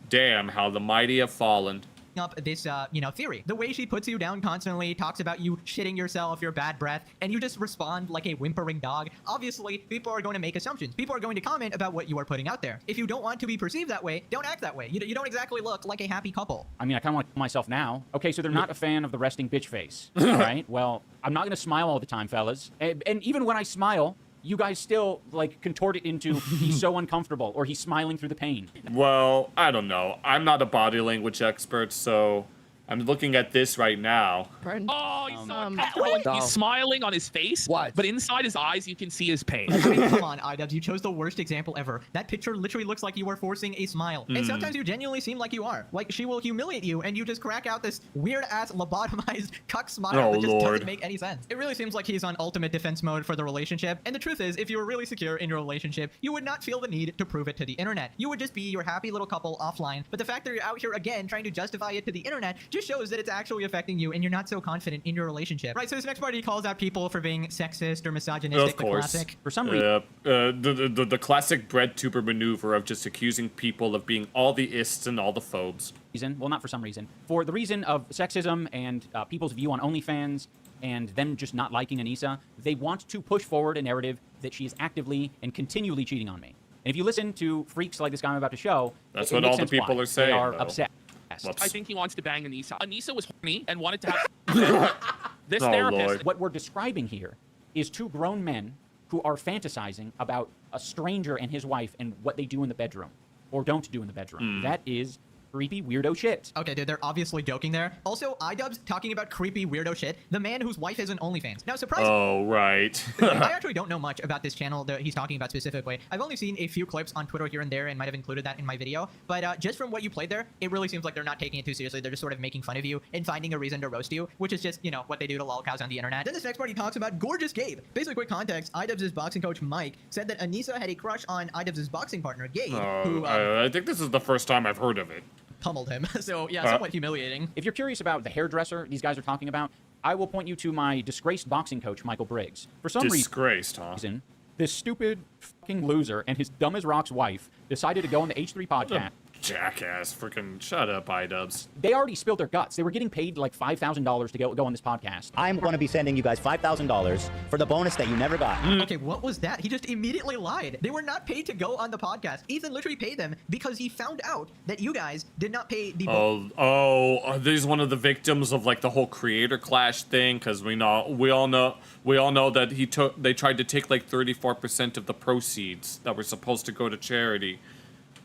damn, how the mighty have fallen. Up this, theory. The way she puts you down constantly, talks about you shitting yourself, your bad breath, and you just respond like a whimpering dog. Obviously, people are going to make assumptions. People are going to comment about what you are putting out there. If you don't want to be perceived that way, don't act that way. You don't exactly look like a happy couple. I mean, I kind of want to kill myself now. Okay, so they're not a fan of the resting bitch face, all right? Well, I'm not going to smile all the time, fellas. And even when I smile, you guys still, like, contort it into he's so uncomfortable or he's smiling through the pain. Well, I don't know. I'm not a body language expert, so I'm looking at this right now. Oh, he's so uncomfortable. He's smiling on his face, but inside his eyes, you can see his pain. I mean, come on, iDubbbz, you chose the worst example ever. That picture literally looks like you are forcing a smile. And sometimes you genuinely seem like you are. Like, she will humiliate you, and you just crack out this weird-ass lobotomized cuck smile that just doesn't make any sense. It really seems like he's on ultimate defense mode for the relationship. And the truth is, if you were really secure in your relationship, you would not feel the need to prove it to the internet. You would just be your happy little couple offline. But the fact that you're out here again trying to justify it to the internet just shows that it's actually affecting you and you're not so confident in your relationship. Right, so this next part, he calls out people for being sexist or misogynistic. Of course. The classic. For some reason. The classic breadtuber maneuver of just accusing people of being all the ists and all the phobes. Well, not for some reason. For the reason of sexism and people's view on OnlyFans and them just not liking Anissa, they want to push forward a narrative that she is actively and continually cheating on me. And if you listen to freaks like this guy I'm about to show, that's what all the people are saying. They are upset. I think he wants to bang Anissa. Anissa was horny and wanted to have this therapist. Lord. What we're describing here is two grown men who are fantasizing about a stranger and his wife and what they do in the bedroom or don't do in the bedroom. That is creepy weirdo shit. Okay, dude, they're obviously joking there. Also, iDubbbz talking about creepy weirdo shit. The man whose wife is an OnlyFans. Now, surprisingly, oh, right. I actually don't know much about this channel that he's talking about specifically. I've only seen a few clips on Twitter here and there and might have included that in my video. But just from what you played there, it really seems like they're not taking it too seriously. They're just sort of making fun of you and finding a reason to roast you, which is just, what they do to lolcows on the internet. Then this next part, he talks about Gorgeous Gabe. Basically, quick context, iDubbbz's boxing coach, Mike, said that Anissa had a crush on iDubbbz's boxing partner, Gabe, who... I think this is the first time I've heard of it. Pummeled him. So, yeah, somewhat humiliating. If you're curious about the hairdresser these guys are talking about, I will point you to my disgraced boxing coach, Michael Briggs. For some reason, this stupid fucking loser and his dumb as rocks wife decided to go on the H3 podcast. Jackass, freaking shut up, iDubbbz. They already spilled their guts. They were getting paid like $5,000 to go on this podcast. I'm going to be sending you guys $5,000 for the bonus that you never got. Okay, what was that? He just immediately lied. They were not paid to go on the podcast. Ethan literally paid them because he found out that you guys did not pay the are these one of the victims of like the whole creator clash thing? Because we all know that they tried to take like 34% of the proceeds that were supposed to go to charity.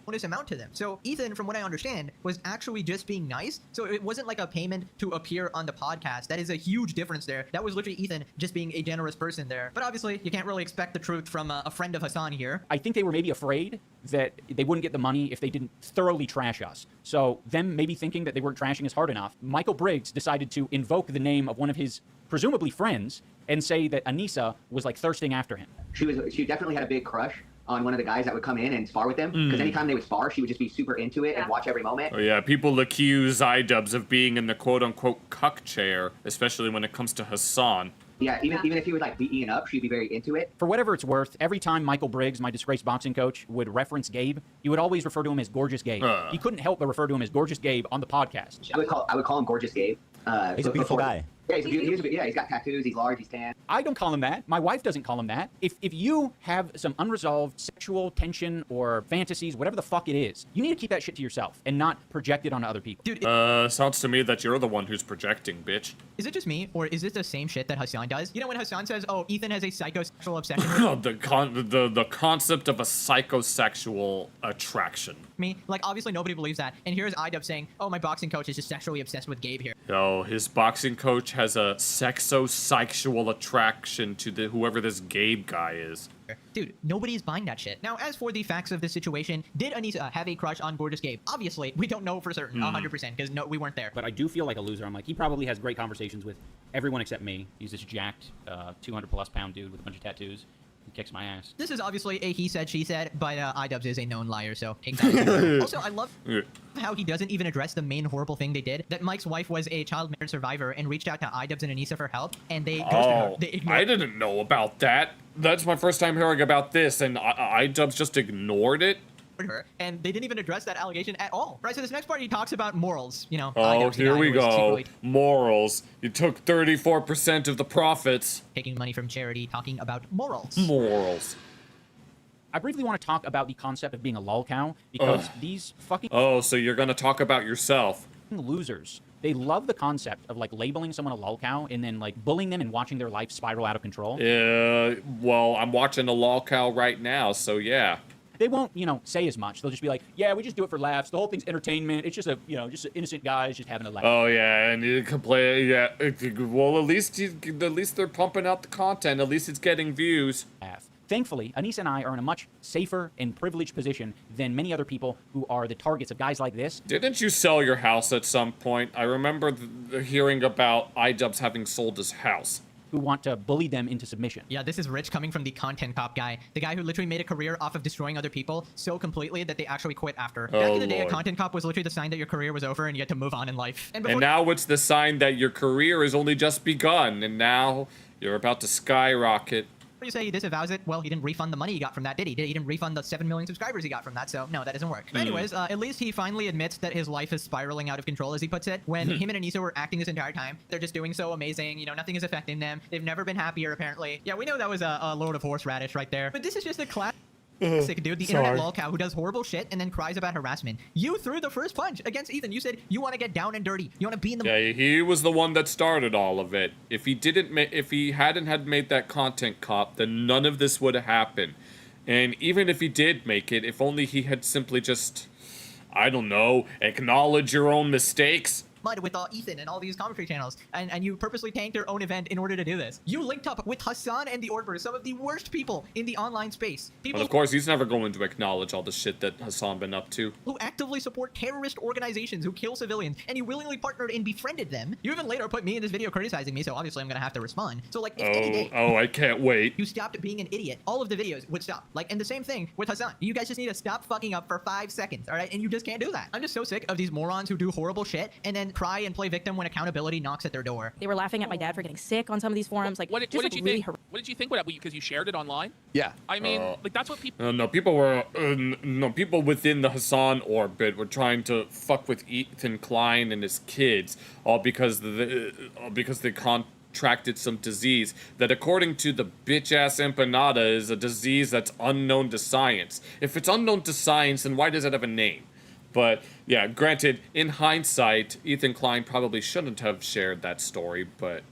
Bonus amount to them. So Ethan, from what I understand, was actually just being nice. So it wasn't like a payment to appear on the podcast. That is a huge difference there. That was literally Ethan just being a generous person there. But obviously, you can't really expect the truth from a friend of Hassan here. I think they were maybe afraid that they wouldn't get the money if they didn't thoroughly trash us. So them maybe thinking that they weren't trashing us hard enough, Michael Briggs decided to invoke the name of one of his presumably friends and say that Anissa was like thirsting after him. She definitely had a big crush on one of the guys that would come in and spar with them, because anytime they would spar, she would just be super into it and watch every moment. Oh yeah, people accuse iDubbbz of being in the quote-unquote cuck chair, especially when it comes to Hassan. Yeah, even if he would like beat Ian up, she'd be very into it. For whatever it's worth, every time Michael Briggs, my disgraced boxing coach, would reference Gabe, he would always refer to him as Gorgeous Gabe. He couldn't help but refer to him as Gorgeous Gabe on the podcast. I would call him Gorgeous Gabe. He's a beautiful guy. Yeah, he's got tattoos, he's large, he's tan. I don't call him that. My wife doesn't call him that. If you have some unresolved sexual tension or fantasies, whatever the fuck it is, you need to keep that shit to yourself and not project it onto other people. Dude, sounds to me that you're the one who's projecting, bitch. Is it just me, or is this the same shit that Hassan does? You know when Hassan says, oh, Ethan has a psychosexual obsession with the concept of a psychosexual attraction. Me? Like, obviously nobody believes that. And here's iDubbbz saying, oh, my boxing coach is just sexually obsessed with Gabe here. Yo, his boxing coach has a sexosexual attraction attraction to whoever this Gabe guy is. Dude, nobody's buying that shit. Now, as for the facts of this situation, did Anissa have a crush on Gorgeous Gabe? Obviously, we don't know for certain, 100%, because no, we weren't there. But I do feel like a loser. I'm like, he probably has great conversations with everyone except me. He's this jacked, 200-plus pound dude with a bunch of tattoos. He kicks my ass. This is obviously a he said, she said, but iDubbbz is a known liar, so take that. Also, I love how he doesn't even address the main horrible thing they did, that Mike's wife was a child marriage survivor and reached out to iDubbbz and Anissa for help, and they ghosted her. They ignored I didn't know about that. That's my first time hearing about this, and iDubbbz just ignored it? her, and they didn't even address that allegation at all. Right, so this next part, he talks about morals, you know. Oh, here we go. Morals. You took 34% of the profits. Taking money from charity, talking about morals. Morals. I briefly want to talk about the concept of being a lol cow, because these fucking... Oh, so you're gonna talk about yourself. Losers. They love the concept of, like, labeling someone a lol cow and then, like, bullying them and watching their life spiral out of control. Yeah, well, I'm watching a lol cow right now, so yeah. They won't, you know, say as much. They'll just be like, yeah, we just do it for laughs. The whole thing's entertainment. It's just a, you know, just an innocent guys just having a laugh. Oh, yeah, and you can play, yeah. Well, at least they're pumping out the content. At least it's getting views. Thankfully, Anissa and I are in a much safer and privileged position than many other people who are the targets of guys like this. Didn't you sell your house at some point? I remember hearing about iDubbbz having sold his house. Who want to bully them into submission. Yeah, this is Rich coming from the content cop guy. The guy who literally made a career off of destroying other people so completely that they actually quit after. Back in the day, a content cop was literally the sign that your career was over and you had to move on in life. And now it's the sign that your career has only just begun, and now you're about to skyrocket. You say he disavows it, well, he didn't refund the money he got from that, did he? He didn't refund the 7 million subscribers he got from that, so no, that doesn't work. Anyways, at least he finally admits that his life is spiraling out of control, as he puts it. When him and Anissa were acting this entire time, they're just doing so amazing, you know, nothing is affecting them. They've never been happier, apparently. Yeah, we know that was a load of horseradish right there. But this is just a classic dude, the internet lolcow who does horrible shit and then cries about harassment. You threw the first punch against Ethan. You said you want to get down and dirty. You want to be in the... Yeah, he was the one that started all of it. If he hadn't had made that content cop, then none of this would have happened. And even if he did make it, if only he had simply just, I don't know, acknowledge your own mistakes. Mud with Ethan and all these commentary channels, and you purposely tanked your own event in order to do this. You linked up with Hassan and the Orbers, some of the worst people in the online space. People, and of course, he's never going to acknowledge all the shit that Hassan been up to. Who actively support terrorist organizations who kill civilians, and you willingly partnered and befriended them. You even later put me in this video criticizing me, so obviously I'm gonna have to respond. So like, if any day, I can't wait. You stopped being an idiot, all of the videos would stop. Like, and the same thing with Hassan. You guys just need to stop fucking up for 5 seconds, all right? And you just can't do that. I'm just so sick of these morons who do horrible shit and then cry and play victim when accountability knocks at their door. They were laughing at my dad for getting sick on some of these forums. Like, what did you think? What did you think? Because you shared it online? Yeah. I mean, like that's what people. People within the Hassan orbit were trying to fuck with Ethan Klein and his kids, all because they contracted some disease that, according to the bitch-ass empanada, is a disease that's unknown to science. If it's unknown to science, then why does it have a name? But, yeah, granted, in hindsight, Ethan Klein probably shouldn't have shared that story, but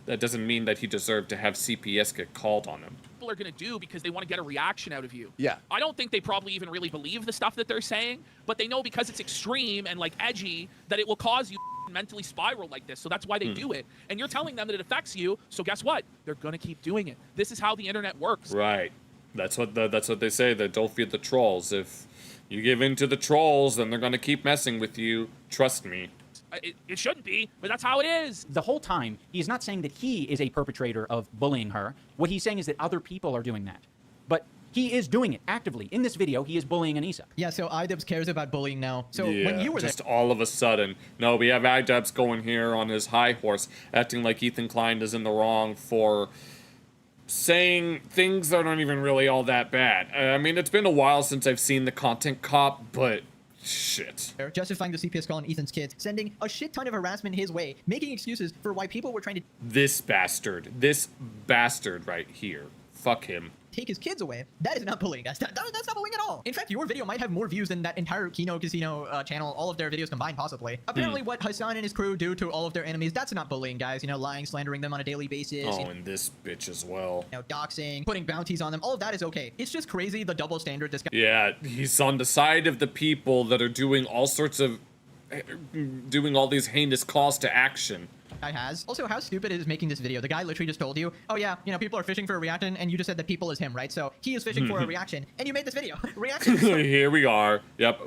that doesn't mean that he deserved to have CPS get called on him. People are going to do because they want to get a reaction out of you. Yeah. I don't think they probably even really believe the stuff that they're saying, but they know because it's extreme and, like, edgy that it will cause you mentally spiral like this, so that's why they do it. And you're telling them that it affects you, so guess what? They're going to keep doing it. This is how the internet works. Right. That's what they say, that don't feed the trolls. If you give in to the trolls, then they're going to keep messing with you. Trust me. It shouldn't be, but that's how it is. The whole time, he's not saying that he is a perpetrator of bullying her. What he's saying is that other people are doing that. But he is doing it actively. In this video, he is bullying Anissa. Yeah, so iDubbbz cares about bullying now. So when you were just all of a sudden. No, we have iDubbbz going here on his high horse, acting like Ethan Klein is in the wrong for saying things that aren't even really all that bad. I mean, it's been a while since I've seen the content cop, but shit. Justifying the CPS call on Ethan's kids, sending a shit ton of harassment his way, making excuses for why people were trying to... This bastard right here. Fuck him. Take his kids away. That is not bullying, guys. That's not bullying at all. In fact, your video might have more views than that entire Kino Casino channel, all of their videos combined, possibly. Apparently, what Hassan and his crew do to all of their enemies, that's not bullying, guys. You know, lying, slandering them on a daily basis. Oh, and this bitch as well. You know, doxing, putting bounties on them. All of that is okay. It's just crazy, the double standard this guy... Yeah, he's on the side of the people that are doing all sorts of doing all these heinous calls to action. Guy has. Also, how stupid is making this video? The guy literally just told you, oh yeah, you know, people are fishing for a reaction, and you just said that people is him, right? So he is fishing for a reaction, and you made this video. Reaction. Here we are. Yep.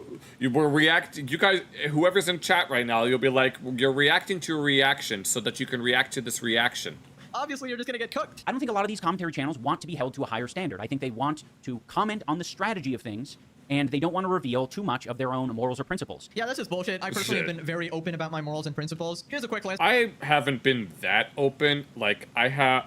We're reacting. You guys, whoever's in chat right now, you'll be like, you're reacting to a reaction so that you can react to this reaction. Obviously, you're just gonna get cooked. I don't think a lot of these commentary channels want to be held to a higher standard. I think they want to comment on the strategy of things, and they don't want to reveal too much of their own morals or principles. Yeah, that's just bullshit. I personally have been very open about my morals and principles. Here's a quick list. I haven't been that open. Like, I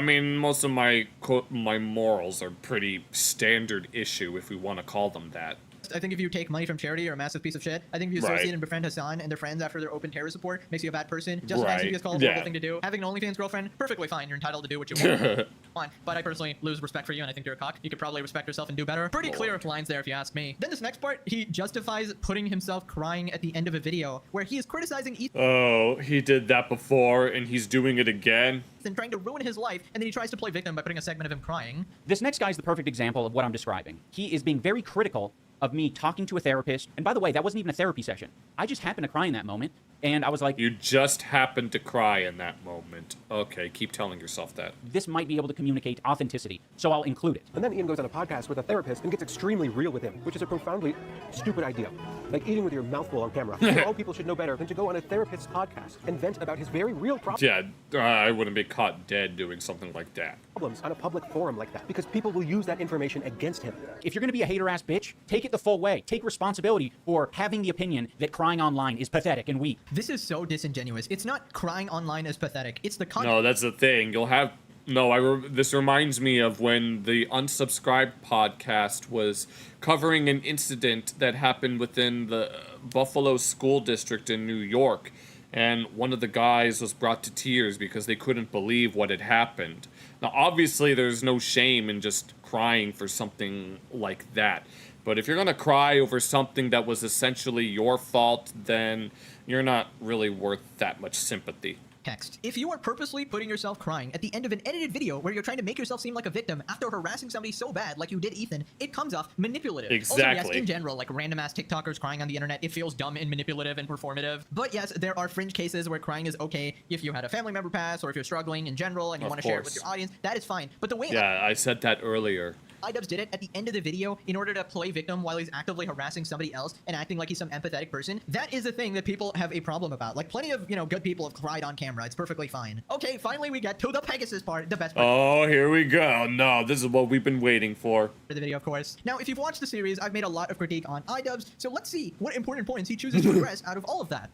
mean, most of my morals are pretty standard issue, if we want to call them that. I think if you take money from charity, you're a massive piece of shit. I think if you associate and befriend Hassan and their friends after their open terror support makes you a bad person. Just as nice as called a horrible thing to do. Having an OnlyFans girlfriend, perfectly fine. You're entitled to do what you want. But I personally lose respect for you, and I think you're a cock. You could probably respect yourself and do better. Pretty clear lines there, if you ask me. Then this next part, he justifies putting himself crying at the end of a video where he is criticizing Ethan. Oh, he did that before, and he's doing it again. And trying to ruin his life, and then he tries to play victim by putting a segment of him crying. This next guy is the perfect example of what I'm describing. He is being very critical of me talking to a therapist. And by the way, that wasn't even a therapy session. I just happened to cry in that moment. And I was like... You just happened to cry in that moment. Okay, keep telling yourself that. This might be able to communicate authenticity, so I'll include it. And then Ian goes on a podcast with a therapist and gets extremely real with him, which is a profoundly stupid idea. Like eating with your mouth full on camera. All people should know better than to go on a therapist's podcast and vent about his very real problems. Yeah, I wouldn't be caught dead doing something like that. Problems on a public forum like that, because people will use that information against him. If you're going to be a hater-ass bitch, take it the full way. Take responsibility for having the opinion that crying online is pathetic and weak. This is so disingenuous. It's not crying online is pathetic. It's the content. No, that's the thing. You'll have... No, this reminds me of when the Unsubscribed podcast was covering an incident that happened within the Buffalo School District in New York. And one of the guys was brought to tears because they couldn't believe what had happened. Now, obviously, there's no shame in just crying for something like that. But if you're going to cry over something that was essentially your fault, then you're not really worth that much sympathy. Text. If you are purposely putting yourself crying at the end of an edited video where you're trying to make yourself seem like a victim after harassing somebody so bad like you did Ethan, it comes off manipulative. Exactly. Also, yes, in general, like random ass TikTokers crying on the internet, it feels dumb and manipulative and performative. But yes, there are fringe cases where crying is okay if you had a family member pass or if you're struggling in general and you want to share it with your audience. That is fine. But the way I said that earlier. iDubbbz did it at the end of the video in order to play victim while he's actively harassing somebody else and acting like he's some empathetic person. That is a thing that people have a problem about. Like plenty of, good people have cried on camera. It's perfectly fine. Okay, finally we get to the Pegasus part, the best part. Oh, here we go. No, this is what we've been waiting for. The video, of course. Now, if you've watched the series, I've made a lot of critique on iDubbbz, so let's see what important points he chooses to address out of all of that.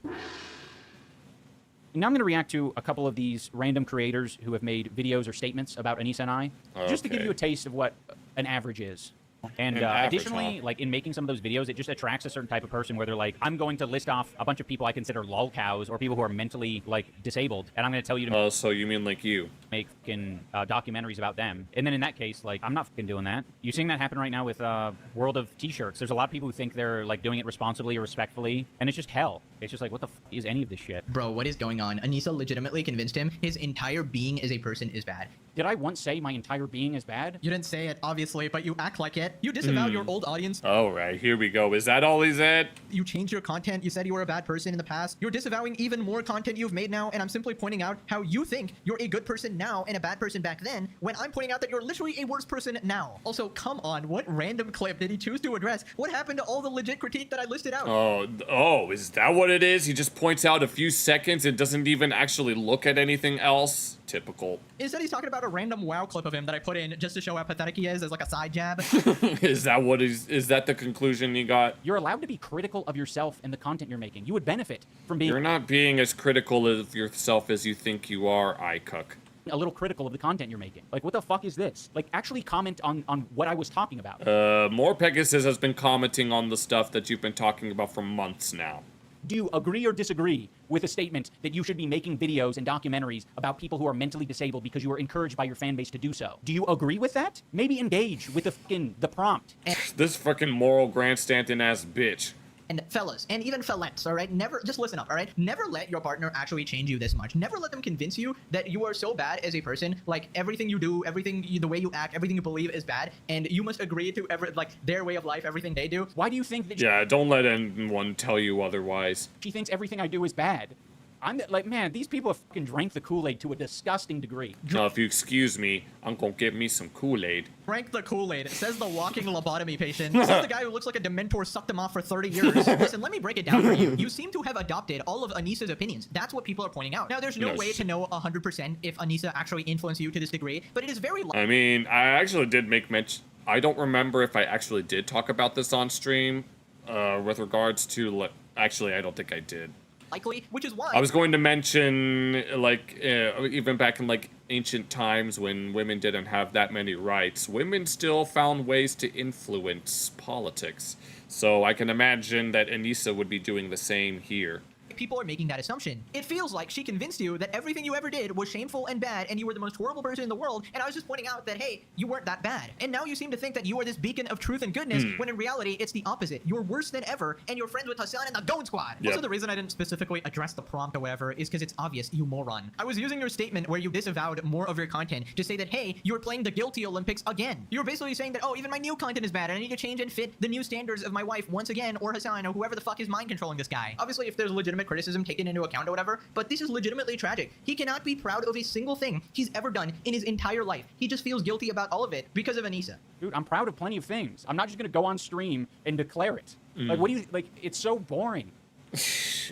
Now I'm going to react to a couple of these random creators who have made videos or statements about Anissa and I, just to give you a taste of what an average is. And additionally, like in making some of those videos, it just attracts a certain type of person where they're like, I'm going to list off a bunch of people I consider lol cows or people who are mentally like disabled, and I'm going to tell you to. Oh, so you mean like you? Make fucking documentaries about them, and then in that case, like I'm not fucking doing that. You're seeing that happen right now with World of T-shirts. There's a lot of people who think they're like doing it responsibly or respectfully, and it's just hell. It's just like, what the f is any of this shit? Bro, what is going on? Anissa legitimately convinced him his entire being as a person is bad. Did I once say my entire being is bad? You didn't say it, obviously, but you act like it. You disavow your old audience. All right, here we go. Is that all he said? You changed your content. You said you were a bad person in the past. You're disavowing even more content you've made now, and I'm simply pointing out how you think you're a good person now and a bad person back then, when I'm pointing out that you're literally a worse person now. Also, come on, what random clip did he choose to address? What happened to all the legit critique that I listed out? Oh, is that what it is? He just points out a few seconds and doesn't even actually look at anything else? Typical. Instead, he's talking about a random WoW clip of him that I put in just to show how pathetic he is as like a side jab. Is that the conclusion you got? You're allowed to be critical of yourself and the content you're making. You would benefit from being... You're not being as critical of yourself as you think you are, iCuck. A little critical of the content you're making. Like, what the fuck is this? Like, actually comment on what I was talking about. More Pegasus has been commenting on the stuff that you've been talking about for months now. Do you agree or disagree with a statement that you should be making videos and documentaries about people who are mentally disabled because you are encouraged by your fan base to do so? Do you agree with that? Maybe engage with the prompt. This fucking moral grandstanding ass bitch. And fellas, and even fellettes, all right? Never, just listen up, all right? Never let your partner actually change you this much. Never let them convince you that you are so bad as a person, like everything you do, the way you act, everything you believe is bad, and you must agree to their way of life, everything they do. Why do you think that? Yeah, don't let anyone tell you otherwise. She thinks everything I do is bad. I'm like, man, these people have fucking drank the Kool-Aid to a disgusting degree. Now, if you excuse me, I'm gonna get me some Kool-Aid. Drank the Kool-Aid. It says the walking lobotomy patient. It says the guy who looks like a Dementor sucked him off for 30 years. Listen, let me break it down for you. You seem to have adopted all of Anissa's opinions. That's what people are pointing out. Now, there's no way to know 100% if Anissa actually influenced you to this degree, but it is very I mean, I actually did make mention. I don't remember if I actually did talk about this on stream with regards to... Actually, I don't think I did. Likely, which is why I was going to mention, like, even back in, like, ancient times when women didn't have that many rights, women still found ways to influence politics. So I can imagine that Anissa would be doing the same here. people are making that assumption. It feels like she convinced you that everything you ever did was shameful and bad and you were the most horrible person in the world, and I was just pointing out that, hey, you weren't that bad. And now you seem to think that you are this beacon of truth and goodness, when in reality, it's the opposite. You're worse than ever, and you're friends with Hassan and the Goon Squad. Yep. Also, the reason I didn't specifically address the prompt or whatever is because it's obvious, you moron. I was using your statement where you disavowed more of your content to say that, hey, you were playing the guilty Olympics again. You were basically saying that, oh, even my new content is bad, and I need to change and fit the new standards of my wife once again, or Hassan, or whoever the fuck is mind controlling this guy. Obviously, if there's legitimate criticism taken into account or whatever, but this is legitimately tragic. He cannot be proud of a single thing he's ever done in his entire life. He just feels guilty about all of it because of Anissa. Dude, I'm proud of plenty of things. I'm not just gonna go on stream and declare it. Like, what do you, like, it's so boring.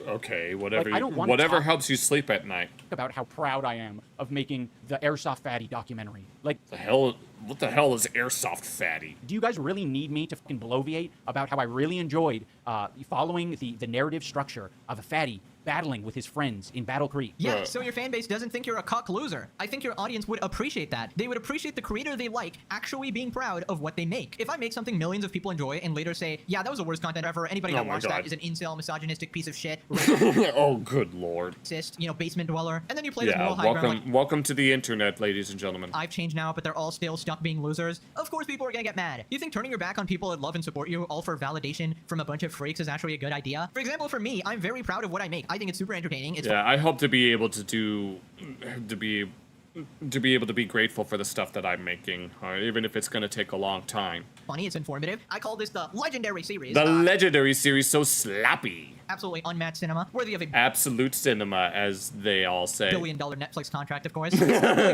Okay, whatever. Like, I don't want whatever to helps you sleep at night. About how proud I am of making the Airsoft Fatty documentary. Like, what the hell is Airsoft Fatty? Do you guys really need me to fucking bloviate about how I really enjoyed following the narrative structure of a fatty battling with his friends in Battle Creek? Yeah, so your fan base doesn't think you're a cock loser. I think your audience would appreciate that. They would appreciate the creator they like actually being proud of what they make. If I make something millions of people enjoy and later say, yeah, that was the worst content ever, anybody that watched that is an incel, misogynistic piece of shit. Oh, good lord. You know, basement dweller. And then you play this moral high ground like, welcome to the internet, ladies and gentlemen. I've changed now, but they're all still stuck being losers. Of course people are gonna get mad. You think turning your back on people that love and support you all for validation from a bunch of freaks is actually a good idea? For example, for me, I'm very proud of what I make. I think it's super entertaining. Yeah, I hope to be able to be able to be grateful for the stuff that I'm making, even if it's going to take a long time. Funny, it's informative. I call this the legendary series. The legendary series, so sloppy. Absolutely unmatched cinema, worthy of a absolute cinema, as they all say. $1 billion Netflix contract, of course.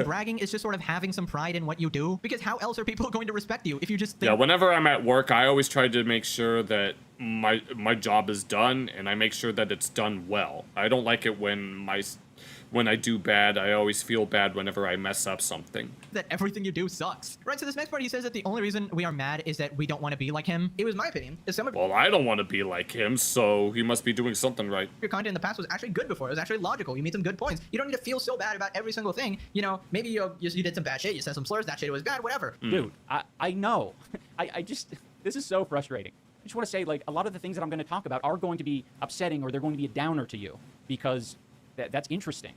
Bragging is just sort of having some pride in what you do, because how else are people going to respect you if you just think... Yeah, whenever I'm at work, I always try to make sure that my job is done, and I make sure that it's done well. I don't like it when I do bad. I always feel bad whenever I mess up something. That everything you do sucks. Right, so this next part, he says that the only reason we are mad is that we don't want to be like him. It was my opinion. Well, I don't want to be like him, so he must be doing something right. Your content in the past was actually good before. It was actually logical. You made some good points. You don't need to feel so bad about every single thing. You know, maybe you did some bad shit. You said some slurs. That shit was bad, whatever. Dude, I know. I just, this is so frustrating. I just want to say, like, a lot of the things that I'm going to talk about are going to be upsetting or they're going to be a downer to you because that's interesting.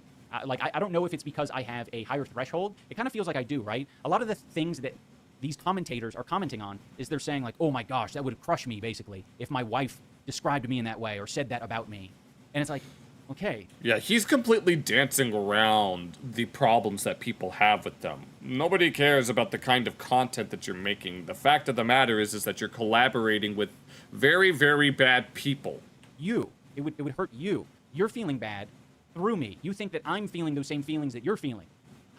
Like, I don't know if it's because I have a higher threshold. It kind of feels like I do, right? A lot of the things that these commentators are commenting on is they're saying, like, oh my gosh, that would crush me, basically, if my wife described me in that way or said that about me. And it's like, okay. Yeah, he's completely dancing around the problems that people have with them. Nobody cares about the kind of content that you're making. The fact of the matter is that you're collaborating with very, very bad people. It would hurt you. You're feeling bad through me. You think that I'm feeling those same feelings that you're feeling.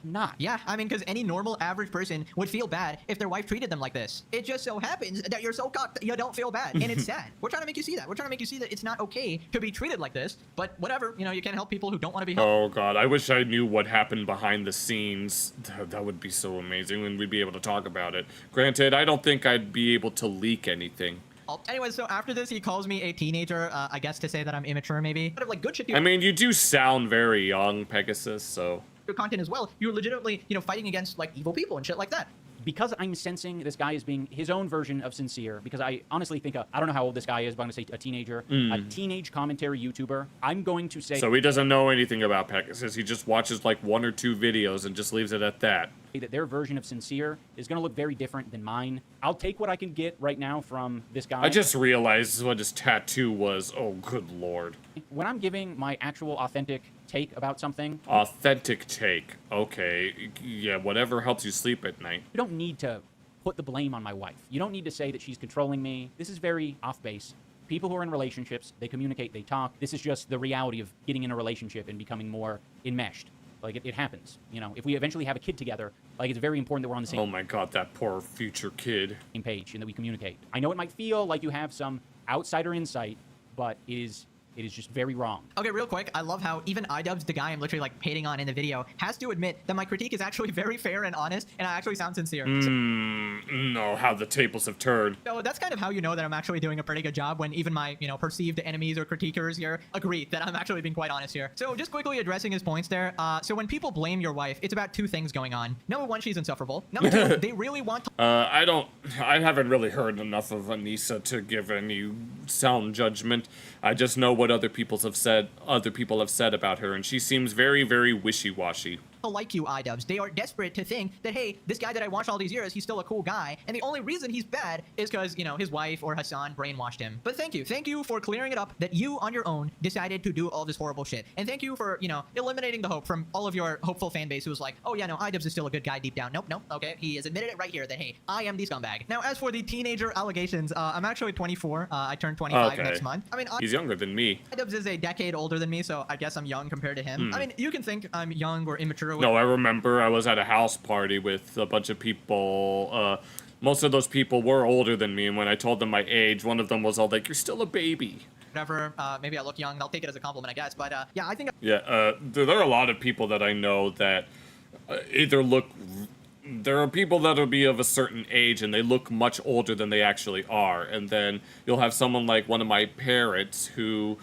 I'm not. Yeah, I mean, because any normal average person would feel bad if their wife treated them like this. It just so happens that you're so cocked that you don't feel bad, and it's sad. We're trying to make you see that. We're trying to make you see that it's not okay to be treated like this, but whatever, you know, you can't help people who don't want to be helped. Oh god, I wish I knew what happened behind the scenes. That would be so amazing when we'd be able to talk about it. Granted, I don't think I'd be able to leak anything. Anyway, so after this, he calls me a teenager, I guess to say that I'm immature, maybe. But like good shit. I mean, you do sound very young, Pegasus, so... Your content as well, you're legitimately, you know, fighting against, like, evil people and shit like that. Because I'm sensing this guy as being his own version of sincere, because I honestly think, I don't know how old this guy is, but I'm going to say a teenager, a teenage commentary YouTuber, I'm going to say... So he doesn't know anything about Pegasus, he just watches like 1 or 2 videos and just leaves it at that. that their version of sincere is going to look very different than mine. I'll take what I can get right now from this guy. I just realized what his tattoo was. Oh, good lord. When I'm giving my actual authentic take about something. Authentic take. Okay. Yeah, whatever helps you sleep at night. You don't need to put the blame on my wife. You don't need to say that she's controlling me. This is very off base. People who are in relationships, they communicate, they talk. This is just the reality of getting in a relationship and becoming more enmeshed. Like, it happens. You know, if we eventually have a kid together, like, it's very important that we're on the same... Oh my god, that poor future kid. ...page and that we communicate. I know it might feel like you have some outsider insight, but it is just very wrong. Okay, real quick, I love how even iDubbbz, the guy I'm literally like hating on in the video, has to admit that my critique is actually very fair and honest, and I actually sound sincere. No, how the tables have turned. So that's kind of how you know that I'm actually doing a pretty good job when even my, perceived enemies or critiquers here agree that I'm actually being quite honest here. So just quickly addressing his points there. So when people blame your wife, it's about two things going on. Number one, she's insufferable. Number two, they really want to... I haven't really heard enough of Anissa to give any sound judgment. I just know what other people have said about her, and she seems very, very wishy-washy. Like you, iDubbbz. They are desperate to think that, hey, this guy that I watched all these years, he's still a cool guy, and the only reason he's bad is because, his wife or Hassan brainwashed him. But thank you for clearing it up that you, on your own, decided to do all this horrible shit. And thank you for, eliminating the hope from all of your hopeful fan base who was like, oh yeah, no, iDubbbz is still a good guy deep down. Nope, okay, he has admitted it right here that, hey, I am the scumbag. Now, as for the teenager allegations, I'm actually 24. I turn 25 next month. I mean, he's younger than me. iDubbbz is a decade older than me, so I guess I'm young compared to him. I mean, you can think I'm young or immature. No, I remember I was at a house party with a bunch of people. Most of those people were older than me, and when I told them my age, one of them was all like, "You're still a baby." Whatever. Maybe I look young. I'll take it as a compliment, I guess. But yeah, I think. Yeah. There are a lot of people that I know that either look. There are people that'll be of a certain age and they look much older than they actually are, and then you'll have someone like one of my parents who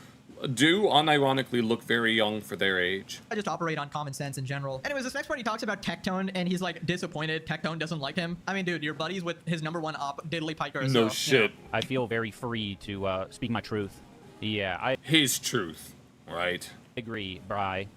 do unironically look very young for their age. I just operate on common sense in general. Anyways, this next part he talks about Tectone, and he's like disappointed Tectone doesn't like him. I mean, dude, you're buddies with his #1 op, Diddley Piker. No shit. I feel very free to speak my truth. Yeah, his truth, right? Agree, Bri.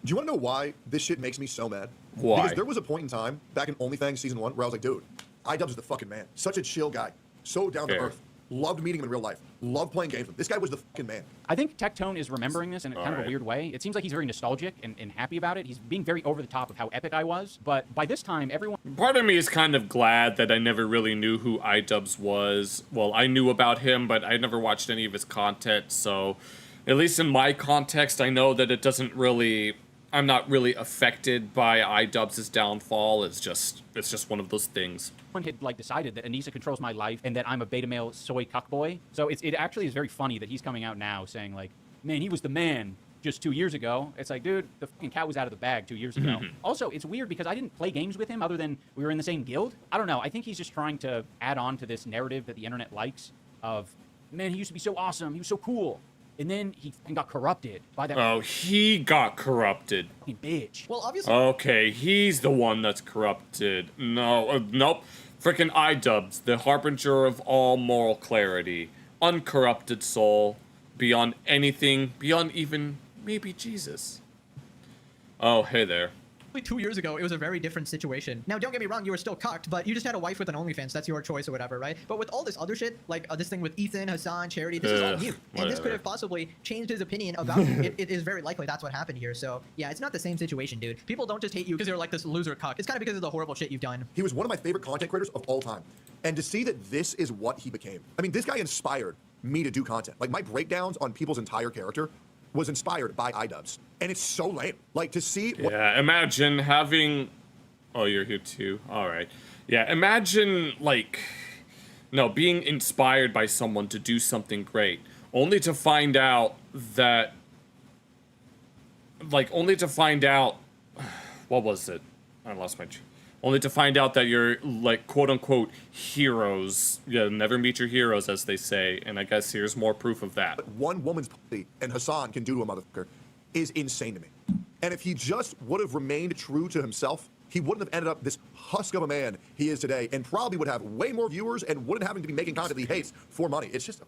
Do you want to know why this shit makes me so mad? Why? Because there was a point in time back in OnlyFans Season 1 where I was like, dude, iDubbbz is the fucking man. Such a chill guy. So down to earth. Loved meeting him in real life. Loved playing games with him. This guy was the fucking man. I think Tectone is remembering this in kind of a weird way. It seems like he's very nostalgic and happy about it. He's being very over the top of how epic I was. But by this time, everyone... Part of me is kind of glad that I never really knew who iDubbbz was. Well, I knew about him, but I never watched any of his content. So, at least in my context, I know that it doesn't really... I'm not really affected by iDubbbz's downfall. It's just one of those things. Someone had like decided that Anissa controls my life and that I'm a beta male soy cuckboy. So it actually is very funny that he's coming out now saying like, man, he was the man just 2 years ago. It's like, dude, the fucking cat was out of the bag 2 years ago. Also, it's weird because I didn't play games with him other than we were in the same guild. I don't know. I think he's just trying to add on to this narrative that the internet likes of, man, he used to be so awesome. He was so cool. And then he got corrupted by that. Oh, he got corrupted. Bitch. Well, obviously. Okay, he's the one that's corrupted. No, nope. Frickin' iDubbbz, the harbinger of all moral clarity. Uncorrupted soul. Beyond anything. Beyond even maybe Jesus. Oh, hey there. 2 years ago, it was a very different situation. Now, don't get me wrong, you were still cucked, but you just had a wife with an OnlyFans. That's your choice or whatever, right? But with all this other shit, like this thing with Ethan, Hassan, Charity, this is all new. And this could have possibly changed his opinion about you. It is very likely that's what happened here. So, yeah, it's not the same situation, dude. People don't just hate you because you're like this loser cuck. It's kind of because of the horrible shit you've done. He was one of my favorite content creators of all time. And to see that this is what he became. I mean, this guy inspired me to do content. Like, my breakdowns on people's entire character was inspired by iDubbbz. And it's so lame. Like, to see... Yeah, imagine having... Oh, you're here too. All right. Yeah, imagine, like... No, being inspired by someone to do something great. Only to find out that... Like, only to find out... What was it? I lost my... Only to find out that you're, like, quote-unquote, heroes. Yeah, never meet your heroes, as they say. And I guess here's more proof of that. What one woman's pussy and Hassan can do to a motherfucker is insane to me. And if he just would have remained true to himself, he wouldn't have ended up this husk of a man he is today, and probably would have way more viewers and wouldn't having to be making content he hates for money. It's just...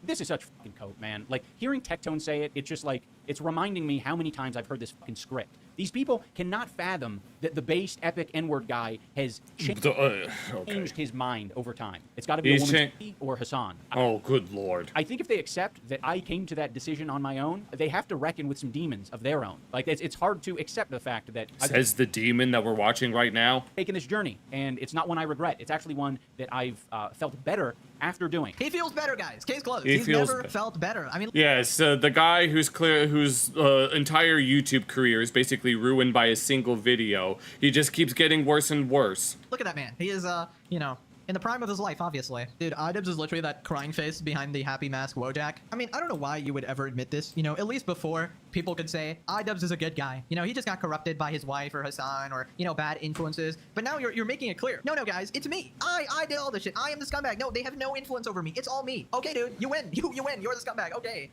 This is such fucking cope, man. Like, hearing Tectone say it, it's just like, It's reminding me how many times I've heard this fucking script. These people cannot fathom that the based epic N-word guy has changed his mind over time. It's got to be a woman or Hassan. Oh, good lord. I think if they accept that I came to that decision on my own, they have to reckon with some demons of their own. Like, it's hard to accept the fact that Says the demon that we're watching right now. Taken this journey, and it's not one I regret. It's actually one that I've felt better after doing. He feels better, guys. Case closed. He He's feels never felt better. I mean, yes, the guy whose entire YouTube career is basically ruined by a single video. He just keeps getting worse and worse. Look at that man. He is, you know, in the prime of his life, obviously. Dude, iDubbbz is literally that crying face behind the happy mask Wojak. I mean, I don't know why you would ever admit this. You know, at least before, people could say, iDubbbz is a good guy. You know, he just got corrupted by his wife or Hassan or, you know, bad influences. But now you're making it clear. No, guys, it's me. I did all this shit. I am the scumbag. No, they have no influence over me. It's all me. Okay, dude, you win. You win. You're the scumbag. Okay.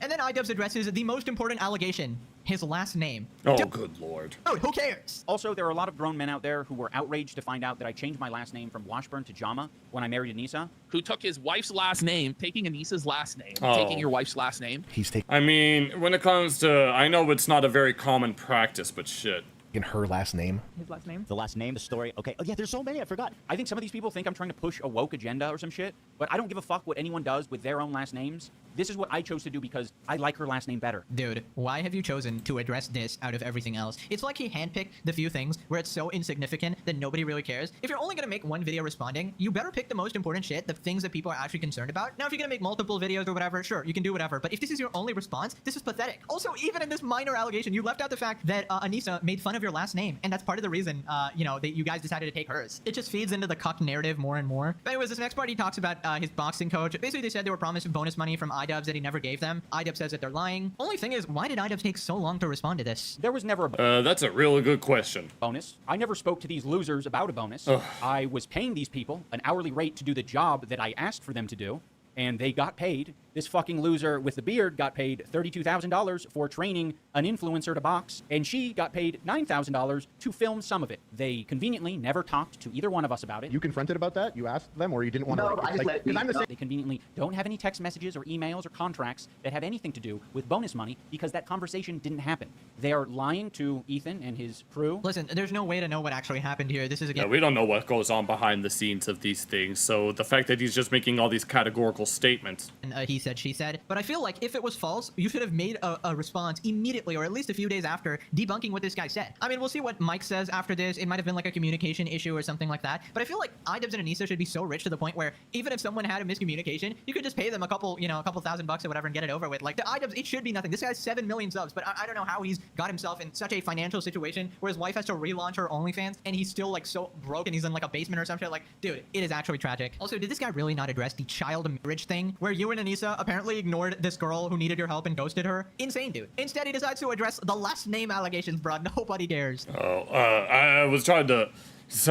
And then iDubbbz addresses the most important allegation, his last name. Oh, good lord. Oh, who cares? Also, there are a lot of grown men out there who were outraged to find out that I changed my last name from Washburn to Jama when I married Anissa. Who took his wife's last name, taking Anissa's last name, Oh. taking your wife's last name. I mean, when it comes to, I know it's not a very common practice, but shit. In her last name. His last name? The last name, the story. Okay. Oh, yeah, there's so many. I forgot. I think some of these people think I'm trying to push a woke agenda or some shit, but I don't give a fuck what anyone does with their own last names. This is what I chose to do because I like her last name better. Dude, why have you chosen to address this out of everything else? It's like he handpicked the few things where it's so insignificant that nobody really cares. If you're only gonna make one video responding, you better pick the most important shit, the things that people are actually concerned about. Now, if you're gonna make multiple videos or whatever, sure, you can do whatever. But if this is your only response, this is pathetic. Also, even in this minor allegation, you left out the fact that Anissa made fun of your last name, and that's part of the reason, you know, that you guys decided to take hers. It just feeds into the cuck narrative more and more. But anyways, this next part, he talks about his boxing coach. Basically, they said they were promised bonus money from iDubbbz that he never gave them. iDubbbz says that they're lying. Only thing is, why did iDubbbz take so long to respond to this? There was never a That's a really good question. bonus. I never spoke to these losers about a bonus. Ugh. I was paying these people an hourly rate to do the job that I asked for them to do, and they got paid. This fucking loser with the beard got paid $32,000 for training an influencer to box, and she got paid $9,000 to film some of it. They conveniently never talked to either one of us about it. You confronted about that? You asked them, or you didn't want No, to? I just let it be. I'm the same. They conveniently don't have any text messages or emails or contracts that have anything to do with bonus money because that conversation didn't happen. They are lying to Ethan and his crew. Listen, there's no way to know what actually happened here. This is again. Yeah, we don't know what goes on behind the scenes of these things, so the fact that he's just making all these categorical statements. He said, she said. But I feel like if it was false, you should have made a response immediately, or at least a few days after, debunking what this guy said. I mean, we'll see what Mike says after this. It might have been like a communication issue or something like that. But I feel like iDubbbz and Anissa should be so rich to the point where even if someone had a miscommunication, you could just pay them a couple thousand bucks or whatever and get it over with. Like the iDubbbz, it should be nothing. This guy's 7 million subs, but I don't know how he's got himself in such a financial situation where his wife has to relaunch her OnlyFans and he's still like so broke and he's in like a basement or some shit. Like, dude, it is actually tragic. Also, did this guy really not address the child marriage thing where you and Anissa apparently ignored this girl who needed your help and ghosted her? Insane, dude. Instead, he decides to address the last name allegations, bro. Nobody cares. I was trying to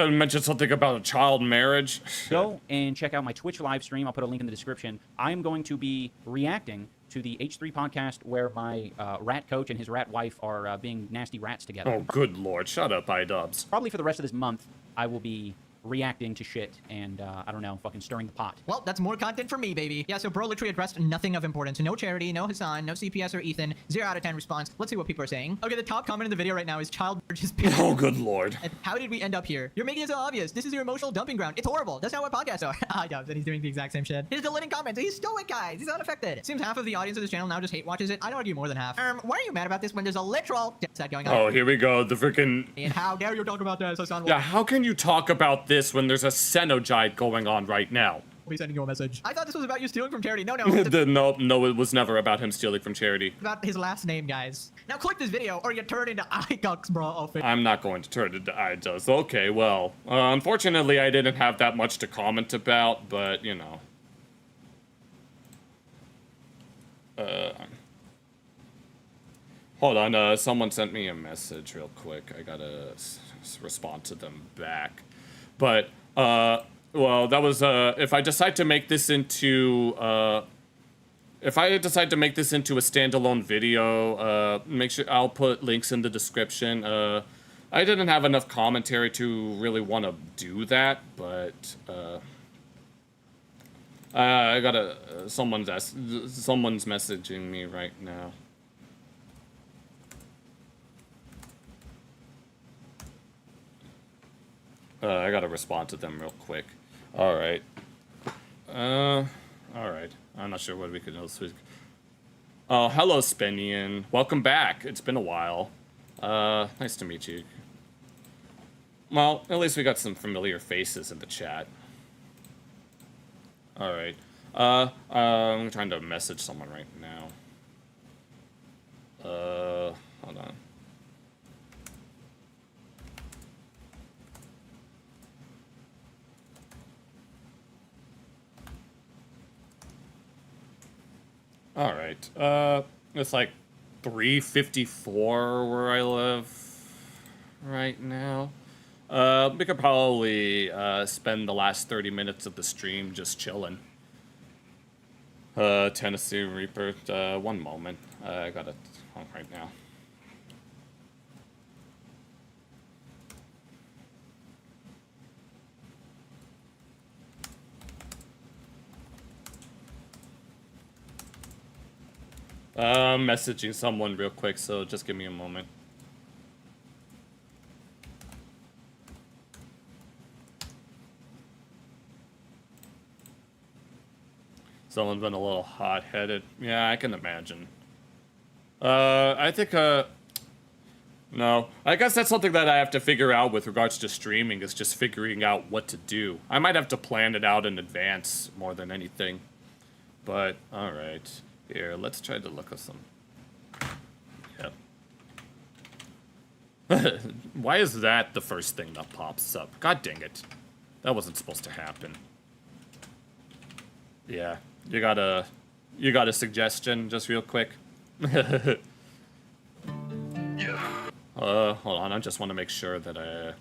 mention something about a child marriage. Go and check out my Twitch live stream. I'll put a link in the description. I'm going to be reacting to the H3 podcast where my rat coach and his rat wife are being nasty rats together. Oh, good lord. Shut up, iDubbbz. Probably for the rest of this month, I will be reacting to shit and, I don't know, fucking stirring the pot. Well, that's more content for me, baby. Yeah, so bro literally addressed nothing of importance. No Charity, no Hassan, no CPS or Ethan. 0 out of 10 response. Let's see what people are saying. Okay, the top comment in the video right now is child marriage is bad. Oh, good lord. And how did we end up here? You're making it so obvious. This is your emotional dumping ground. It's horrible. That's not what podcasts are. iDubbbz, and he's doing the exact same shit. He's deleting comments. He's stoic, guys. He's unaffected. Seems half of the audience of this channel now just hate watches it. I'd argue more than half. Why are you mad about this when there's a literal set going on? Oh, here we go. The freaking. And how dare you talk about this, Hassan? Yeah, how can you talk about this when there's a Xenogide going on right now? He's sending you a message. I thought this was about you stealing from Charity. No. No, it was never about him stealing from Charity. About his last name, guys. Now click this video or you turn into iDubbbz, bro. I'm not going to turn into iDubbbz. Okay, well, unfortunately, I didn't have that much to comment about, but, you know. Hold on, someone sent me a message real quick. I gotta respond to them back. But, well, that was, if I decide to make this into, a standalone video, make sure I'll put links in the description. I didn't have enough commentary to really want to do that, but, I gotta, someone's messaging me right now. I gotta respond to them real quick. All right. All right. I'm not sure what we could else. Oh, hello, Spenian. Welcome back. It's been a while. Nice to meet you. Well, at least we got some familiar faces in the chat. All right. I'm trying to message someone right now. Hold on. All right. It's like 3:54 where I live right now. We could probably spend the last 30 minutes of the stream just chilling. Tennessee Reaper. One moment. I got it on right now. I'm messaging someone real quick, so just give me a moment. Someone's been a little hot-headed. Yeah, I can imagine. I think, no. I guess that's something that I have to figure out with regards to streaming, is just figuring out what to do. I might have to plan it out in advance more than anything. But, alright. Here, let's try to look at some. Yep. Why is that the first thing that pops up? God dang it. That wasn't supposed to happen. Yeah. You got a suggestion, just real quick? Hold on, I just want to make sure that I...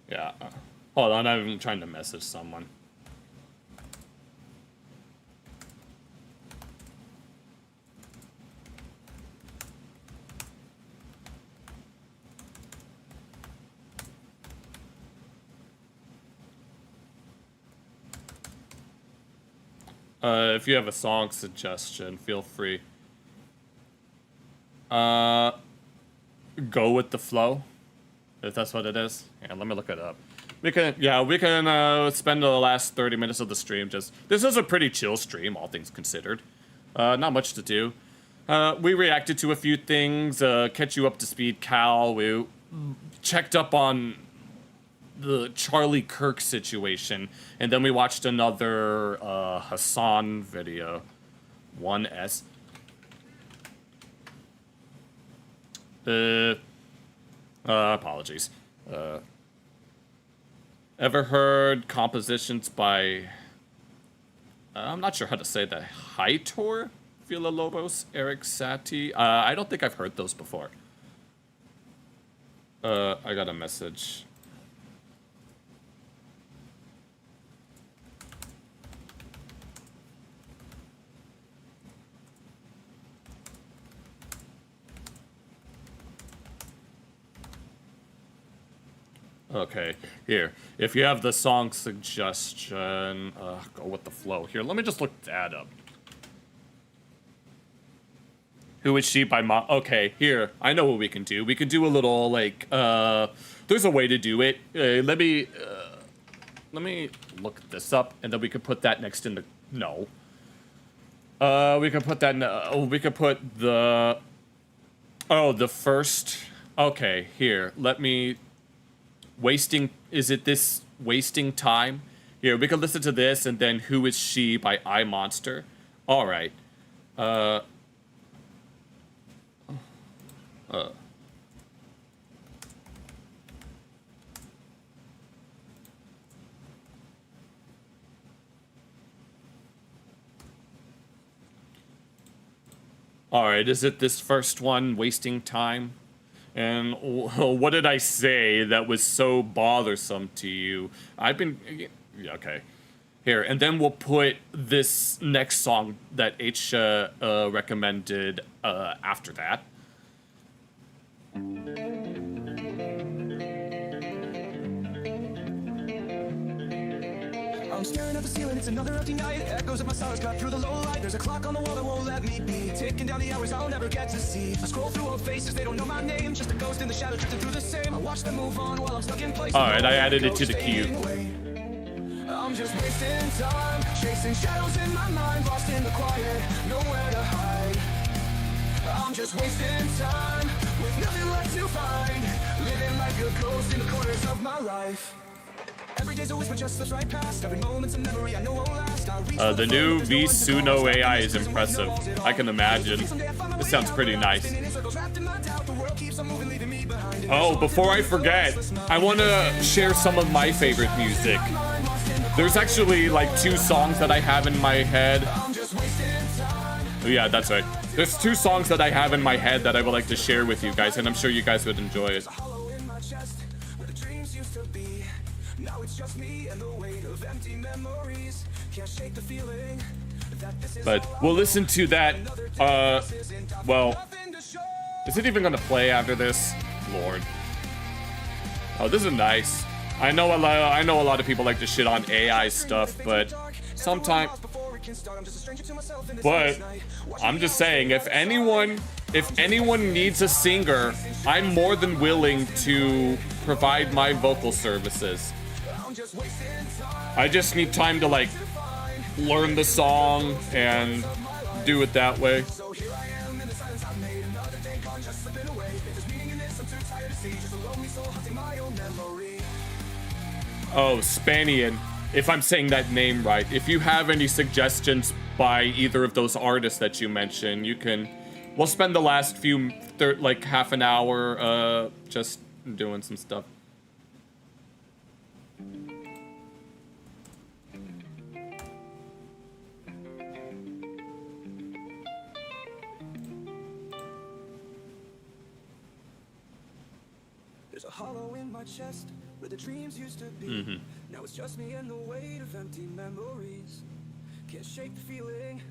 Yeah. Hold on, I'm trying to message someone. If you have a song suggestion, feel free. Go with the flow, if that's what it is. Yeah, let me look it up. We can spend the last 30 minutes of the stream this is a pretty chill stream, all things considered. Not much to do. We reacted to a few things, catch you up to speed, Cal. We checked up on the Charlie Kirk situation, and then we watched another Hassan video. 1S. Apologies. Ever heard compositions by... I'm not sure how to say that. Hightor? Villalobos? Eric Satie? I don't think I've heard those before. I got a message. Okay, here. If you have the song suggestion, go with the flow. Here, let me just look that up. Who is she by Mo? Okay, here. I know what we can do. We can do a little, like, there's a way to do it. Let me look this up, and then we could put that next in the, no. We could put that, we could put the, the first, okay, here. Let me... Wasting, is it this wasting time? Here, we can listen to this, and then Who Is She by iMonster. Alright. Alright, is it this first one, Wasting Time? And what did I say that was so bothersome to you? I've been... Okay. Here, and then we'll put this next song that H recommended after that. I'm staring at the ceiling, it's another empty night. Echoes of my silence cut through the low light. There's a clock on the wall that won't let me be. Ticking down the hours I'll never get to see. I scroll through old faces, they don't know my name. Just a ghost in the shadow drifting through the same. I watch them move on while I'm stuck in place. Alright, I added it to the queue. I'm just wasting time, chasing shadows in my mind, lost in the quiet, nowhere to hide. I'm just wasting time, with nothing left to find, living like a ghost in the corners of my life. Every day's a whisper just slips right past, every moment's a memory I know won't last. The new vsuno AI is impressive. I can imagine. This sounds pretty nice. Oh, before I forget, I want to share some of my favorite music. There's actually like 2 songs that I have in my head. Oh yeah, that's right. There's 2 songs that I have in my head that I would like to share with you guys, and I'm sure you guys would enjoy it. But we'll listen to that. Well, is it even gonna play after this? Lord. Oh, this is nice. I know a lot of people like to shit on AI stuff, but sometimes. But I'm just saying, if anyone needs a singer, I'm more than willing to provide my vocal services. I just need time to like learn the song and do it that way. Oh, Spanian, if I'm saying that name right. If you have any suggestions by either of those artists that you mentioned, you can. We'll spend the last few, like half an hour, just doing some stuff. There's a hollow in my chest where the dreams used to be. Now it's just me and the weight of empty memories. Can't shake the feeling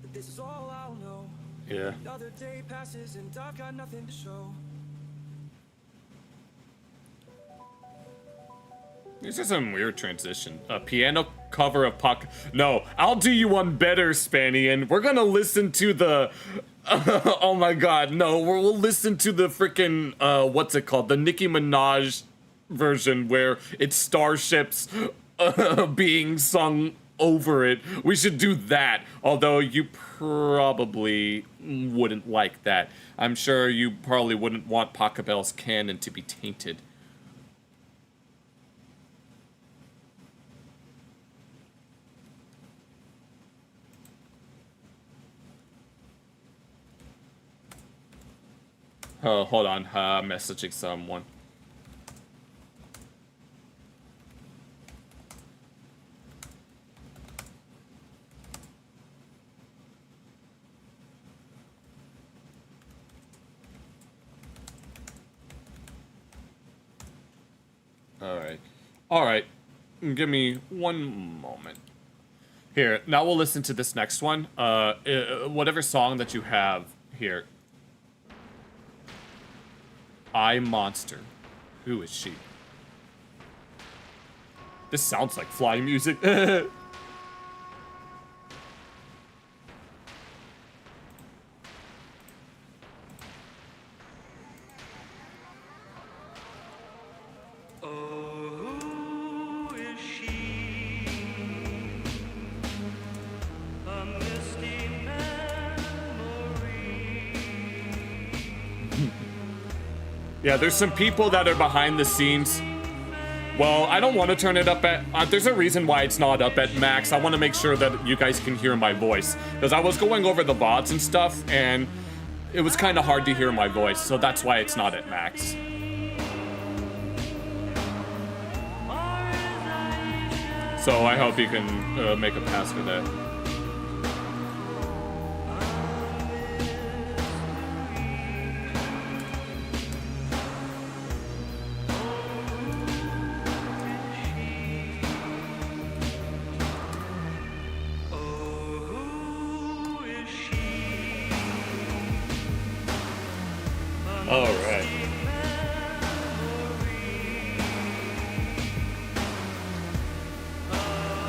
that this is all I'll know. Yeah. Another day passes and I've got nothing to show. This is some weird transition. A piano cover of Puck. No, I'll do you one better, Spanian. We're gonna listen to the. Oh my God, no! We'll listen to the freaking what's it called? The Nicki Minaj version where it's starships being sung over it. We should do that. Although you probably wouldn't like that. I'm sure you probably wouldn't want Pachelbel's canon to be tainted. Oh, hold on. Messaging someone. All right. Give me one moment. Here, now we'll listen to this next one. Whatever song that you have here. I Monster. Who is she? This sounds like fly music. Yeah, there's some people that are behind the scenes. Well, I don't want to turn it up at... there's a reason why it's not up at max. I want to make sure that you guys can hear my voice. Because I was going over the VODs and stuff, and it was kind of hard to hear my voice. So that's why it's not at max. So I hope you can make a pass for that.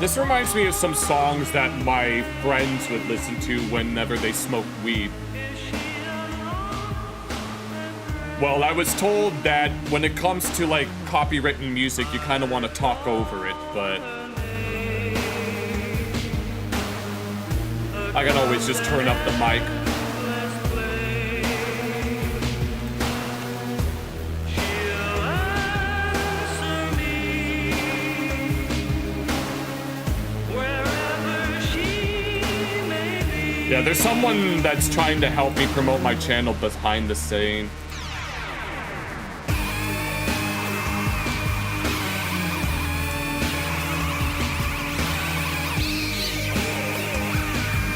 This reminds me of some songs that my friends would listen to whenever they smoked weed. Well, I was told that when it comes to like copywritten music, you kind of want to talk over it, but I can always just turn up the mic. Yeah, there's someone that's trying to help me promote my channel behind the scene.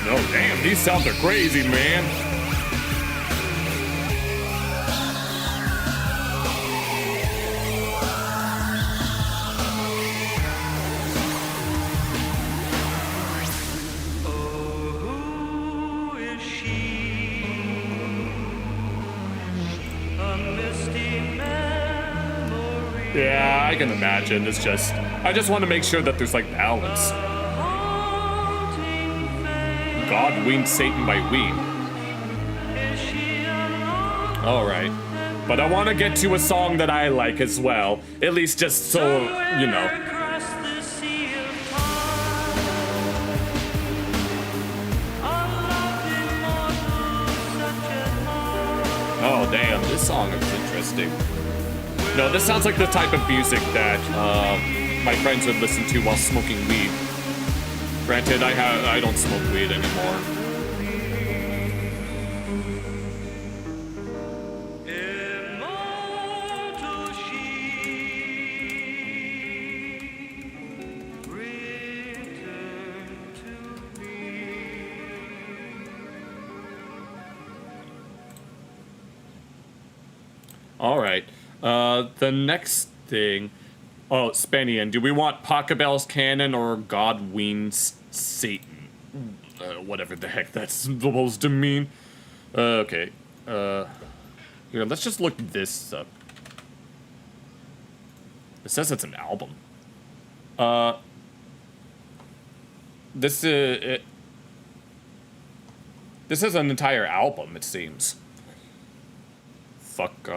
Oh, damn, these sounds are crazy, man. Yeah, I can imagine. It's just, I just want to make sure that there's like balance. God weaned Satan by weed. Alright. But I want to get to a song that I like as well. At least just so, you know. Oh, damn. This song is interesting. No, this sounds like the type of music that my friends would listen to while smoking weed. Granted, I don't smoke weed anymore. All right. The next thing. Oh, Spanian, do we want Pachelbel's Canon or God weans Satan? Whatever the heck that's supposed to mean. Okay. Here, let's just look this up. It says it's an album. This is an entire album, it seems. Fuck.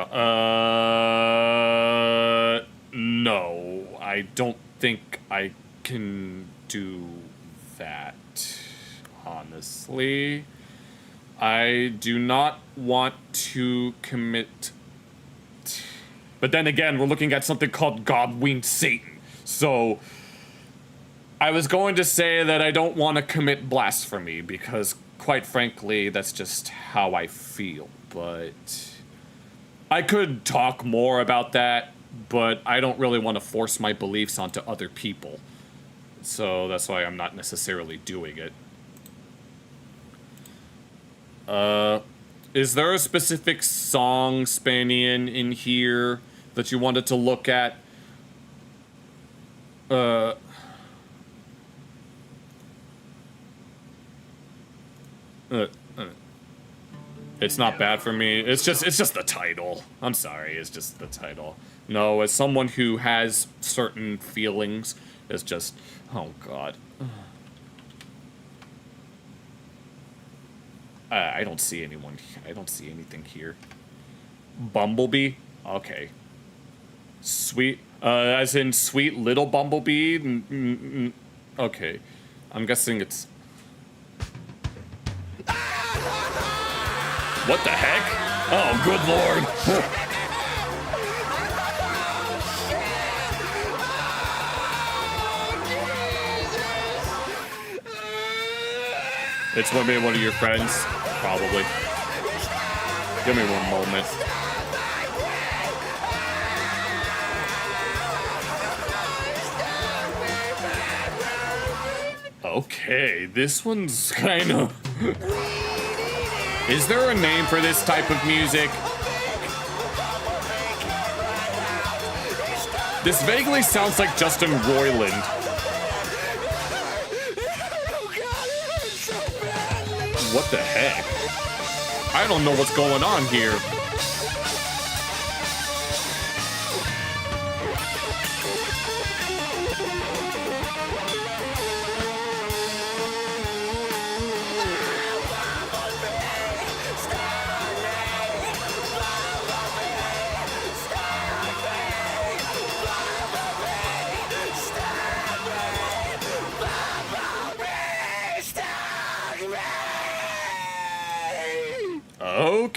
No, I don't think I can do that. Honestly, I do not want to commit. But then again, we're looking at something called God weaned Satan. So I was going to say that I don't want to commit blasphemy because, quite frankly, that's just how I feel. But I could talk more about that, but I don't really want to force my beliefs onto other people. So that's why I'm not necessarily doing it. Is there a specific song, Spanian, in here that you wanted to look at? It's not bad for me. It's just the title. I'm sorry, it's just the title. No, as someone who has certain feelings, it's just, oh god. I don't see anyone. I don't see anything here. Bumblebee? Okay. Sweet, as in sweet little bumblebee? Okay. I'm guessing it's... What the heck? Oh, good lord. It's one of your friends, probably. Give me one moment. Okay, this one's kind of... Is there a name for this type of music? This vaguely sounds like Justin Roiland. What the heck? I don't know what's going on here.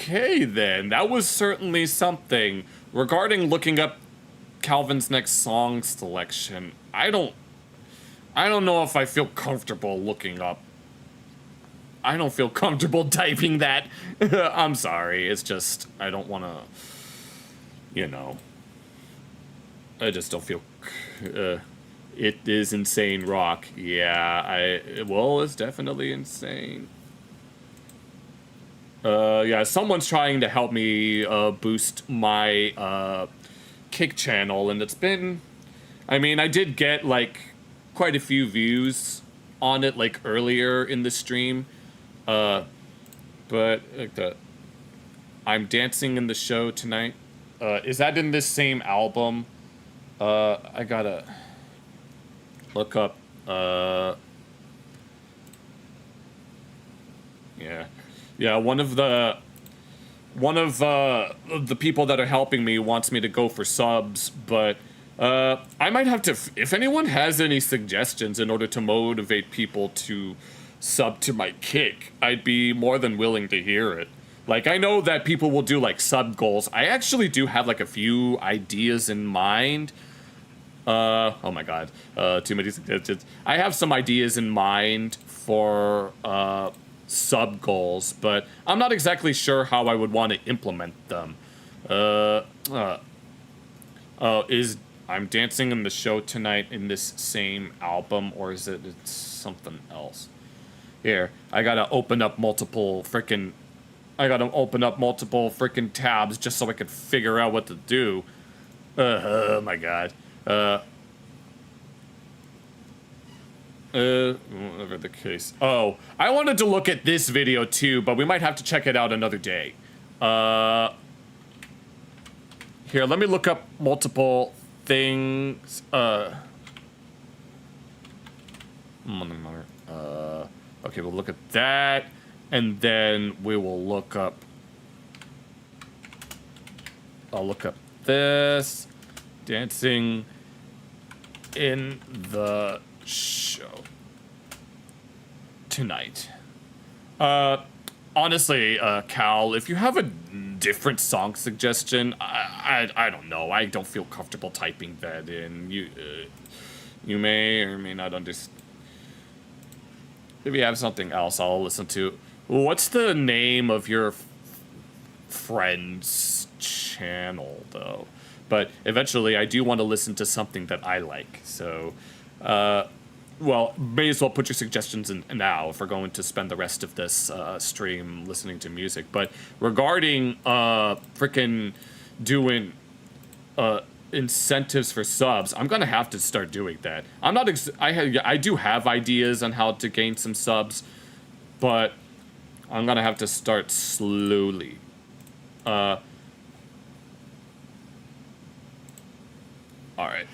Okay, then. That was certainly something. Regarding looking up Calvin's next song selection, I don't know if I feel comfortable looking up. I don't feel comfortable typing that. I'm sorry. It's just, I don't want to, you know. I just don't feel... it is insane rock. Yeah, well, it's definitely insane. Yeah, someone's trying to help me boost my Kick channel, and it's been... I mean, I did get, like, quite a few views on it, like, earlier in the stream. But, like, I'm dancing in the show tonight. Is that in this same album? I gotta look up, yeah, one of the people that are helping me wants me to go for subs, but, I might have to, if anyone has any suggestions in order to motivate people to sub to my Kick, I'd be more than willing to hear it. Like, I know that people will do, like, sub goals. I actually do have, like, a few ideas in mind. Oh my god, too many suggestions. I have some ideas in mind for, sub goals, but I'm not exactly sure how I would want to implement them. I'm dancing in the show tonight in this same album, or is it something else? Here, I gotta open up multiple frickin' tabs just so I could figure out what to do. Oh my god. Whatever the case. Oh, I wanted to look at this video too, but we might have to check it out another day. Here, let me look up multiple things. Okay, we'll look at that, and then we will look up... I'll look up this. Dancing in the show tonight. Honestly, Cal, if you have a different song suggestion, I don't know. I don't feel comfortable typing that in. You may or may not understand. If you have something else, I'll listen to. What's the name of your friend's channel, though? But eventually, I do want to listen to something that I like. So, well, may as well put your suggestions in now if we're going to spend the rest of this stream listening to music. But regarding frickin' doing incentives for subs, I'm gonna have to start doing that. I'm not. I do have ideas on how to gain some subs, but I'm gonna have to start slowly. All right.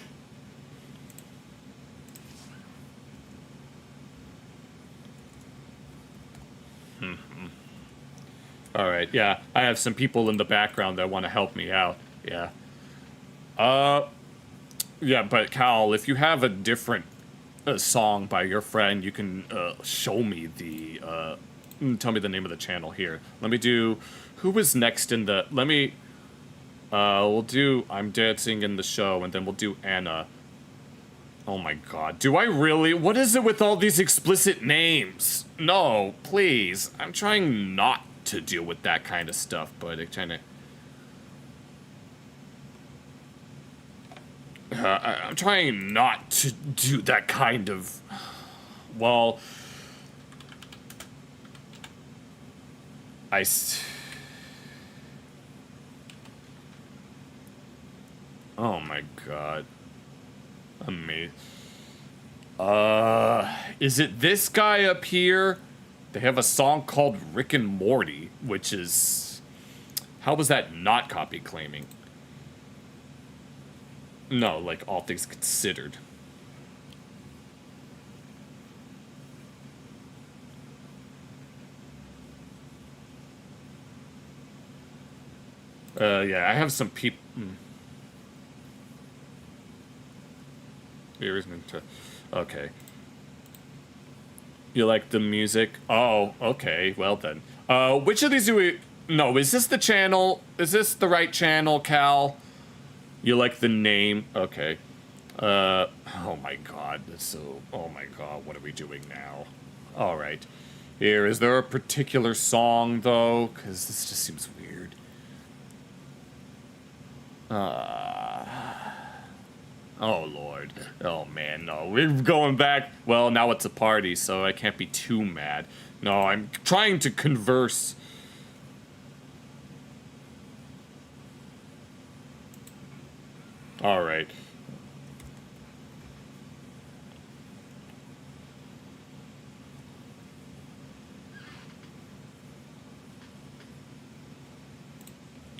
All right. Yeah, I have some people in the background that want to help me out. Yeah. Yeah, but Cal, if you have a different song by your friend, you can show me the. Tell me the name of the channel here. Let me do. Who was next in the? Let me. We'll do I'm Dancing in the Show, and then we'll do Anna. Oh my god. Do I really? What is it with all these explicit names? No, please. I'm trying not to deal with that kind of stuff, but it kind of... I'm trying not to do that kind of... Well... Oh my god. Amazing. Is it this guy up here? They have a song called Rick and Morty, which is... How was that not copy claiming? No, like, all things considered. Yeah, I have some people... Okay. You like the music? Oh, okay. Well then. Which of these do we... No, is this the channel? Is this the right channel, Cal? You like the name? Okay. Oh my god. Oh my god, what are we doing now? Alright. Here, is there a particular song, though? Because this just seems weird. Oh, Lord. Oh, man, no. We're going back. Well, now it's a party, so I can't be too mad. No, I'm trying to converse. All right.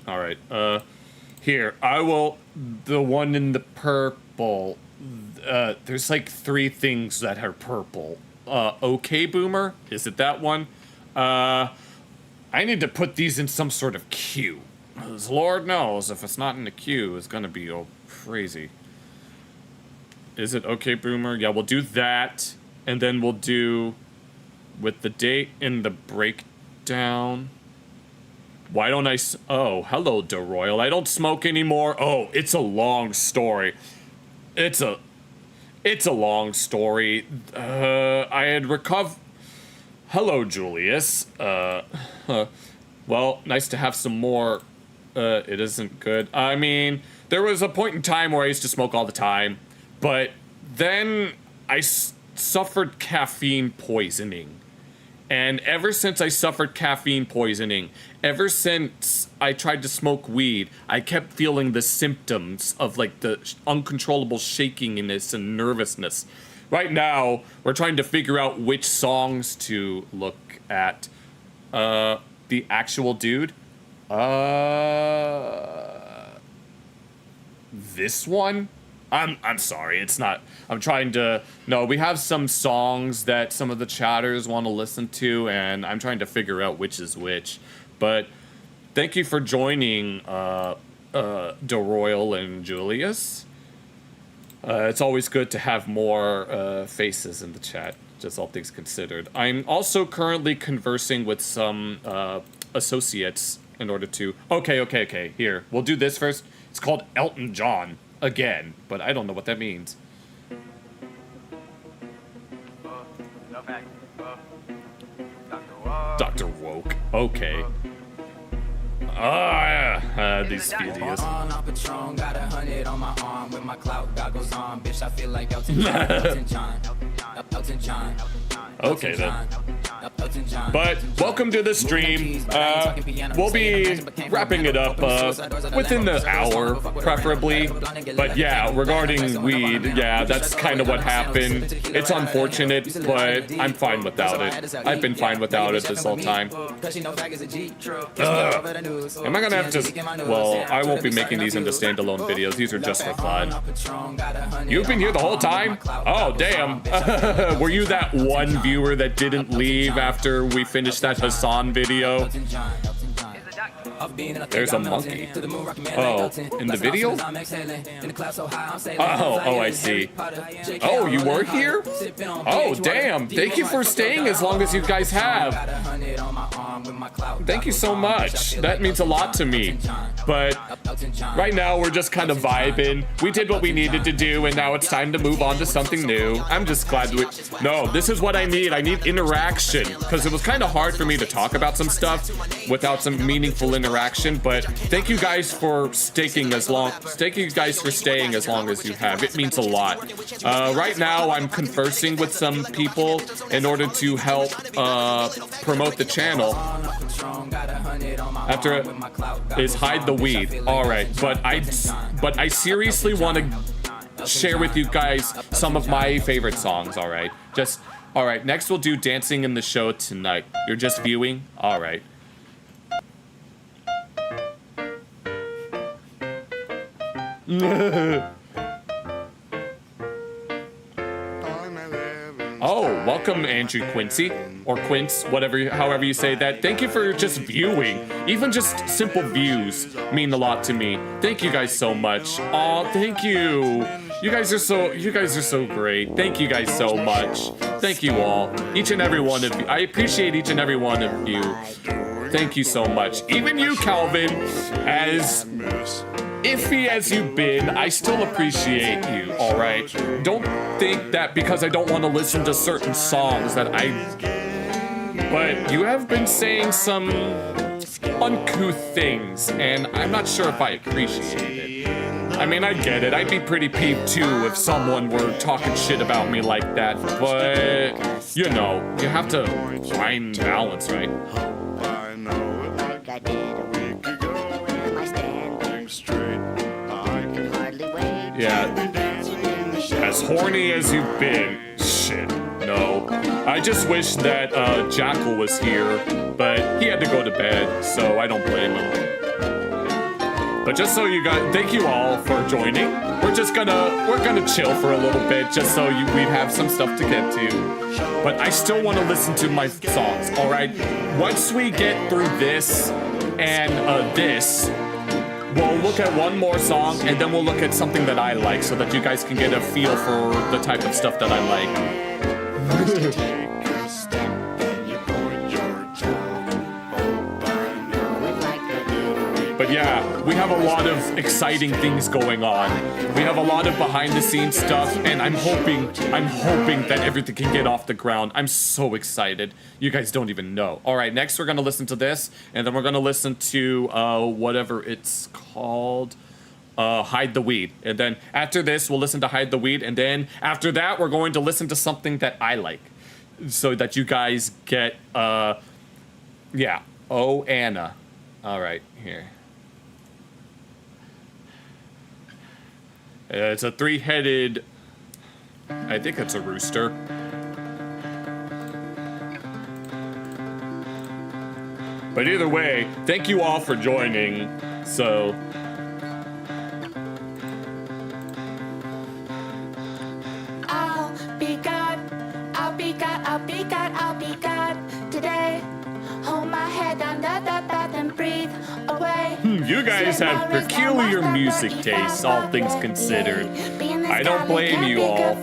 All right. Here, I will... The one in the purple. There's like 3 things that are purple. Okay, Boomer? Is it that one? I need to put these in some sort of queue. Because Lord knows, if it's not in the queue, it's gonna be crazy. Is it okay, Boomer? Yeah, we'll do that. And then we'll do... With the date in the breakdown... Why don't I... Oh, hello, DeRoyal. I don't smoke anymore. Oh, it's a long story. It's a long story. I had recovered... Hello, Julius. Well, nice to have some more. It isn't good. I mean, there was a point in time where I used to smoke all the time, but then I suffered caffeine poisoning. And ever since I suffered caffeine poisoning, ever since I tried to smoke weed, I kept feeling the symptoms of like the uncontrollable shakiness and nervousness. Right now, we're trying to figure out which songs to look at. The actual dude? This one? I'm sorry, it's not. I'm trying to... No, we have some songs that some of the chatters want to listen to, and I'm trying to figure out which is which. But thank you for joining, DeRoyal and Julius. It's always good to have more faces in the chat, just all things considered. I'm also currently conversing with some associates in order to... Okay, here. We'll do this first. It's called Elton John. Again, but I don't know what that means. Dr. Woke. Okay. These videos. Got 100 on my arm with my clout goggles on. Bitch, I feel like Elton John. Elton John. Okay then. But welcome to the stream. We'll be wrapping it up within the hour, preferably. But yeah, regarding weed, yeah, that's kind of what happened. It's unfortunate, but I'm fine without it. I've been fine without it this whole time. Am I gonna have to... Well, I won't be making these into standalone videos. These are just for fun. You've been here the whole time? Oh, damn. Were you that one viewer that didn't leave after we finished that Hassan video? There's a monkey. Oh, in the video? Oh, I see. Oh, you were here? Oh, damn. Thank you for staying as long as you guys have. Thank you so much. That means a lot to me. But right now, we're just kind of vibing. We did what we needed to do, and now it's time to move on to something new. I'm just glad that No, this is what I need. I need interaction, because it was kind of hard for me to talk about some stuff without some meaningful interaction, but thank you guys for staying as long as you have. It means a lot. Right now, I'm conversing with some people in order to help promote the channel. After is hide the weed. All right, but I seriously want to share with you guys some of my favorite songs. All right, all right. Next, we'll do Dancing in the Show Tonight. You're just viewing. All right. Oh, welcome Andrew Quincy, or Quince, however you say that. Thank you for just viewing. Even just simple views mean a lot to me. Thank you guys so much. Aw, thank you. You guys are so great. Thank you guys so much. Thank you all. Each and every one of you. I appreciate each and every one of you Thank you so much. Even you, Calvin, as iffy as you've been, I still appreciate you, alright? Don't think that because I don't want to listen to certain songs that But you have been saying some uncouth things, and I'm not sure if I appreciate it. I mean, I get it. I'd be pretty peeved too if someone were talking shit about me like that, but, you know, you have to find balance, right? Yeah. As horny as you've been, shit, no. I just wish that Jackal was here, but he had to go to bed, so I don't blame him. But just so you guys, thank you all for joining. We're gonna chill for a little bit, just so we'd have some stuff to get to. But I still want to listen to my songs, all right? Once we get through this and this, we'll look at one more song, and then we'll look at something that I like, so that you guys can get a feel for the type of stuff that I like. But yeah, we have a lot of exciting things going on. We have a lot of behind-the-scenes stuff, and I'm hoping that everything can get off the ground. I'm so excited. You guys don't even know. All right, next we're gonna listen to this, and then we're gonna listen to whatever it's called, Hide the Weed. And then after this, we'll listen to Hide the Weed, and then after that, we're going to listen to something that I like, so that you guys get, yeah. Oh, Anna. All right, here. It's a three-headed, I think it's a rooster. But either way, thank you all for joining, so. I'll be God, I'll be God, I'll be God, I'll be God today. Hold my head down, and breathe away. You guys have peculiar music tastes, all things considered. I don't blame you all.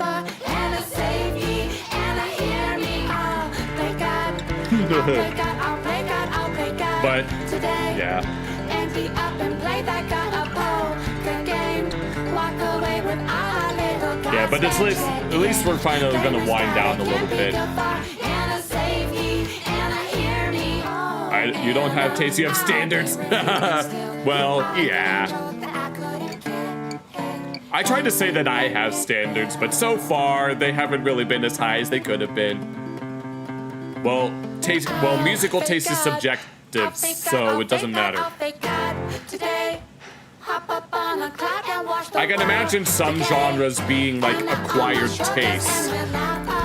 But, yeah. Yeah, but at least we're finally gonna wind down a little bit. You don't have taste, you have standards. Well, yeah. I tried to say that I have standards, but so far they haven't really been as high as they could have been. Well, musical taste is subjective, so it doesn't matter. I can imagine some genres being like acquired tastes,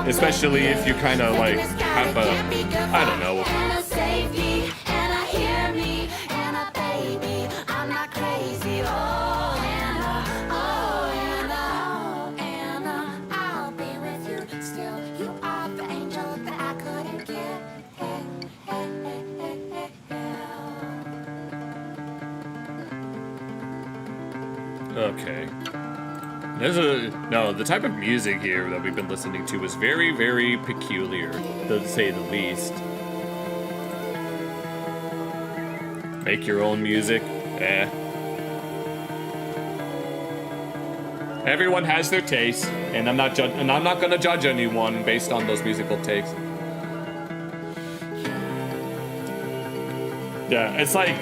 especially if you kind of like have a, I don't know. Okay. The type of music here that we've been listening to is very, very peculiar, to say the least. Make your own music? Eh. Everyone has their taste, and I'm not gonna judge anyone based on those musical tastes. Yeah, it's like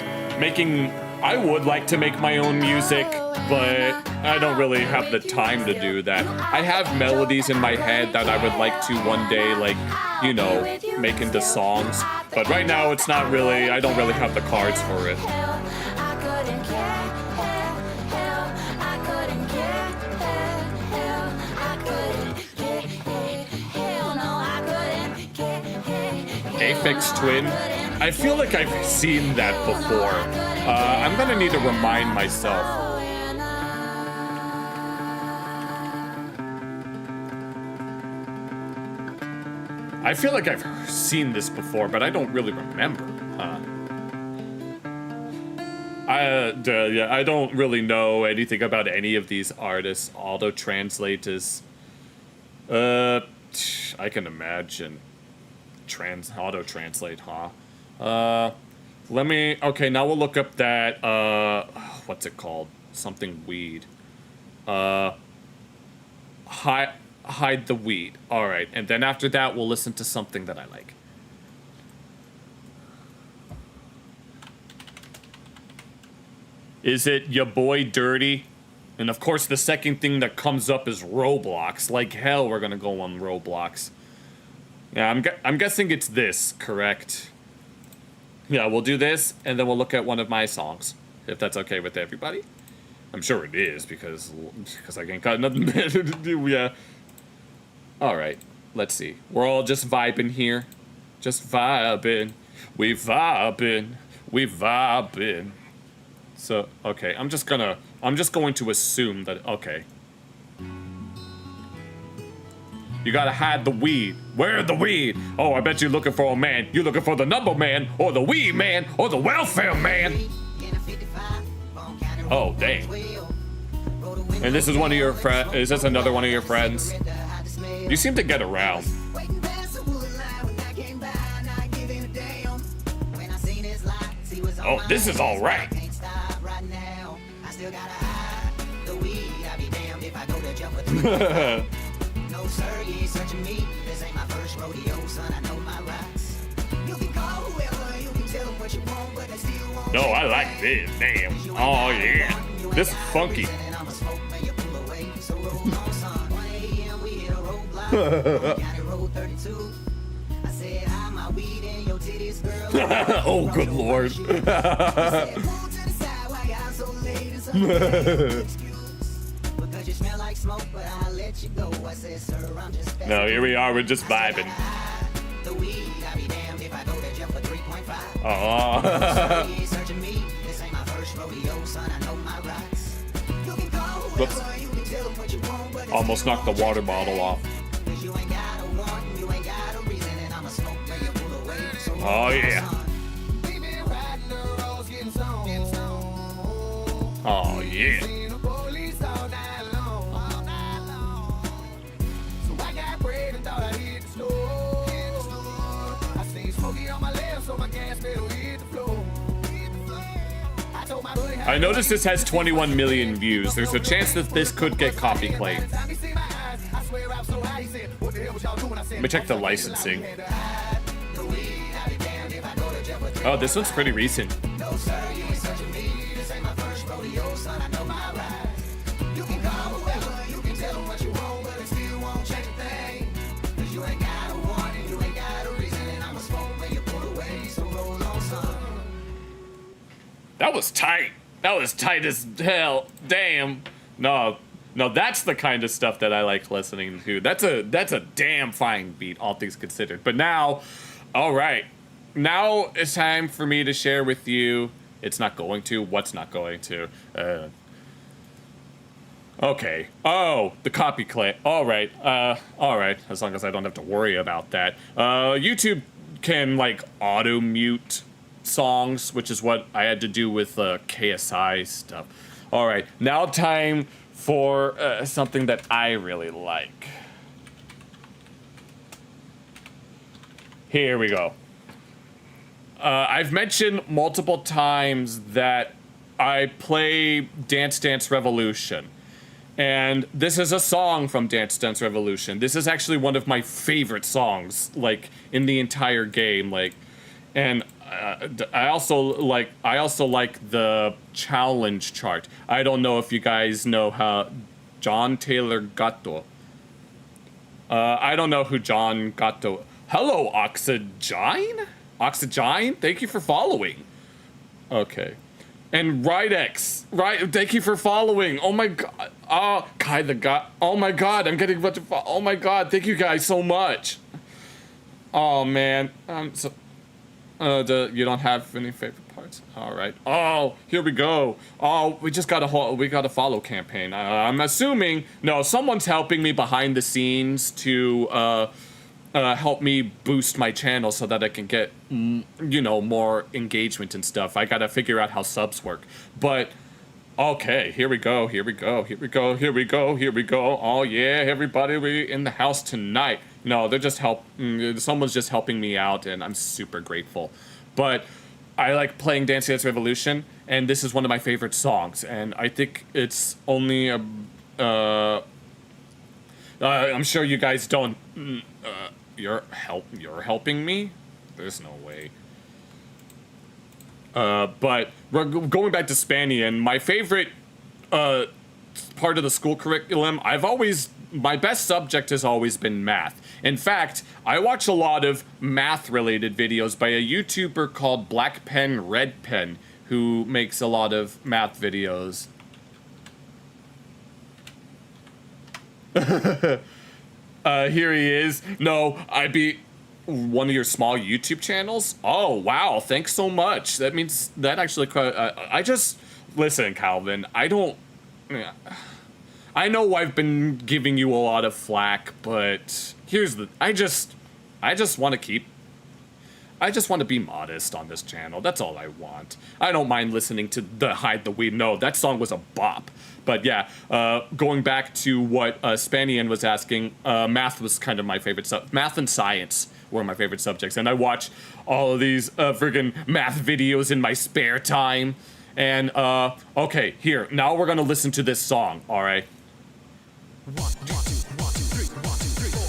I would like to make my own music, but I don't really have the time to do that. I have melodies in my head that I would like to one day, like, you know, make into songs. But right now it's not really, I don't really have the cards for it. Aphex Twin. I feel like I've seen that before. I'm gonna need to remind myself. I feel like I've seen this before, but I don't really remember. Yeah, I don't really know anything about any of these artists. Auto-translate is... I can imagine. Auto-translate, huh? Let me, okay, now we'll look up that, what's it called? Something weed. Hide the weed. All right, and then after that, we'll listen to something that I like. Is it your boy Dirty? And of course, the second thing that comes up is Roblox. Like hell, we're gonna go on Roblox. Yeah, I'm guessing it's this, correct? Yeah, we'll do this, and then we'll look at one of my songs, if that's okay with everybody. I'm sure it is, because I ain't got nothing better to do, yeah. Alright, let's see. We're all just vibing here. Just vibing. We vibing. We vibing. So, okay, I'm just going to assume that, okay. You gotta hide the weed. Where the weed? Oh, I bet you're looking for a man. You're looking for the number man, or the weed man, or the welfare man. Oh, dang. And this is one of your friends. Is this another one of your friends? You seem to get around. Oh, this is all right. No sir, you ain't searching me. This ain't my first rodeo, son. I know my rights. You can call whoever, you can tell them what you want, but they still won't. No, I like this. Damn. Oh yeah. This is funky. Oh, good lord. No, here we are, we're just vibing. Oh. Whoops. Almost knocked the water bottle off. Oh yeah. Oh yeah. I noticed this has 21 million views. There's a chance that this could get copy claimed. Let me check the licensing. Oh, this one's pretty recent. That was tight. That was tight as hell. Damn. No, that's the kind of stuff that I like listening to. That's a damn fine beat, all things considered. But now, all right. Now it's time for me to share with you. It's not going to. What's not going to? Okay. Oh, the copy clip. All right. All right. As long as I don't have to worry about that. YouTube can like auto mute songs, which is what I had to do with KSI stuff. All right. Now time for something that I really like. Here we go. I've mentioned multiple times that I play Dance Dance Revolution. And this is a song from Dance Dance Revolution. This is actually one of my favorite songs, like, in the entire game. Like, and I also like the challenge chart. I don't know if you guys know how John Taylor Gatto. I don't know who John Gatto. Hello, Oxygine? Oxygine? Thank you for following. Okay. And Ridex. Right, thank you for following. Oh my god. Oh, Kai the God. Oh my god, I'm getting a bunch of oh my god, thank you guys so much. Oh man. So you don't have any favorite parts? All right. Oh, here we go. Oh, we got a follow campaign. I'm assuming someone's helping me behind the scenes to help me boost my channel so that I can get, more engagement and stuff. I gotta figure out how subs work. But, okay, here we go. Oh yeah, everybody, we in the house tonight. No, they're just someone's just helping me out, and I'm super grateful. But, I like playing Dance Dance Revolution, and this is one of my favorite songs, and I think it's only a, I'm sure you guys don't, you're helping me? There's no way. But going back to Spanian, my favorite, part of the school curriculum, my best subject has always been math. In fact, I watch a lot of math-related videos by a YouTuber called Black Pen Red Pen, who makes a lot of math videos. Here he is. No, I'd be one of your small YouTube channels? Oh, wow, thanks so much. That means that actually, listen, Calvin, I know I've been giving you a lot of flack, but I just want to be modest on this channel. That's all I want. I don't mind listening to the Hide the Weed. No, that song was a bop. But yeah, going back to what Spanian was asking, math was kind of my favorite math and science were my favorite subjects, and I watch all of these friggin' math videos in my spare time. And okay, here, now we're gonna listen to this song, all right? 1, 2, 1, 2, 3, 1, 2, 3, 4.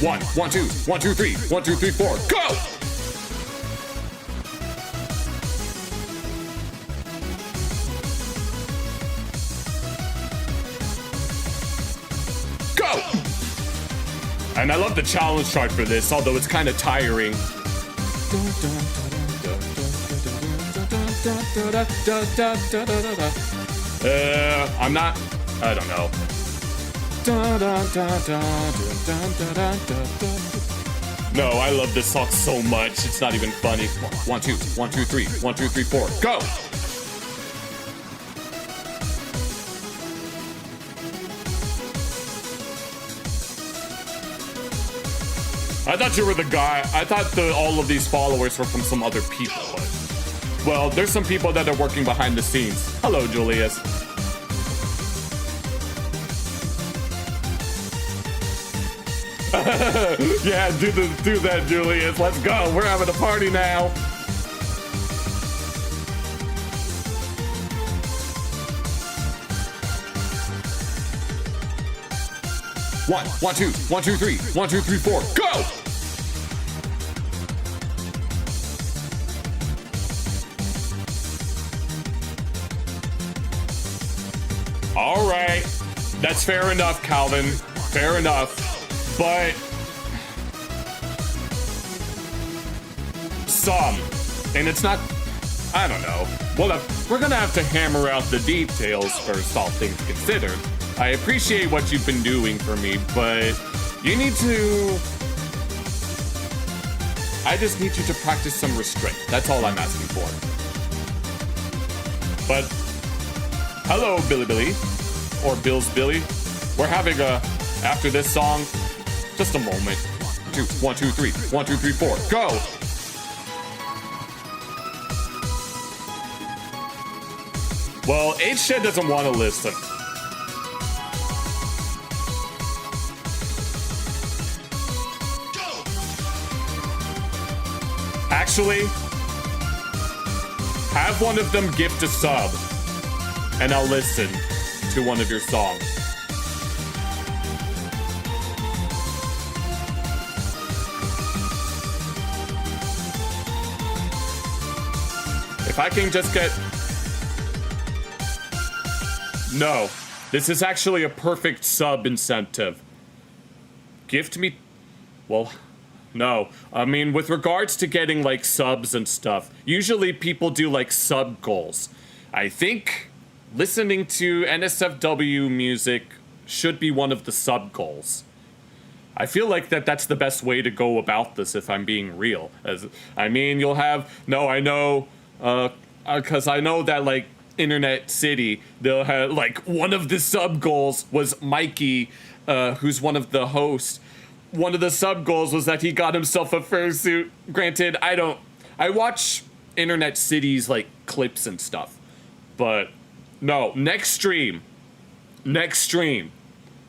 1, 1, 2, 1, 2, 3, 1, 2, 3, 4, go! And I love the challenge chart for this, although it's kind of tiring. I don't know. No, I love this song so much, it's not even funny. 1, 2, 1, 2, 3, 1, 2, 3, 4, go! I thought you were the guy. I thought all of these followers were from some other people. But, well, there's some people that are working behind the scenes. Hello, Julius. Yeah, do that, Julius. Let's go. We're having a party now. One, 1, 2, 1, 2, 3, 1, 2, 3, 4, go! All right, that's fair enough, Calvin. Fair enough, but some, and it's not. I don't know. Well, we're gonna have to hammer out the details first, all things considered. I appreciate what you've been doing for me, but you need to... I just need you to practice some restraint. That's all I'm asking for. But, hello, Billy Billy, or Bill's Billy. We're having after this song, just a moment. 1, 2, 3, 1, 2, 3, 4, go! Well, H-Shed doesn't want to listen. Actually, have one of them gift a sub, and I'll listen to one of your songs. If I can just get... No, this is actually a perfect sub incentive. Gift me... Well... No, I mean, with regards to getting, like, subs and stuff, usually people do, like, sub goals. I think listening to NSFW music should be one of the sub goals. I feel like that's the best way to go about this, if I'm being real. I mean, you'll have... No, I know, because I know that, like, Internet City, they'll have, like, one of the sub goals was Mikey, who's one of the hosts. One of the sub goals was that he got himself a fursuit. Granted, I watch Internet City's, like, clips and stuff. But, no, next stream, next stream,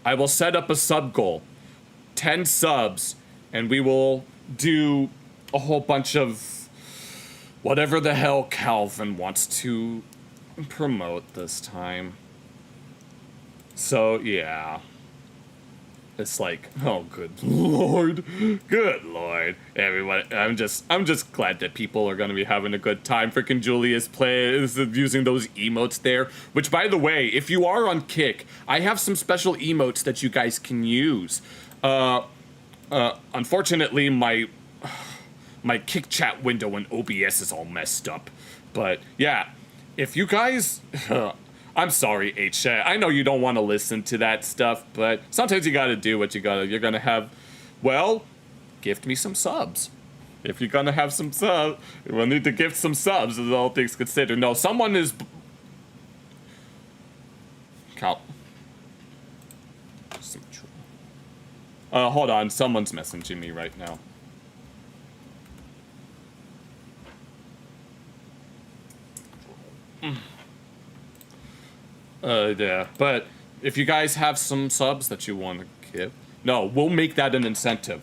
I will set up a sub goal, 10 subs, and we will do a whole bunch of whatever the hell Calvin wants to promote this time. So yeah, it's like, oh good lord, everyone. I'm just glad that people are gonna be having a good time. Freaking Julius plays using those emotes there, which by the way, if you are on Kick, I have some special emotes that you guys can use. Unfortunately, my Kick chat window in OBS is all messed up, but yeah, if you guys. I'm sorry, H-Chat. I know you don't want to listen to that stuff, but sometimes you gotta do what you gotta. You're gonna have, well, gift me some subs. If you're gonna have some subs, we'll need to gift some subs, as all things considered. No, someone is... Cal... hold on. Someone's messaging me right now. Yeah, but if you guys have some subs that you want to give, no, we'll make that an incentive.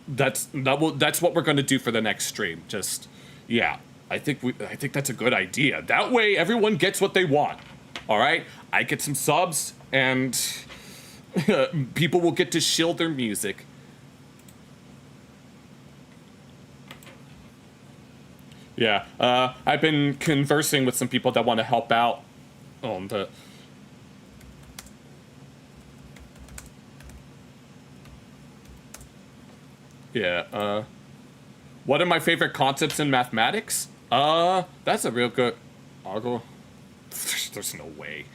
That's what we're going to do for the next stream. Just, yeah, I think that's a good idea. That way, everyone gets what they want. All right, I get some subs, and people will get to shill their music. Yeah, I've been conversing with some people that want to help out on the... Yeah, what are my favorite concepts in mathematics? That's a real good... Argo? There's no way.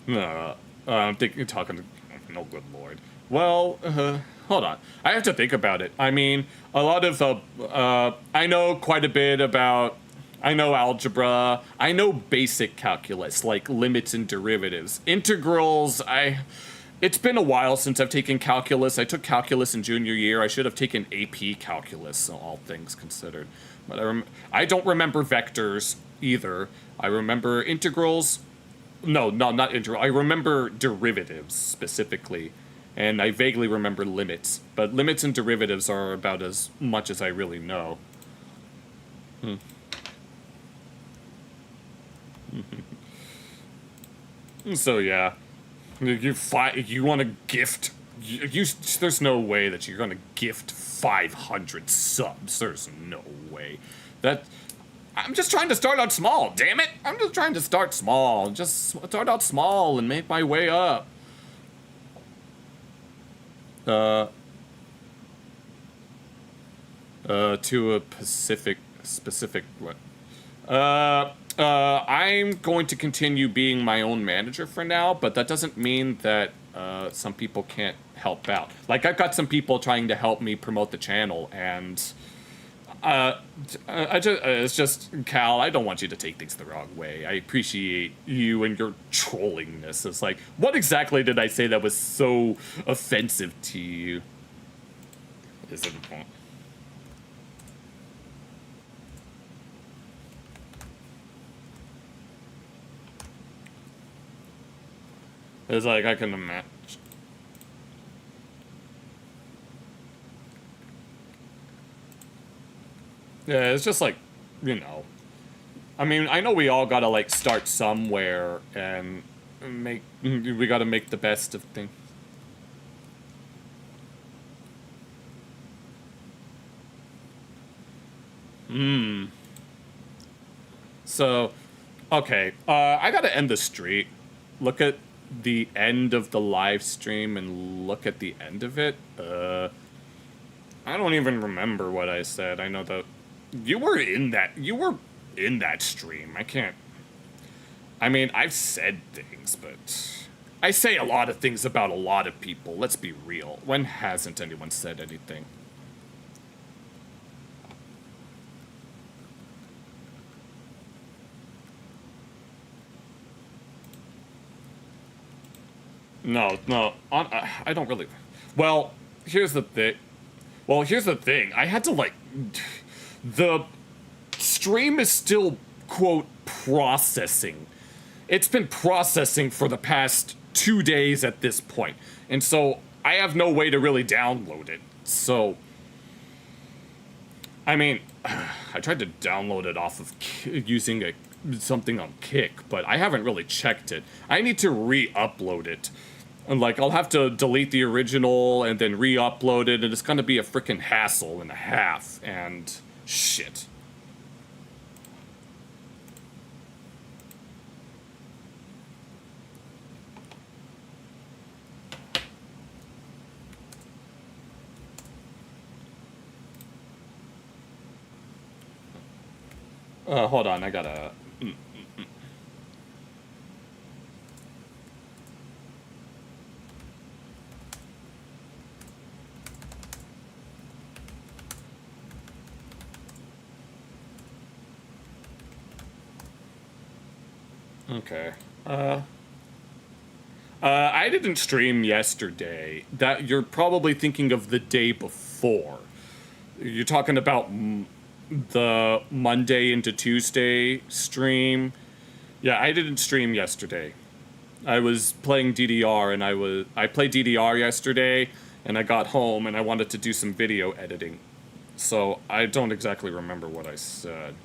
No, I'm talking to... No good lord. Well, hold on. I have to think about it. I mean, a lot of I know quite a bit about... I know algebra. I know basic calculus, like limits and derivatives. Integrals, it's been a while since I've taken calculus. I took calculus in junior year. I should have taken AP calculus, all things considered. But I don't remember vectors either. I remember integrals. No, not integral. I remember derivatives specifically. And I vaguely remember limits. But limits and derivatives are about as much as I really know. So yeah, you want to gift? There's no way that you're gonna gift 500 subs. There's no way. I'm just trying to start out small. Damn it! I'm just trying to start small. Just start out small and make my way up. To a specific what? I'm going to continue being my own manager for now, but that doesn't mean that some people can't help out. Like, I've got some people trying to help me promote the channel, and it's just, Cal, I don't want you to take things the wrong way. I appreciate you and your trollingness. It's like, what exactly did I say that was so offensive to you? Is it a point? It's like, I can imagine. Yeah, it's just like, you know. I mean, I know we all gotta, like, start somewhere and we gotta make the best of things. So, okay, I gotta end the street. Look at the end of the live stream and look at the end of it. I don't even remember what I said. I know that you were in that stream. I mean, I've said things, but I say a lot of things about a lot of people. Let's be real. When hasn't anyone said anything? No, I don't really. Well, here's the thing. I had to, like, the stream is still, quote, processing. it's been processing for the past 2 days at this point. And so I have no way to really download it. So, I mean, I tried to download it off of using something on Kick, but I haven't really checked it. I need to re-upload it. And like, I'll have to delete the original and then re-upload it, and it's gonna be a freaking hassle and a half, and shit. Hold on, I gotta... Okay. I didn't stream yesterday. That you're probably thinking of the day before. You're talking about the Monday into Tuesday stream. Yeah, I didn't stream yesterday. I was playing DDR, and I played DDR yesterday, and I got home and I wanted to do some video editing. So I don't exactly remember what I said.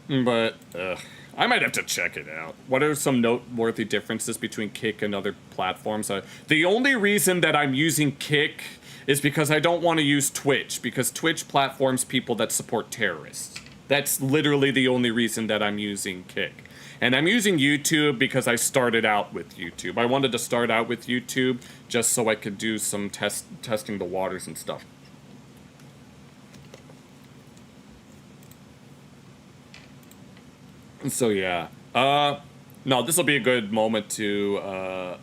But, I might have to check it out. What are some noteworthy differences between Kick and other platforms? The only reason that I'm using Kick is because I don't want to use Twitch, because Twitch platforms people that support terrorists. That's literally the only reason that I'm using Kick. And I'm using YouTube because I started out with YouTube. I wanted to start out with YouTube just so I could do some testing the waters and stuff. So yeah, no, this will be a good moment to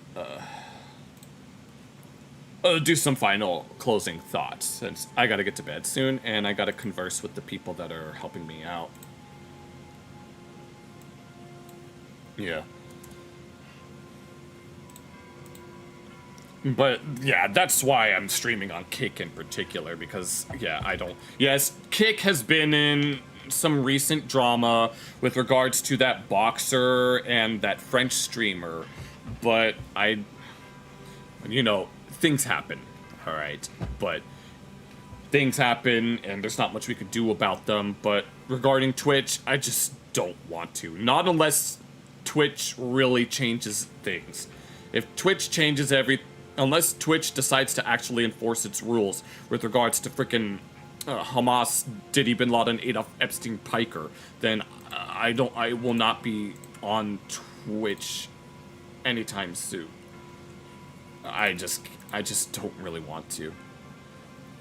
do some final closing thoughts, since I gotta get to bed soon and I gotta converse with the people that are helping me out. Yeah. But yeah, that's why I'm streaming on Kick in particular, because yeah, yes, Kick has been in some recent drama with regards to that boxer and that French streamer, but you know, things happen, all right? But things happen, and there's not much we could do about them. But regarding Twitch, I just don't want to. Not unless Twitch really changes things. If Twitch changes unless Twitch decides to actually enforce its rules with regards to frickin' Hamas, Diddy, Bin Laden, Adolf Epstein, Piker, then I will not be on Twitch anytime soon. I just don't really want to.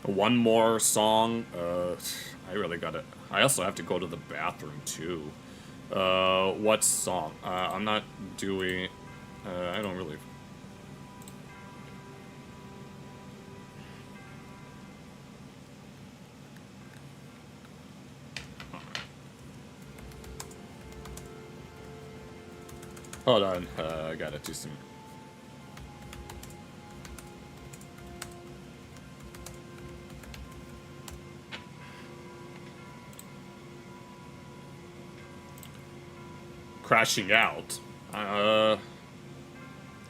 One more song. I also have to go to the bathroom too. What song? I'm not doing. I don't really. Hold on, I gotta do some... Crashing out? I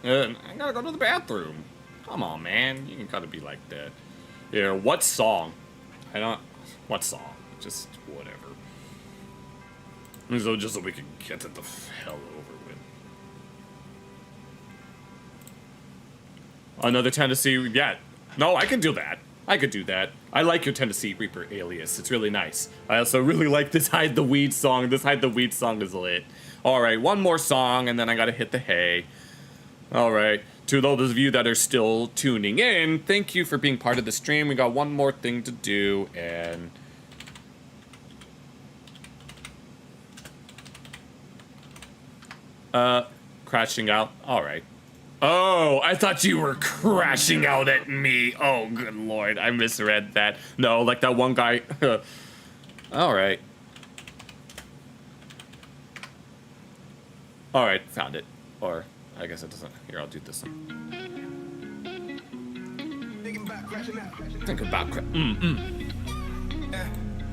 gotta go to the bathroom. Come on, man, you gotta be like that. Yeah, what song? What song? Just whatever. Just so we can get it the hell over with. Another Tennessee, yeah. No, I can do that. I could do that. I like your Tennessee Reaper alias. It's really nice. I also really like this Hide the Weed song. This Hide the Weed song is lit. Alright, one more song, and then I gotta hit the hay. Alright, to those of you that are still tuning in, thank you for being part of the stream. We got one more thing to do, and... crashing out. Alright. Oh, I thought you were crashing out at me. Oh, good lord. I misread that. No, like that one guy. Alright. Alright, found it. Or, I guess it doesn't. Here, I'll do this one. Think about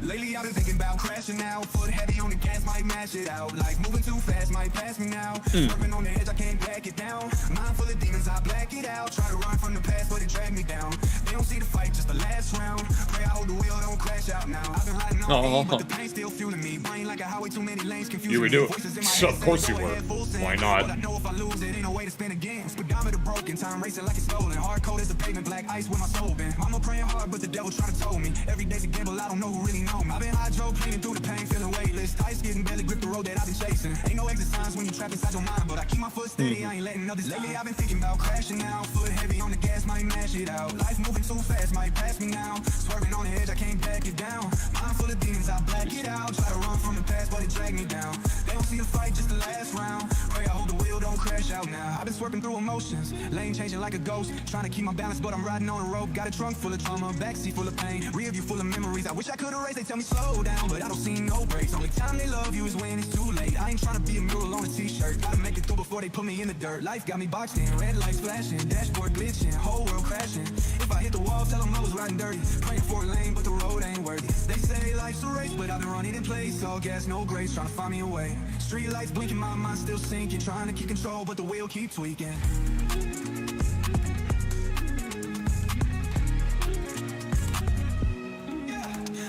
Lately I've been thinking about crashing out. Foot heavy on the gas, might mash it out. Life moving too fast, might pass me now. Swerving on the edge, I can't back it down. Mind full of demons, I black it out. Try to run from the past, but it drag me down. They don't see the fight, just the last round. Pray I hold the wheel, don't crash out now. I've been riding on E, but the pain still fueling me. Brain like a highway, too many lanes, confusing you me. would do Voices in it. my So head of course saying, you go would. ahead, full send. Why But not? I know if I lose it, ain't no way to spin again. Speedometer broken, time racing like it's stolen. Hard code as the pavement, black ice where my soul been. Mama praying hard, but the devil trying to told me. Every day's a gamble, I don't know who really know me. I've been hydroplaning through the pain, feeling weightless. Tight getting barely grip the road that I've been chasing. Ain't no exit signs when you trapped inside your mind, but I keep my foot steady, I ain't letting others. Lately I've been thinking about crashing now. Foot heavy on the gas, might mash it out. Life moving too fast, might pass me now. Swerving on the edge, I can't back it down. Mind full of demons, I black it out. Try to run from the past, but it drag me down. They don't see the fight, just the last round. Pray I hold the wheel, don't crash out now. I've been swerving through emotions, lane changing like a ghost. Trying to keep my balance, but I'm riding on a rope. Got a trunk full of trauma, backseat full of pain, rear view full of memories. I wish I could erase. They tell me slow down, but I don't see no breaks. Only time they love you is when it's too late. I ain't trying to be a mural on a t-shirt. Gotta make it through before they put me in the dirt. Life got me boxed in, red lights flashing, dashboard glitching, whole world crashing. If I hit the wall, tell them I was riding dirty. Praying for a lane, but the road ain't worthy. They say life's a race, but I've been running in place. All gas, no grace, trying to find me a way. Street lights blinking, my mind still sinking. Trying to keep control, but the wheel keeps tweaking.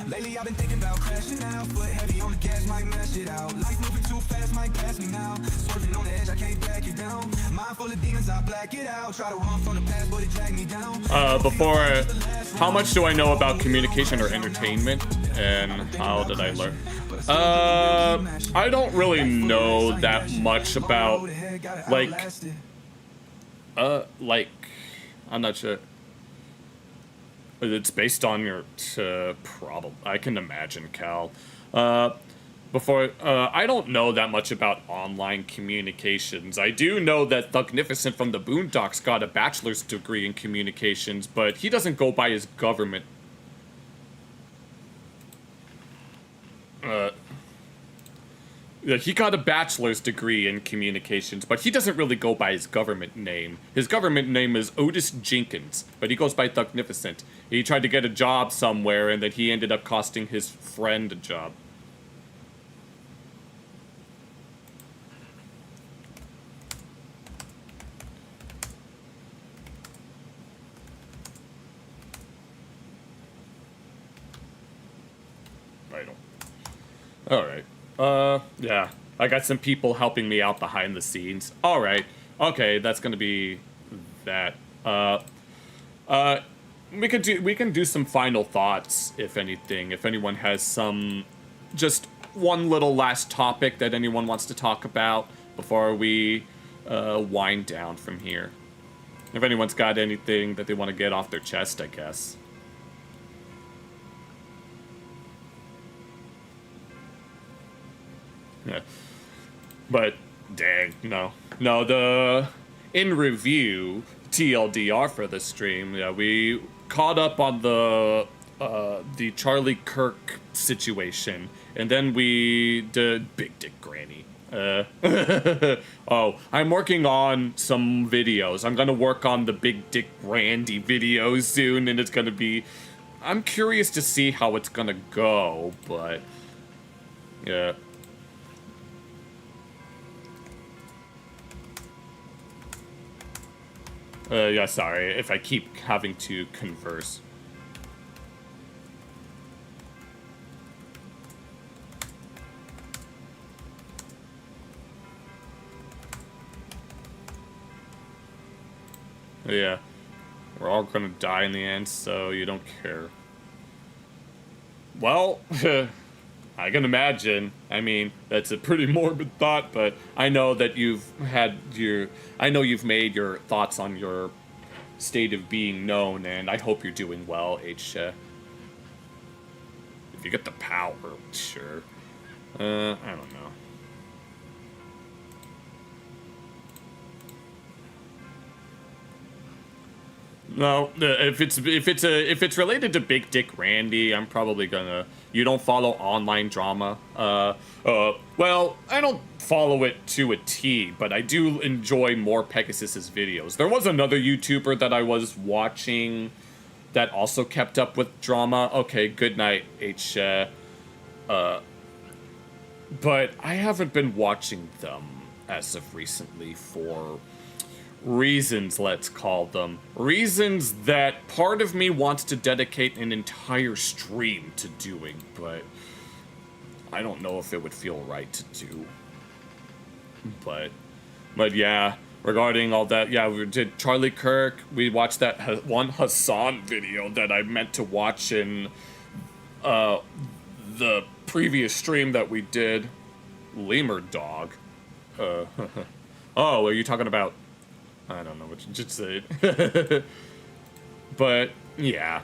Lately I've been thinking about crashing out. Foot heavy on the gas, might mash it out. Life moving too fast, might pass me now. Swerving on the edge, I can't back it down. Mind full of demons, I black it out. Try to run from the past, but it drag me down. How much do I know about communication or entertainment, and how did I learn? I don't really know that much about, like, I'm not sure. It's based on your problem. I can imagine, Cal. I don't know that much about online communications. I do know that Thugnificent from the Boondocks got a bachelor's degree in communications, but he doesn't go by his government. He got a bachelor's degree in communications, but he doesn't really go by his government name. His government name is Otis Jenkins, but he goes by Thugnificent. He tried to get a job somewhere, and then he ended up costing his friend a job. Alright. Yeah. I got some people helping me out behind the scenes. Alright. Okay, that's gonna be that. We can do some final thoughts, if anything. If anyone has just one little last topic that anyone wants to talk about before we wind down from here. If anyone's got anything that they want to get off their chest, I guess. Yeah. But, dang, no. No, in review, TLDR for the stream, yeah, we caught up on the Charlie Kirk situation, and then we did Big Dick Granny. Oh, I'm working on some videos. I'm gonna work on the Big Dick Randy videos soon, and it's gonna be... I'm curious to see how it's gonna go, but... Yeah. Yeah, sorry if I keep having to converse. Yeah, we're all gonna die in the end, so you don't care. Well, I can imagine. I mean, that's a pretty morbid thought, but I know that you've made your thoughts on your state of being known, and I hope you're doing well, H. If you get the power, sure. I don't know. No, if it's related to Big Dick Randy, I'm probably gonna. You don't follow online drama? Well, I don't follow it to a T, but I do enjoy more Pegasus's videos. There was another YouTuber that I was watching that also kept up with drama. Okay, good night, H. But I haven't been watching them as of recently for reasons, let's call them. Reasons that part of me wants to dedicate an entire stream to doing, but I don't know if it would feel right to do. But yeah, regarding all that, yeah, we did Charlie Kirk. We watched that one Hassan video that I meant to watch in the previous stream that we did. Lemur Dog. Oh, are you talking about? I don't know what you just said. But yeah,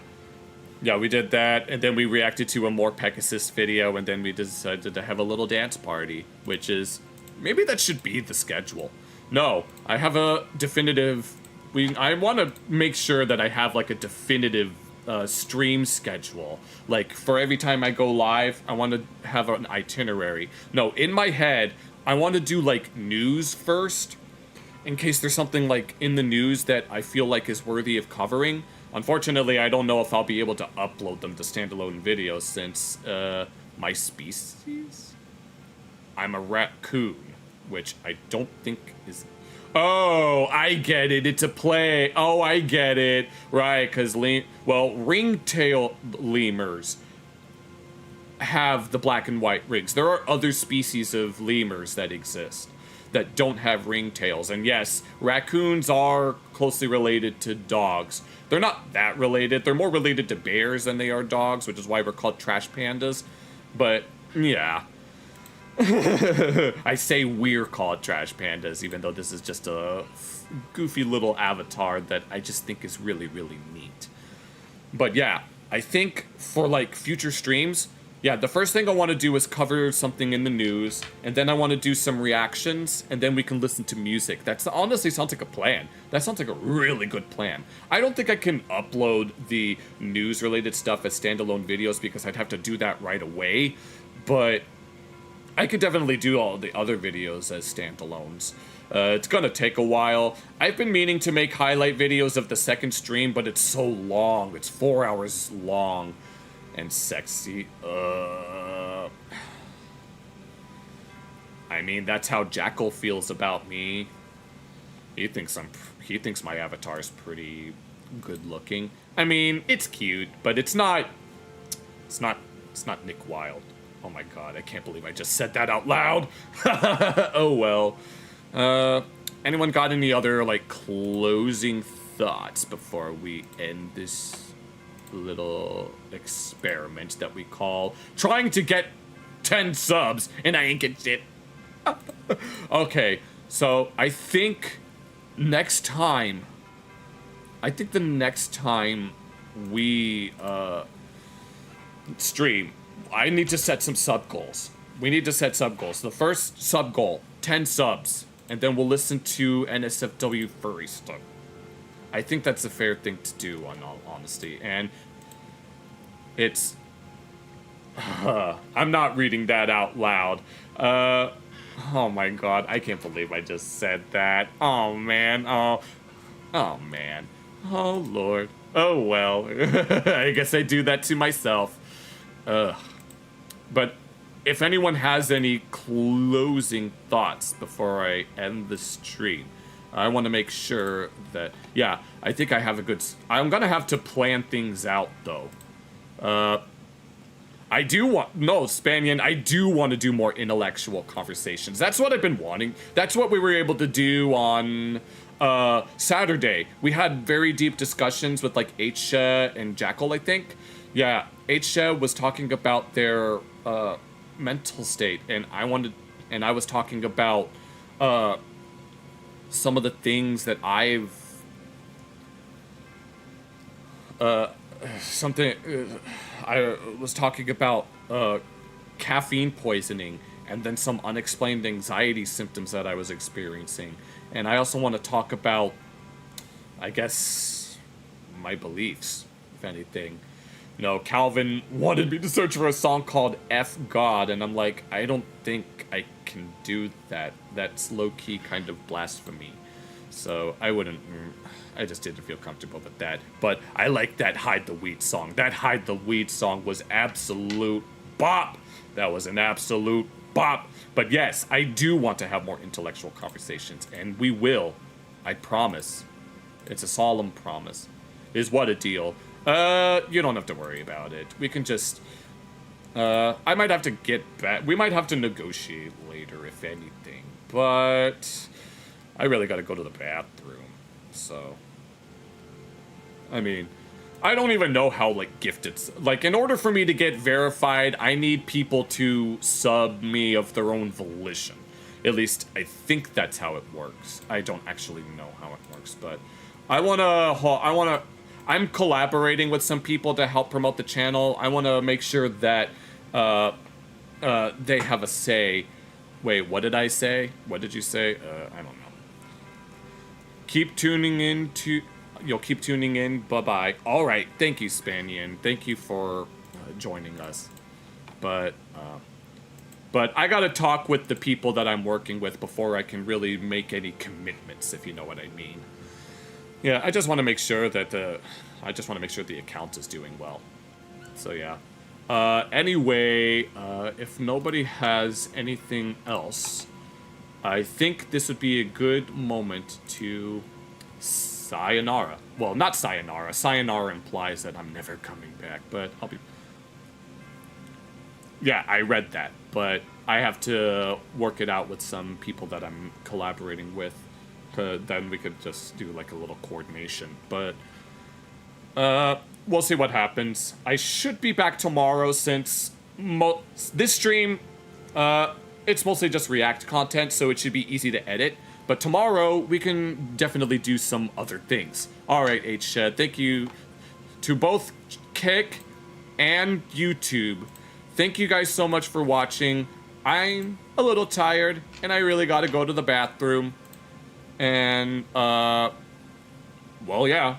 we did that, and then we reacted to a more Pegasus video, and then we decided to have a little dance party, which is maybe that should be the schedule. No, I have a definitive. I want to make sure that I have like a definitive stream schedule. Like for every time I go live, I want to have an itinerary. No, in my head, I want to do like news first, in case there's something like in the news that I feel like is worthy of covering. Unfortunately, I don't know if I'll be able to upload them to standalone videos since my species? I'm a raccoon, which I don't think is... Oh, I get it. It's a play. Oh, I get it. Right, because, ringtail lemurs have the black and white rings. There are other species of lemurs that exist that don't have ringtails. And yes, raccoons are closely related to dogs. They're not that related. They're more related to bears than they are dogs, which is why we're called trash pandas. But, yeah. I say we're called trash pandas, even though this is just a goofy little avatar that I just think is really, really neat. But yeah, I think for like future streams, yeah, the first thing I want to do is cover something in the news, and then I want to do some reactions, and then we can listen to music. That honestly sounds like a plan. That sounds like a really good plan. I don't think I can upload the news-related stuff as standalone videos because I'd have to do that right away, but I could definitely do all the other videos as standalones. It's gonna take a while. I've been meaning to make highlight videos of the second stream, but it's so long. It's 4 hours long. And sexy. I mean, that's how Jackal feels about me. He thinks my avatar is pretty good looking. I mean, it's cute, but it's not Nick Wilde. Oh my god, I can't believe I just said that out loud. Oh well. Anyone got any other like closing thoughts before we end this little experiment that we call trying to get 10 subs and I ain't get shit? Okay, so I think the next time we stream, I need to set some sub goals. We need to set sub goals. The first sub goal, 10 subs, and then we'll listen to NSFW furry stuff. I think that's a fair thing to do, on all honesty, and it's... I'm not reading that out loud. Oh my god, I can't believe I just said that. Oh man, oh man. Oh lord. Oh well. I guess I do that to myself. But if anyone has any closing thoughts before I end the stream, I want to make sure that, yeah, I think I have a good... I'm going to have to plan things out, though. I do want... No, Spanian, I do want to do more intellectual conversations. That's what I've been wanting. That's what we were able to do on Saturday. We had very deep discussions with, like, Aisha and Jackal, I think. Yeah, Aisha was talking about their mental state, and I was talking about some of the things that I was talking about caffeine poisoning, and then some unexplained anxiety symptoms that I was experiencing. And I also want to talk about, I guess, my beliefs, if anything. You know, Calvin wanted me to search for a song called F God, and I'm like, I don't think I can do that. That's low-key kind of blasphemy. So I wouldn't. I just didn't feel comfortable with that. But I like that Hide the Weed song. That Hide the Weed song was absolute bop. That was an absolute bop. But yes, I do want to have more intellectual conversations, and we will. I promise. It's a solemn promise. Is what a deal. You don't have to worry about it. We can just. I might have to get back. We might have to negotiate later, if anything. But I really gotta go to the bathroom. So, I mean, I don't even know how, like, gifted... Like, in order for me to get verified, I need people to sub me of their own volition. At least, I think that's how it works. I don't actually know how it works, but... I'm collaborating with some people to help promote the channel. I want to make sure that, they have a say. Wait, what did I say? What did you say? I don't know. Keep tuning in to... You'll keep tuning in. Bye-bye. All right. Thank you, Spanian. Thank you for joining us. But I gotta talk with the people that I'm working with before I can really make any commitments, if you know what I mean. Yeah, I just want to make sure that the account is doing well. So yeah. Anyway, if nobody has anything else, I think this would be a good moment to sayonara. Well, not sayonara. Sayonara implies that I'm never coming back, but I'll be... Yeah, I read that, but I have to work it out with some people that I'm collaborating with. Then we could just do like a little coordination, but we'll see what happens. I should be back tomorrow since this stream, it's mostly just React content, so it should be easy to edit. But tomorrow, we can definitely do some other things. Alright, H-Shed, thank you to both Kick and YouTube. Thank you guys so much for watching. I'm a little tired, and I really gotta go to the bathroom. And, well, yeah.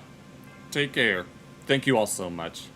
Take care. Thank you all so much.